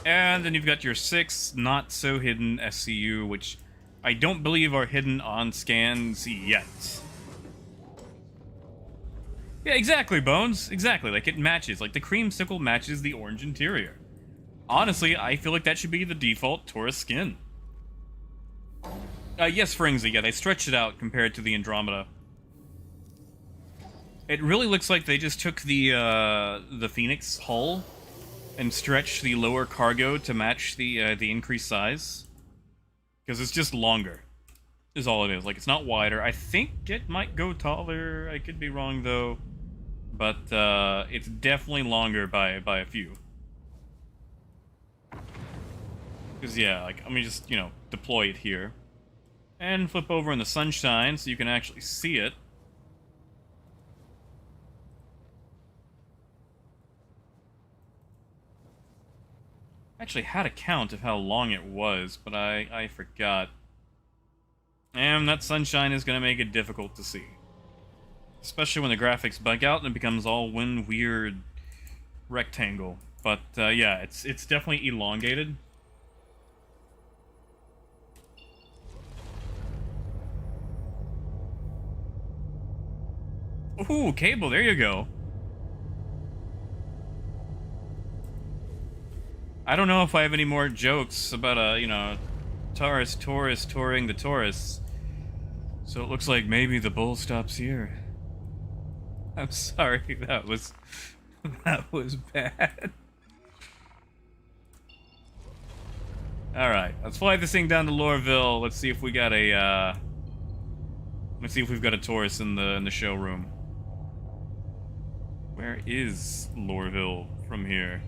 S1: And then you've got your 6 not-so-hidden SCU, which I don't believe are hidden on scans yet. Yeah, exactly, Bones. Exactly. Like, it matches. Like, the creamsicle matches the orange interior. Honestly, I feel like that should be the default Taurus skin. Yes, Fringzy. Yeah, they stretched it out compared to the Andromeda. It really looks like they just took the Phoenix hull and stretched the lower cargo to match the increased size. Because it's just longer, is all it is. Like, it's not wider. I think it might go taller. I could be wrong, though. But it's definitely longer by a few. Because, yeah, like, let me just, you know, deploy it here. And flip over in the sunshine so you can actually see it. Actually had a count of how long it was, but I forgot. And that sunshine is going to make it difficult to see. Especially when the graphics bug out and it becomes all one weird rectangle. But yeah, it's definitely elongated. Ooh, cable, there you go. I don't know if I have any more jokes about you know, Taurus touring the Taurus. So it looks like maybe the bull stops here. I'm sorry, that was bad. Alright, let's fly this thing down to Lorville. Let's see if we got a let's see if we've got a Taurus in the showroom. Where is Lorville from here?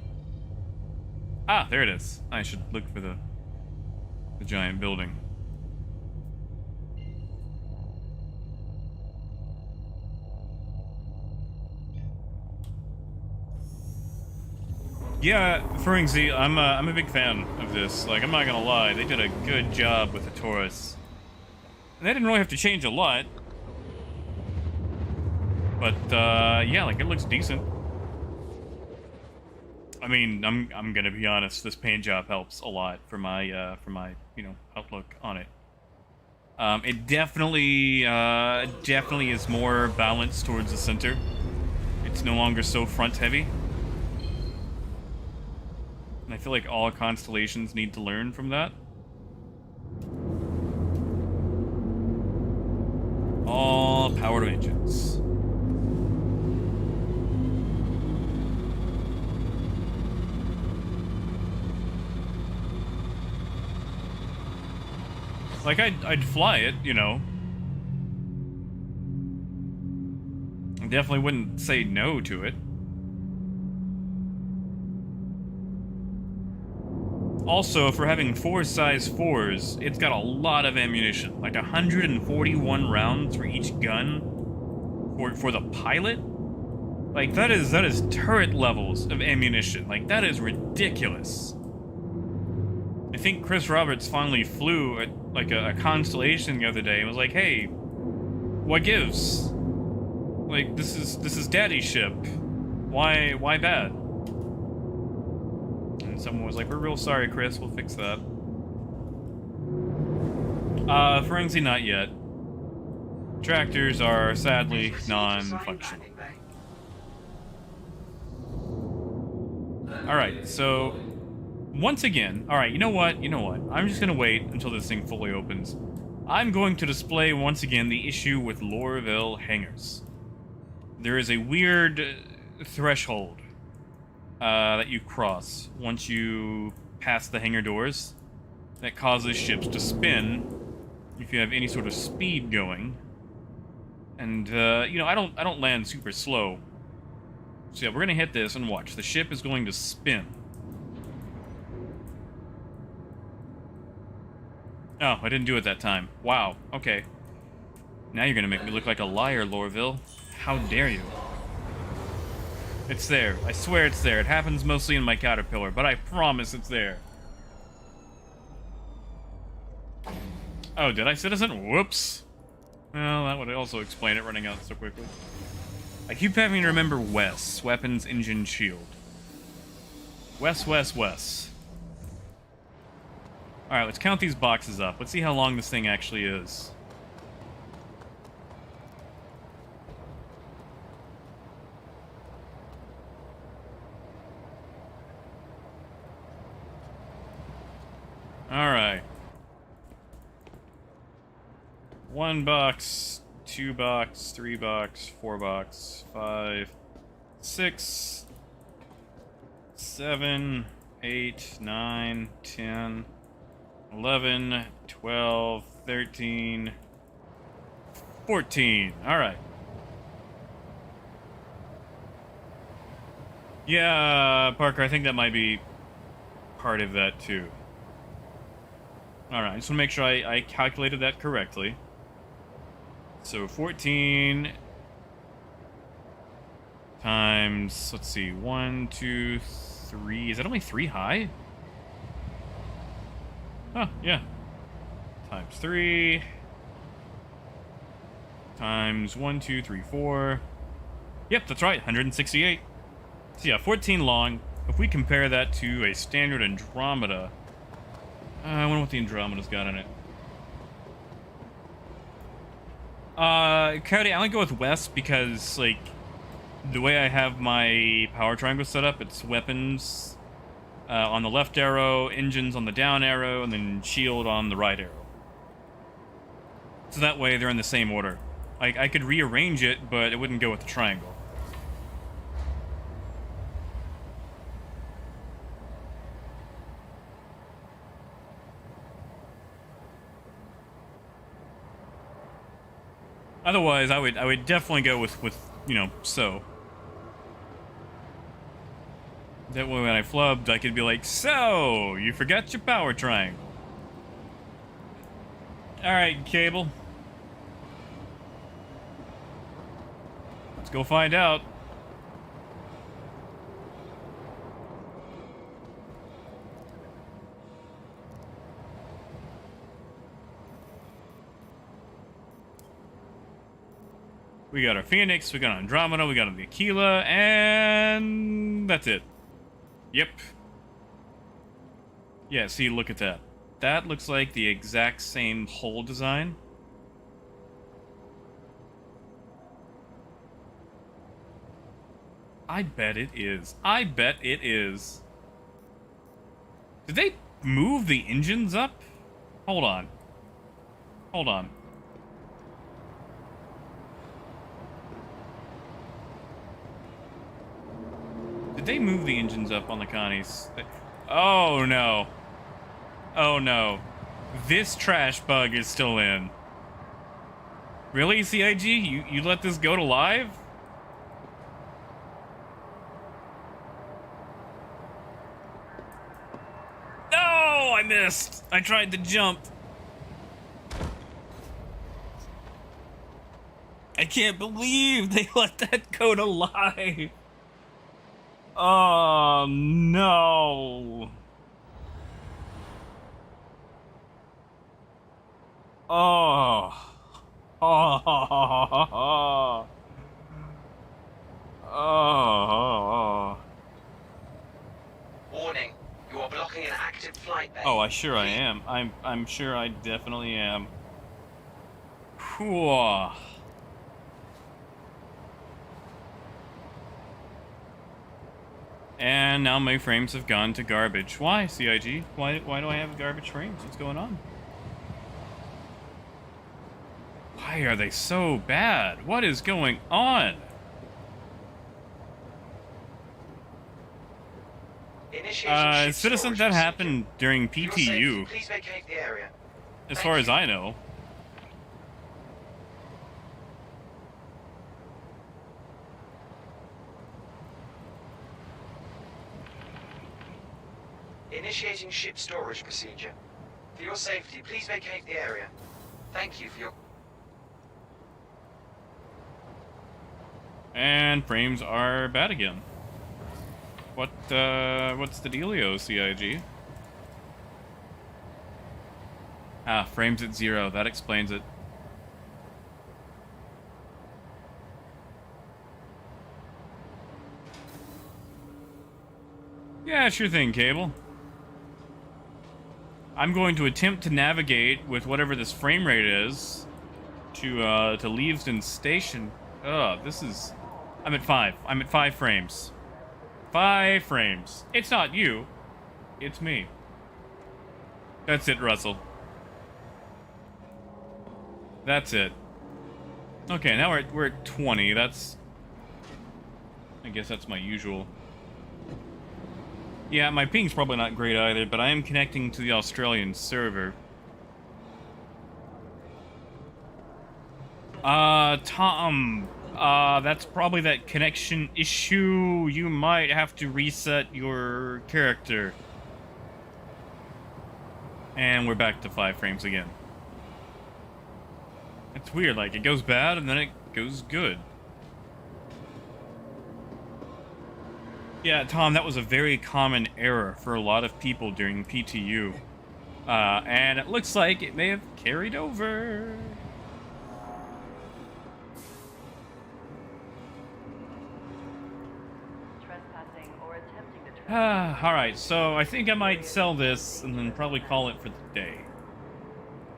S1: Ah, there it is. I should look for the giant building. Yeah, Ferenczi, I'm a big fan of this. Like, I'm not gonna lie, they did a good job with the Taurus. And they didn't really have to change a lot. But, yeah, like, it looks decent. I mean, I'm gonna be honest, this paint job helps a lot for my, you know, outlook on it. It definitely is more balanced towards the center. It's no longer so front-heavy. And I feel like all constellations need to learn from that. All powered engines. Like, I'd fly it, you know. I definitely wouldn't say no to it. Also, for having 4 size 4s, it's got a lot of ammunition. Like 141 rounds for each gun for the pilot. Like, that is turret levels of ammunition. Like, that is ridiculous. I think Chris Roberts finally flew a constellation the other day and was like, "Hey, what gives? Like, this is Daddy's ship. Why bad?" And someone was like, "We're real sorry, Chris. We'll fix that." Ferenczi, not yet. Tractors are sadly
S5: Please proceed to assigned
S1: non-functional.
S5: landing bay.
S1: Alright, so once again, alright, you know what? I'm just gonna wait until this thing fully opens. I'm going to display once again the issue with Lorville hangars. There is a weird threshold that you cross once you pass the hangar doors that causes ships to spin if you have any sort of speed going. And, you know, I don't land super slow. So yeah, we're gonna hit this and watch. The ship is going to spin. Oh, I didn't do it that time. Wow, okay. Now you're gonna make me look like a liar, Lorville. How dare you? It's there. I swear it's there. It happens mostly in my Caterpillar, but I promise it's there. Oh, did I, citizen? Whoops. Well, that would also explain it running out so quickly. I keep having to remember WES. Weapons, Engine, Shield. WES. Alright, let's count these boxes up. Let's see how long this thing actually is. Alright. 1 box, 2 box, 3 box, 4 box, 5, 6, 7, 8, 9, 10, 11, 12, 13, 14. Alright. Yeah, Parker, I think that might be part of that too. Alright, I just want to make sure I calculated that correctly. So 14 times, let's see, 1, 2, 3. Is that only 3 high? Oh, yeah. Times 3. Times 1, 2, 3, 4. Yep, that's right, 168. So yeah, 14 long. If we compare that to a standard Andromeda, I wonder what the Andromeda's got in it. Cody, I'm gonna go with West because, like, the way I have my power triangle set up, it's weapons on the left arrow, engines on the down arrow, and then shield on the right arrow. So that way they're in the same order. Like, I could rearrange it, but it wouldn't go with the triangle. Otherwise, I would definitely go with you know, so. That way when I flubbed, I could be like, "So, you forgot your power triangle." Alright, Cable. Let's go find out. We got our Phoenix, we got our Andromeda, we got our Aquila, and that's it. Yep. Yeah, see, look at that. That looks like the exact same hull design. I bet it is. I bet it is. Did they move the engines up? Hold on. Hold on. Did they move the engines up on the Connies? Oh no. Oh no. This trash bug is still in. Really, CIG? You let this go to live? No, I missed. I tried to jump. I can't believe they let that go to live. Oh no. Oh. Oh. Oh.
S3: Warning, you are blocking an active flight bay.
S1: Oh, I am. I'm sure I definitely am. Whew. And now my frames have gone to garbage. Why, CIG? Why do I have garbage frames? What's going on? Why are they so bad? What is going on? Citizen, that happened during PTU.
S3: Please vacate the area.
S1: As far as I know.
S3: Initiating ship storage procedure. For your safety, please vacate the area. Thank you for your...
S1: And frames are bad again. What's the dealio, CIG? Ah, frames at 0. That explains it. Yeah, sure thing, Cable. I'm going to attempt to navigate with whatever this frame rate is to Leavesden Station. Ugh, this is... I'm at 5. I'm at 5 frames. 5 frames. It's not you. It's me. That's it, Russell. That's it. Okay, now we're at 20. That's... I guess that's my usual... Yeah, my ping's probably not great either, but I am connecting to the Australian server. Tom, that's probably that connection issue. You might have to reset your character. And we're back to 5 frames again. It's weird, like, it goes bad and then it goes good. Yeah, Tom, that was a very common error for a lot of people during PTU. And it looks like it may have carried over.
S7: Trespassing or attempting to trespass.
S1: Alright, so I think I might sell this and then probably call it for the day.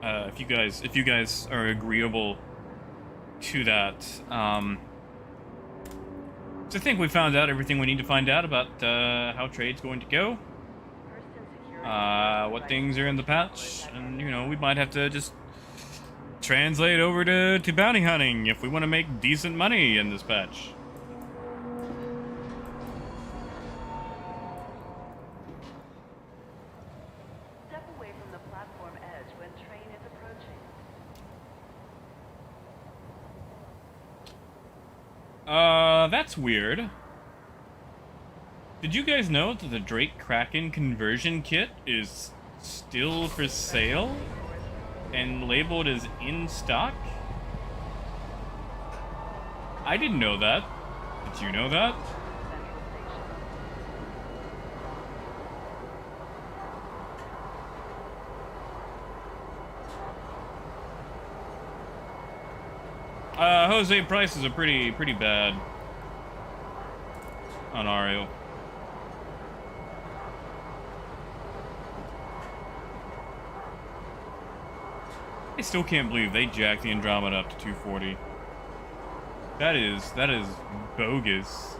S1: If you guys are agreeable to that. So I think we found out everything we need to find out about how trade's going to go. What things are in the patch, and you know, we might have to just translate over to bounty hunting if we want to make decent money in this patch.
S7: Step away from the platform edge when train is approaching.
S1: That's weird. Did you guys know that the Drake Kraken conversion kit is still for sale and labeled as in stock? I didn't know that. Did you know that? Jose prices are pretty bad on Ario. I still can't believe they jacked the Andromeda up to 240. That is bogus.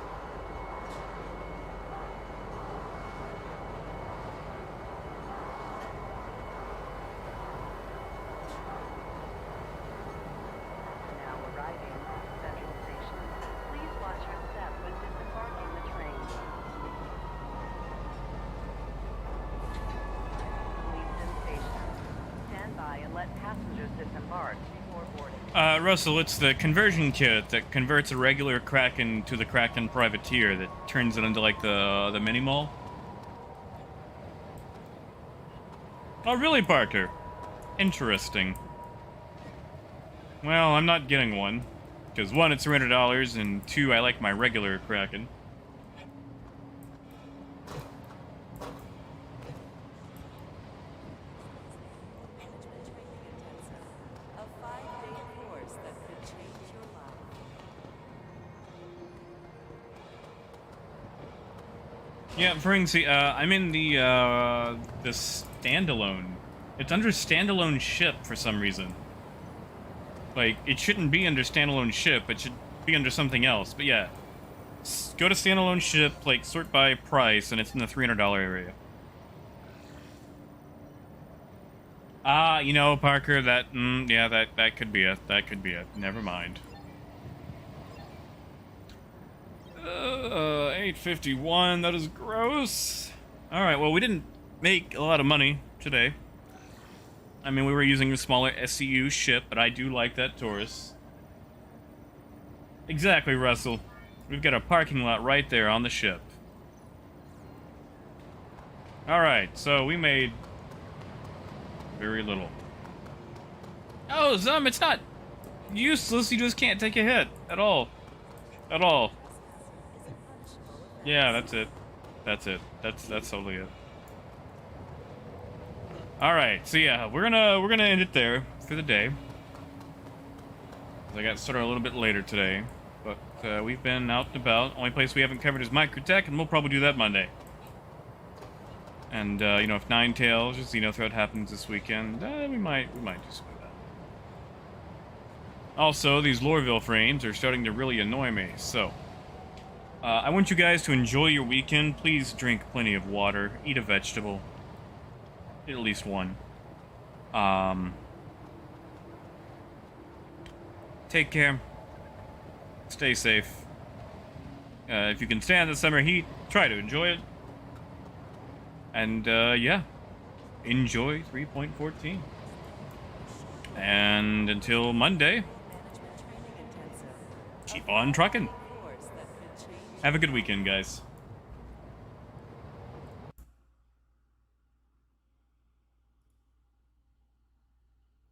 S7: Now arriving at Central Station. Please watch your step when disembarking the train. Leavesden Station. Stand by and let passengers disembark before boarding.
S1: Russell, it's the conversion kit that converts a regular Kraken to the Kraken Privateer that turns it into like the mini mall. Oh, really, Parker? Interesting. Well, I'm not getting one. Because one, it's $300, and two, I like my regular Kraken.
S8: A 5-day course that could change your life.
S1: Yeah, I'm in the standalone. It's under standalone ship for some reason. Like, it shouldn't be under standalone ship, it should be under something else. But yeah, go to standalone ship, like, sort by price, and it's in the $300 area. You know, Parker, yeah, that could be it. That could be it. Never mind. 851, that is gross. Alright, well, we didn't make a lot of money today. I mean, we were using a smaller SCU ship, but I do like that Taurus. Exactly, Russell. We've got a parking lot right there on the ship. Alright, so we made very little. Oh, it's not useless, you just can't take a hit at all. At all. Yeah, that's it. That's it. That's totally it. All right, so yeah, we're gonna end it there for the day. I got started a little bit later today, but we've been out and about. Only place we haven't covered is Microtech, and we'll probably do that Monday. And you know, if Ninetales or Xenothreat happens this weekend, we might do something like that. Also, these Lorville frames are starting to really annoy me, so. I want you guys to enjoy your weekend. Please drink plenty of water. Eat a vegetable. Eat at least one. Take care. Stay safe. If you can stand the summer heat, try to enjoy it. And, yeah. Enjoy 3.14. And until Monday, keep on trucking. Have a good weekend, guys.